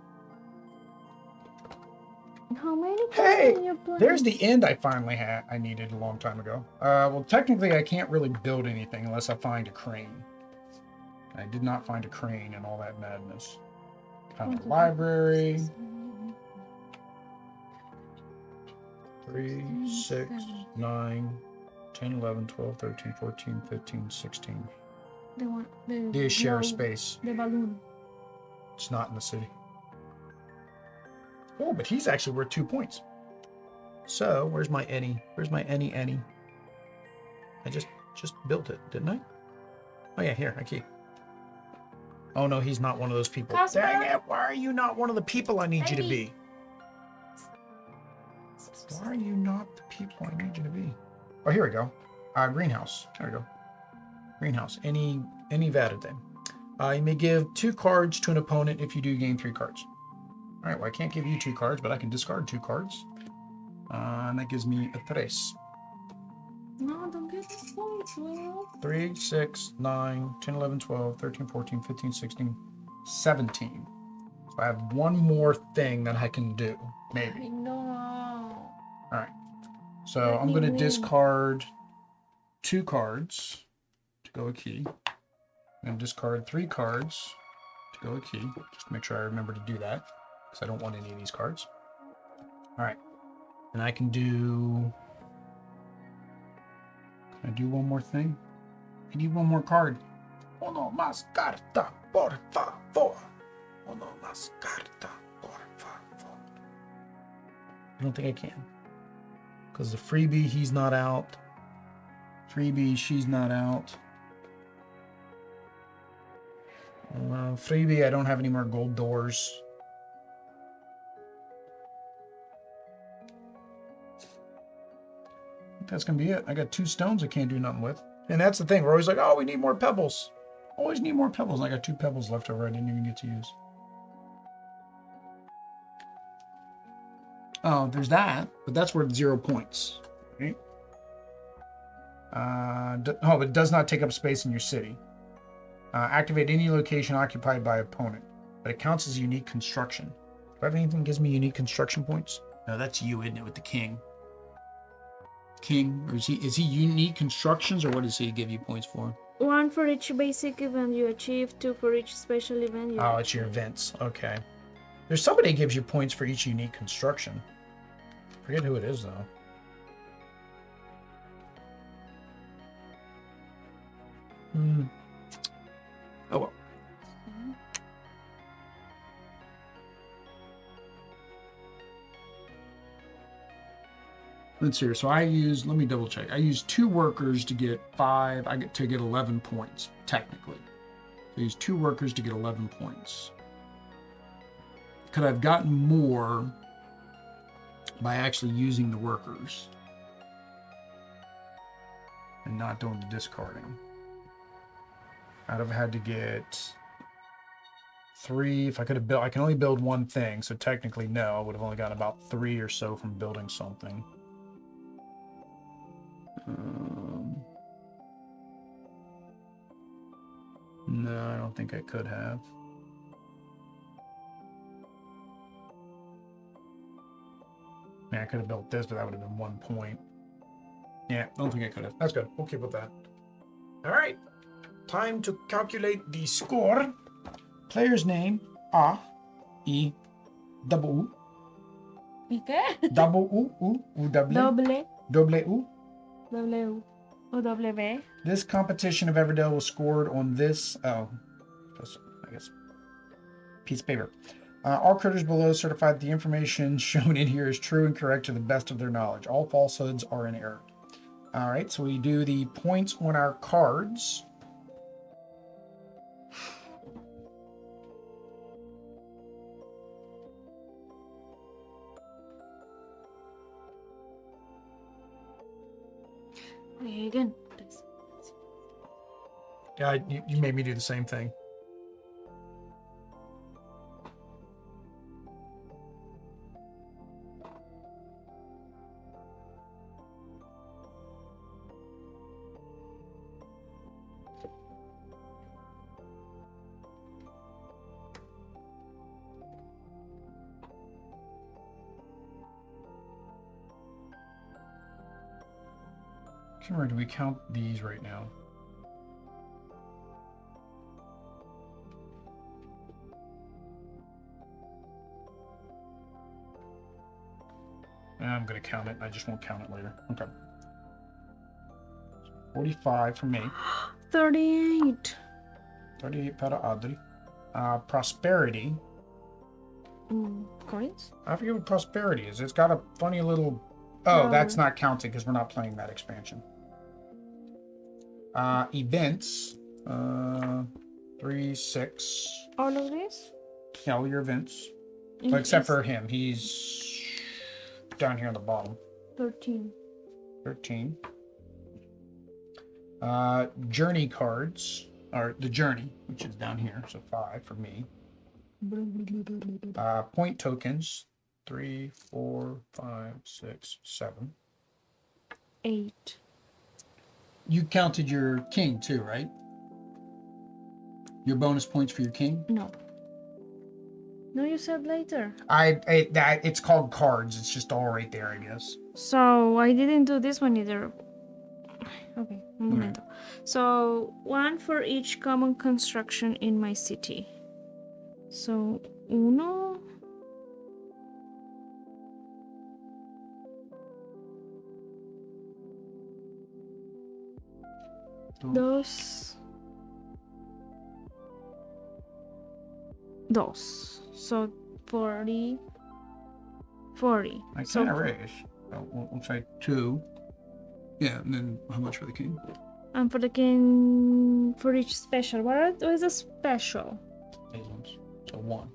How many
Hey,
cards are you playing?
there's the end I finally had. I needed a long time ago. Well, technically, I can't really build anything unless I find a crane. I did not find a crane and all that madness. Found a library. 3, 6, 9, 10, 11, 12, 13, 14, 15, 16.
The
Share space.
The balloon.
It's not in the city. Oh, but he's actually worth 2 points. So, where's my any? Where's my any? I just built it, didn't I? Oh yeah, here, I keep. Oh no, he's not one of those people.
Casper?
Dang it, why are you not one of the people I need you to be? Why are you not the people I need you to be? Oh, here we go. Greenhouse. There we go. Greenhouse. Any valid thing. You may give 2 cards to an opponent if you do gain 3 cards. All right, well, I can't give you 2 cards, but I can discard 2 cards. And that gives me a 3.
No, don't get the points, Will.
3, 6, 9, 10, 11, 12, 13, 14, 15, 16, 17. So I have one more thing that I can do,
I
maybe.
know.
All right. So
Let
I'm
me
going to
win.
discard 2 cards to go a key. And discard 3 cards to go a key. Just to make sure I remember to do that, because I don't want any of these cards. All right. And I can do... Can I do one more thing? I need one more card. Uno más carta, por favor. Uno más carta, por favor. I don't think I can. Because the freebie, he's not out. Freebie, she's not out. Freebie, I don't have any more gold doors. I think that's going to be it. I got 2 stones I can't do nothing with. And that's the thing. We're always like, oh, we need more pebbles. Always need more pebbles. And I got 2 pebbles left over I didn't even get to use. Oh, there's that. But that's worth 0 points. Right? But it does not take up space in your city. Activate any location occupied by opponent. But it counts as unique construction. Do I have anything that gives me unique construction points? No, that's you, isn't it, with the king? King, or is he unique constructions, or what does he give you points for?
1 for each basic event you achieve, 2 for each special event you
Oh, it's your events. Okay. There's somebody who gives you points for each unique construction. Forget who it is, though. Oh, well. Let's see here. So let me double check. I used 2 workers to get 5. I get to get 11 points, technically. So I used 2 workers to get 11 points. Could I have gotten more by actually using the workers and not doing the discarding? I'd have had to get 3. If I could have built, I can only build 1 thing. So technically, no, I would have only gotten about 3 or so from building something. No, I don't think I could have. I could have built this, but that would have been 1 point. Yeah, I don't think I could have. That's good. We'll keep with that. All right. Time to calculate the score. Player's name, A, E, double U.
¿Y qué?
Double U,
Doble.
Double U.
W. O W.
This competition of Everdell was scored on this, I guess, piece of paper. All critters below certify that the information shown in here is true and correct to the best of their knowledge. All falsehoods are in error. All right, so we do the points on our cards.
Again.
Yeah, you made me do the same thing. Do we count these right now? I'm going to count it. I just won't count it later. Okay. 45 for me.
38.
38 para Adri. Prosperity.
Coins?
I forget what prosperity is. It's got a funny little... Oh, that's not counting because we're not playing that expansion. Events. 3, 6.
All of these?
Yeah, all your events. Well, except for him. He's down here on the bottom.
13.
13. Journey cards. Or the journey, which is down here. So 5 for me. Point tokens. 3, 4, 5, 6, 7.
8.
You counted your king too, right? Your bonus points for your king?
No. No, you said later.
It's called cards. It's just all right there, I guess.
So I didn't do this one either. Okay, un momento. So 1 for each common construction in my city. So 1. Dos. So 40. 40.
I
So
kind of raise. We'll try 2. Yeah, and then how much for the king?
and for the king, for each special. What is a special?
These ones. So 1.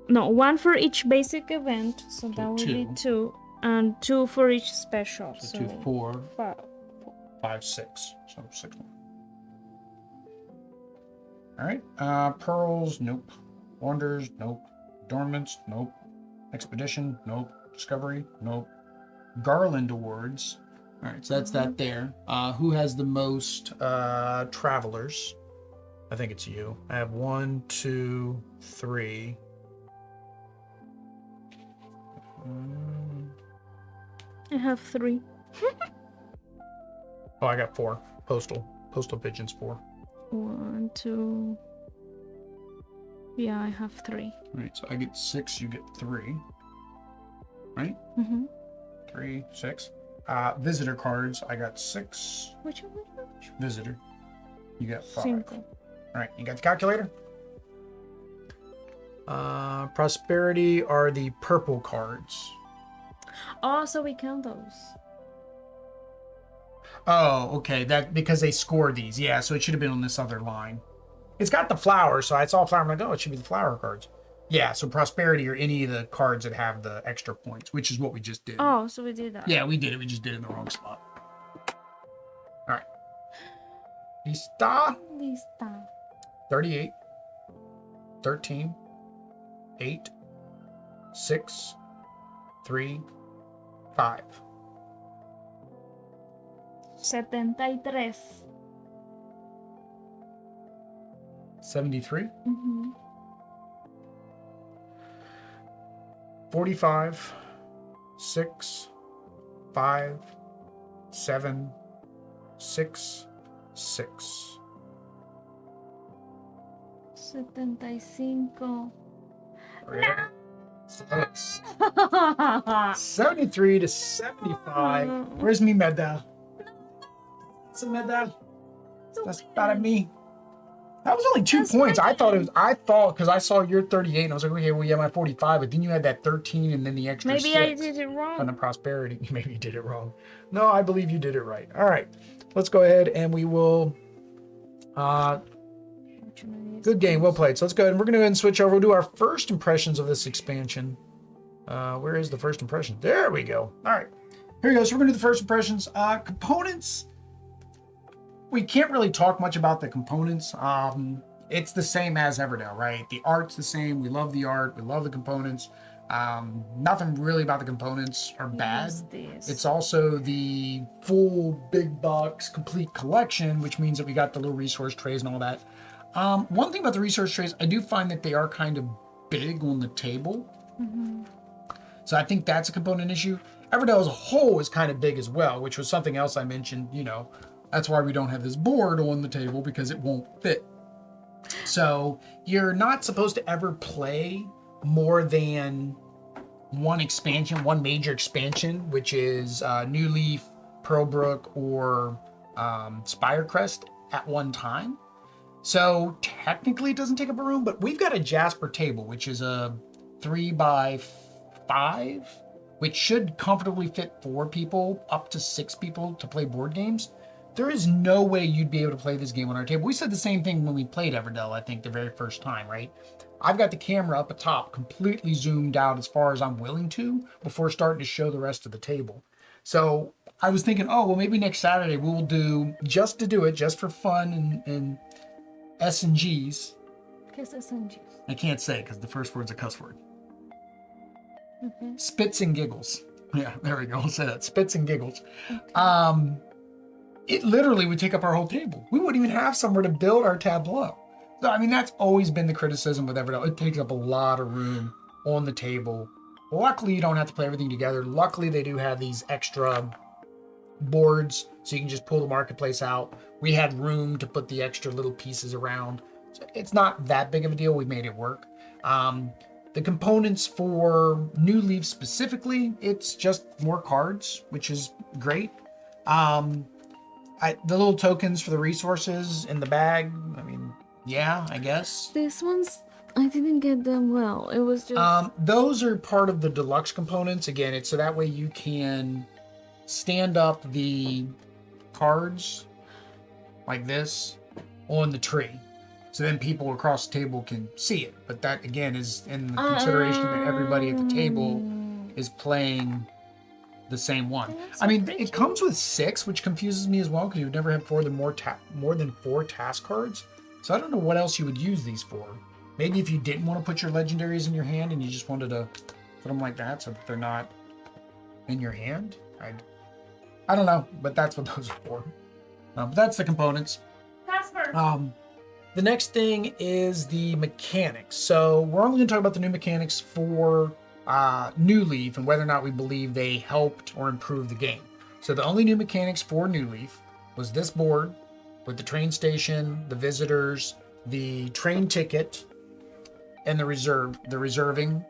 No, 1 for each basic event. So that would be
2.
2. And 2 for each special.
So 2, 4,
5.
5, 6. So 6 more. Alright. Pearls, nope. Wonders, nope. Dormants, nope. Expedition, nope. Discovery, nope. Garland awards. Alright, so that's that there. Who has the most travelers? I think it's you. I have 1, 2, 3.
I have 3.
Oh, I got 4. Postal pigeons 4.
1, 2. Yeah, I have 3.
Alright, so I get 6, you get 3. Right?
Mm-hmm.
3, 6. Visitor cards, I got 6.
Which one?
Visitor. You got 5.
5.
Alright, you got the calculator? Prosperity are the purple cards.
Oh, so we count those.
Oh, okay. That because they score these. Yeah, so it should have been on this other line. It's got the flower, so I saw a flower. I'm like, oh, it should be the flower cards. Yeah, so prosperity are any of the cards that have the extra points, which is what we just did.
Oh, so we did that.
Yeah, we did it. We just did it in the wrong spot. All right. Lista. 38. 13. 8. 6. 3. 5.
73.
73.
Mm-hmm.
45, 6, 5, 7, 6, 6.
75.
Yeah. 73 to 75. Where's me medal? It's a medal. That's not me. That was only 2 points. I thought, because I saw your 38 and I was like, okay, well, yeah, my 45, but then you had that 13 and then the extra
Maybe
6
I did it wrong.
on the prosperity. Maybe you did it wrong. No, I believe you did it right. All right, let's go ahead and we will, good game, well played. So let's go ahead and we're going to go ahead and switch over. We'll do our first impressions of this expansion. Where is the first impression? There we go. All right, here we go. So we're going to do the first impressions. Components. We can't really talk much about the components. It's the same as Everdell, right? The art's the same. We love the art. We love the components. Nothing really about the components are bad. It's also the full big box complete collection, which means that we got the little resource trays and all that. One thing about the resource trays, I do find that they are kind of big on the table.
Mm-hmm.
So I think that's a component issue. Everdell as a whole is kind of big as well, which was something else I mentioned, you know. That's why we don't have this board on the table, because it won't fit. So you're not supposed to ever play more than one expansion, one major expansion, which is Newleaf, Pearlbrook, or Spirecrest at one time. So technically it doesn't take up a room, but we've got a Jasper table, which is a 3x5, which should comfortably fit 4 people, up to 6 people to play board games. There is no way you'd be able to play this game on our table. We said the same thing when we played Everdell, I think, the very first time, right? I've got the camera up atop, completely zoomed out as far as I'm willing to before starting to show the rest of the table. So I was thinking, oh, well, maybe next Saturday we'll do, just to do it, just for fun and S and G's.
What's S and G's?
I can't say because the first word's a cuss word.
Okay.
Spits and giggles. Yeah, there we go. We'll say that. Spits and giggles. Okay. It literally would take up our whole table. We wouldn't even have somewhere to build our tableau. So, I mean, that's always been the criticism with Everdell. It takes up a lot of room on the table. Luckily, you don't have to play everything together. Luckily, they do have these extra boards, so you can just pull the marketplace out. We had room to put the extra little pieces around. So it's not that big of a deal. We made it work. The components for Newleaf specifically, it's just more cards, which is great. The little tokens for the resources in the bag, I mean, yeah, I guess.
These ones, I didn't get them well. It was just...
Those are part of the deluxe components. Again, it's so that way you can stand up the cards like this on the tree. So then people across the table can see it. But that, again, is in the consideration that everybody at the table is playing the same one. I mean, it comes with 6, which confuses me as well, because you would never have more than 4 task cards. So I don't know what else you would use these for. Maybe if you didn't want to put your legendaries in your hand and you just wanted to put them like that so that they're not in your hand. I don't know, but that's what those are for. But that's the components. The next thing is the mechanics. So we're only going to talk about the new mechanics for Newleaf and whether or not we believe they helped or improved the game. So the only new mechanics for Newleaf was this board with the train station, the visitors, the train ticket, and the reserving,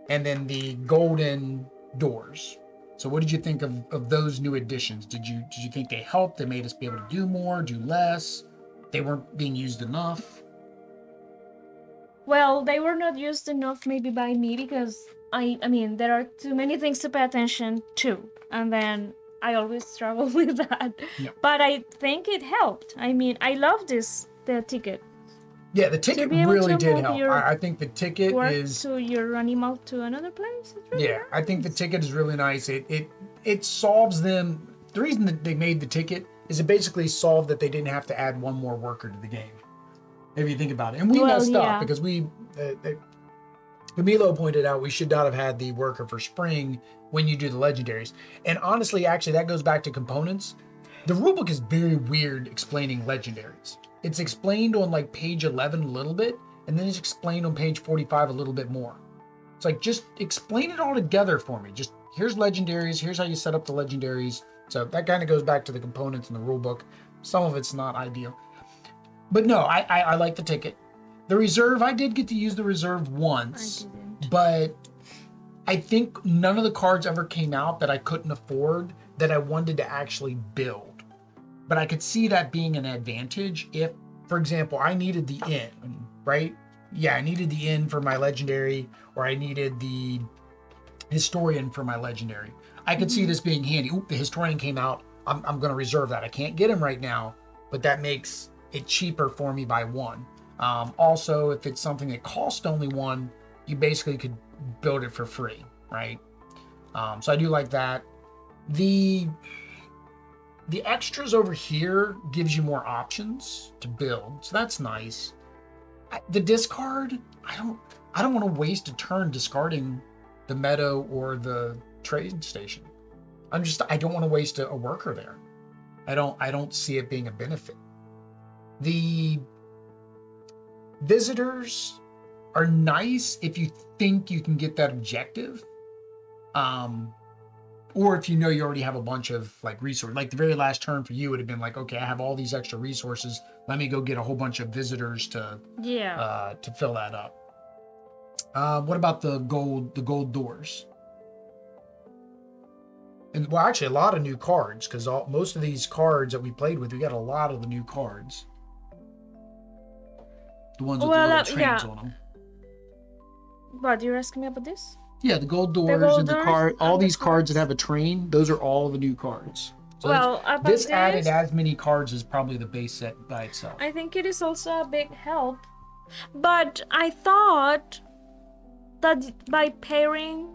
and then the golden doors. So what did you think of those new additions? Did you think they helped? They made us be able to do more, do less? They weren't being used enough?
Well, they were not used enough maybe by me because I mean, there are too many things to pay attention to, and then I always struggle with that. Yep. But I think it helped. I mean, I love the ticket.
Yeah, the ticket really did help. I think the ticket is...
So you're animal to another place? Really nice.
I think the ticket is really nice. It solves them... The reason that they made the ticket is it basically solved that they didn't have to add one more worker to the game. If you think about it. And we messed up because Camilo pointed out we should not have had the worker for spring when you do the legendaries. And honestly, actually, that goes back to components. The rulebook is very weird explaining legendaries. It's explained on like page 11 a little bit, and then it's explained on page 45 a little bit more. It's like, just explain it all together for me. Just, here's legendaries, here's how you set up the legendaries. So that kind of goes back to the components in the rulebook. Some of it's not ideal. But no, I like the ticket. The reserve, I did get to use the reserve once.
I didn't.
But I think none of the cards ever came out that I couldn't afford that I wanted to actually build. But I could see that being an advantage if, for example, I needed the inn, right? Yeah, I needed the inn for my legendary, or I needed the historian for my legendary. I could see this being handy. Oop, the historian came out. I'm going to reserve that. I can't get him right now, but that makes it cheaper for me by one. Also, if it's something that cost only one, you basically could build it for free, right? So I do like that. The extras over here gives you more options to build, so that's nice. The discard, I don't want to waste a turn discarding the meadow or the trade station. I don't want to waste a worker there. I don't see it being a benefit. The visitors are nice if you think you can get that objective. Or if you know you already have a bunch of like resources. Like the very last turn for you would have been like, okay, I have all these extra resources. Let me go get a whole bunch of visitors to fill that up. What about the gold doors? And well, actually, a lot of new cards, because most of these cards that we played with, we got a lot of the new cards. The ones with the little trains on them.
What, you're asking me about this?
Yeah, the gold doors and the card. All these cards that have a train, those are all the new cards. So
well,
this added as many cards as probably the base set by itself.
I think it is also a big help. But I thought that by pairing,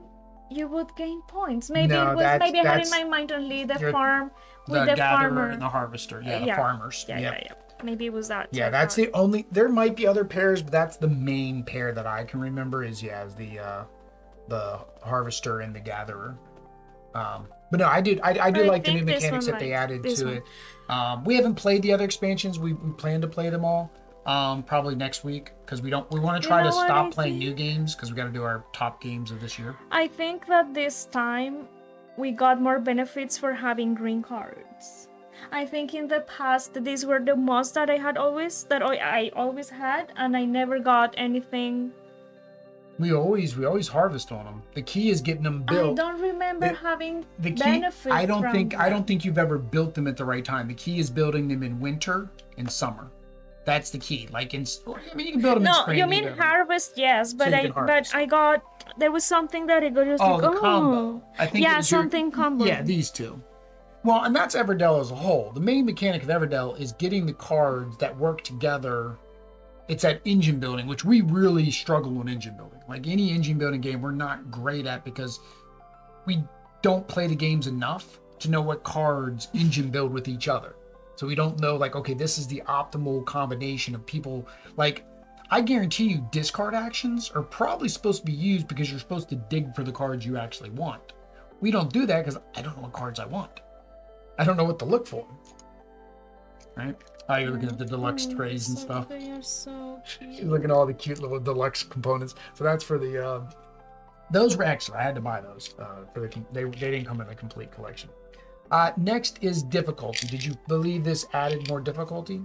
you would gain points. Maybe
no,
I had in my mind only the farm with the farmer
and the harvester. Yeah, the farmers.
Yeah. Maybe it was that.
Yeah, that's the only. There might be other pairs, but that's the main pair that I can remember. Is the harvester and the gatherer. But no, I do like the new mechanics that they added to it. We haven't played the other expansions. We plan to play them all. Probably next week, because we want to try to stop playing new games, because we got to do our top games of this year.
I think that this time we got more benefits for having green cards. I think in the past these were the most that I always had, and I never got anything.
We always harvest on them. The key is getting them built.
I don't remember having the key.
I don't think you've ever built them at the right time. The key is building them in winter and summer. That's the key. Like you can build them in spring.
No, you mean harvest? Yes, but there was something that I got just
the combo. I think
something combo.
Yeah, these two. Well, and that's Everdell as a whole. The main mechanic of Everdell is getting the cards that work together. It's that engine building, which we really struggle on engine building. Like any engine building game, we're not great at, because we don't play the games enough to know what cards engine build with each other. So we don't know, like, okay, this is the optimal combination of people. Like, I guarantee you discard actions are probably supposed to be used because you're supposed to dig for the cards you actually want. We don't do that because I don't know what cards I want. I don't know what to look for. Right? Oh, you're looking at the deluxe trays and stuff.
They are so cute.
You're looking at all the cute little deluxe components. So that's for the... those were excellent. I had to buy those. They didn't come in a complete collection. Next is difficulty. Did you believe this added more difficulty?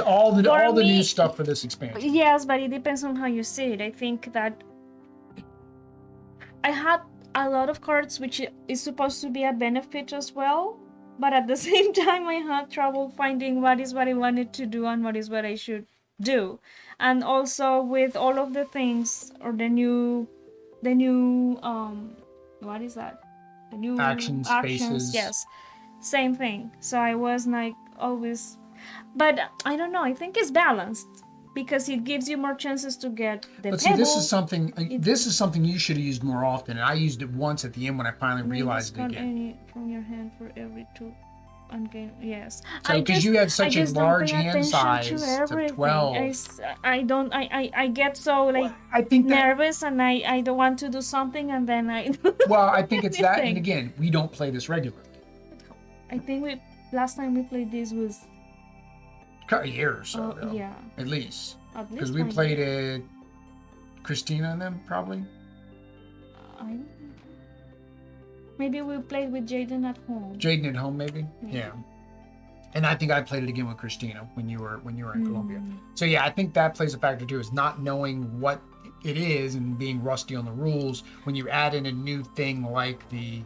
All the new stuff for this expansion.
Yes, but it depends on how you see it. I think that I had a lot of cards, which is supposed to be a benefit as well, but at the same time I had trouble finding what is what I wanted to do and what is what I should do. And also with all of the things, or the new what is that? The new
actions, spaces.
Yes, same thing. So I was like always, but I don't know. I think it's balanced because it gives you more chances to get the
But
table.
See, this is something you should have used more often, and I used it once at the end when I finally realized it again.
Any from your hand for every 2 ungained. Yes.
So because you have such a large hand size to 12.
I get so like nervous, and I don't want to do something, and then I.
Well, I think it's that, and again, we don't play this regularly.
I think last time we played this was
A year or so ago.
yeah,
At least.
at
Because
least
we played it, Christina and them, probably.
Maybe we played with Jaden at home.
Jaden at home, maybe? Yeah. And I think I played it again with Christina when you were in Colombia. So yeah, I think that plays a factor too, is not knowing what it is and being rusty on the rules. When you add in a new thing like the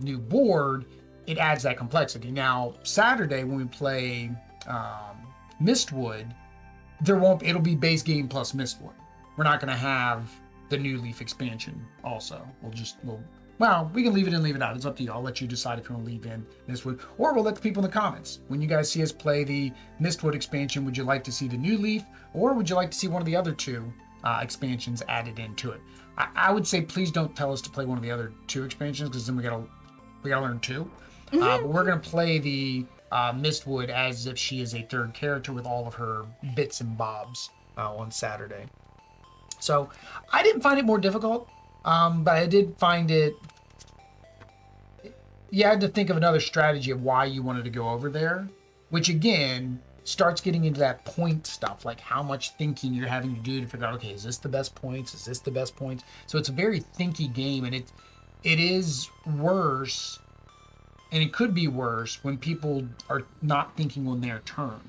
new board, it adds that complexity. Now, Saturday when we play Mistwood, it'll be base game plus Mistwood. We're not going to have the Newleaf expansion also. We can leave it in, leave it out. It's up to you. I'll let you decide if you want to leave in Mistwood, or we'll let the people in the comments. When you guys see us play the Mistwood expansion, would you like to see the Newleaf, or would you like to see one of the other two expansions added into it? I would say please don't tell us to play one of the other two expansions, because then we gotta learn two. But we're gonna play the Mistwood as if she is a third character with all of her bits and bobs on Saturday. So I didn't find it more difficult. But I did find it, you had to think of another strategy of why you wanted to go over there, which again starts getting into that point stuff, like how much thinking you're having to do to figure out, okay, is this the best points? Is this the best points? So it's a very thinky game, and it is worse, and it could be worse when people are not thinking on their turn.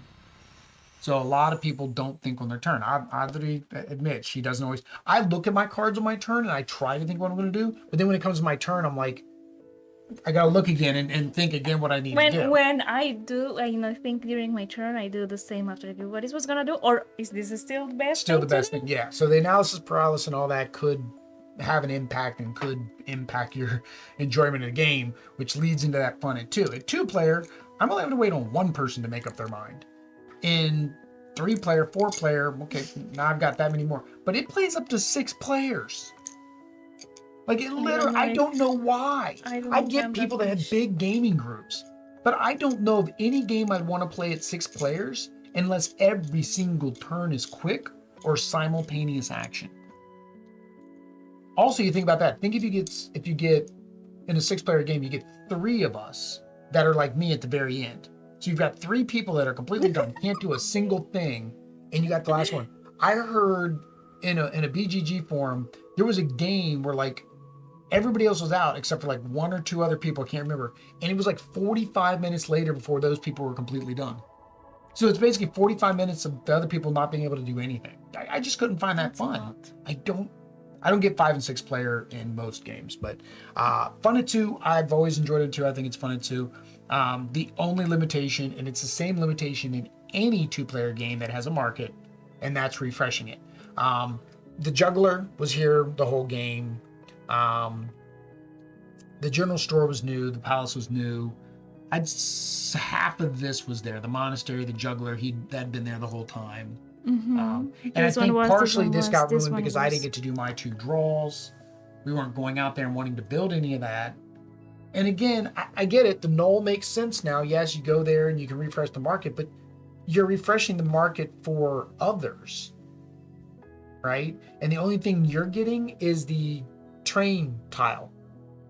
So a lot of people don't think on their turn. I literally admit, she doesn't always. I look at my cards on my turn and I try to think what I'm going to do. But then when it comes to my turn, I'm like, I got to look again and think again what I need to do.
When I do, I think during my turn, I do the same after everybody was going to do. Or is this still the best
Still the best thing, yeah. So the analysis paralysis and all that could have an impact and could impact your enjoyment of the game, which leads into that fun at two. At 2-player, I'm only having to wait on one person to make up their mind. In 3-player, 4-player, okay, now I've got that many more. But it plays up to 6 players. Like, it literally, I don't know why. I get people that have big gaming groups. But I don't know of any game I'd want to play at 6 players unless every single turn is quick or simultaneous action. Also, you think about that. Think if you get in a 6-player game, you get 3 of us that are like me at the very end. So you've got 3 people that are completely done, can't do a single thing, and you got the last one. I heard in a BGG forum, there was a game where like everybody else was out except for like 1 or 2 other people, I can't remember. And it was like 45 minutes later before those people were completely done. So it's basically 45 minutes of the other people not being able to do anything. I just couldn't find that fun. I don't get 5 and 6 player in most games, but fun at 2. I've always enjoyed it too. I think it's fun at 2. The only limitation, and it's the same limitation in any 2-player game that has a market, and that's refreshing it. The juggler was here the whole game. The general store was new. The palace was new. Half of this was there. The monastery, the juggler, that'd been there the whole time. And I think partially this got ruined because I didn't get to do my 2 draws. We weren't going out there and wanting to build any of that. And again, I get it. The null makes sense now. Yes, you go there and you can refresh the market, but you're refreshing the market for others, right? And the only thing you're getting is the train tile.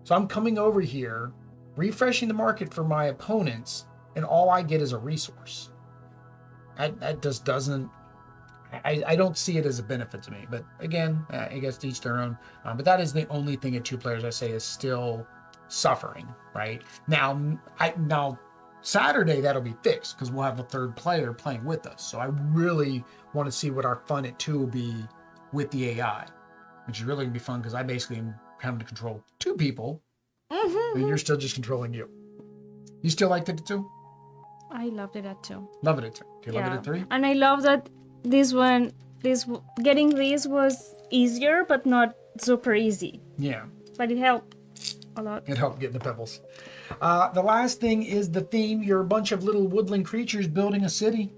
So I'm coming over here, refreshing the market for my opponents, and all I get is a resource. That just doesn't... I don't see it as a benefit to me. But again, I guess to each their own. But that is the only thing at 2 players I say is still suffering, right? Now Saturday that'll be fixed because we'll have a 3rd player playing with us. So I really want to see what our fun at 2 will be with the AI, which is really gonna be fun because I basically am having to control 2 people, and you're still just controlling you. You still liked it at 2?
I loved it at 2.
Love it at 2. Do you love it at 3?
And I love that getting this was easier, but not super easy.
Yeah.
But it helped a lot.
It helped getting the pebbles. The last thing is the theme. You're a bunch of little woodland creatures building a city.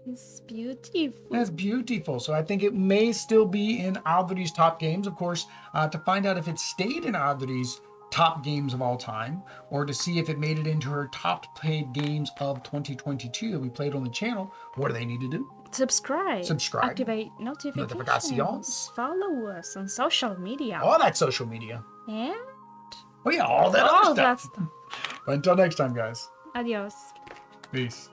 It's beautiful.
That's beautiful. So I think it may still be in Audrey's top games. Of course, to find out if it stayed in Audrey's top games of all time, or to see if it made it into her top played games of 2022 that we played on the channel, what do they need to do?
Subscribe. Activate notifications.
Notifications.
Follow us on social media.
All that social media.
And
Oh yeah, all that
All
other
that
stuff.
stuff.
But until next time, guys.
Adios.
Peace.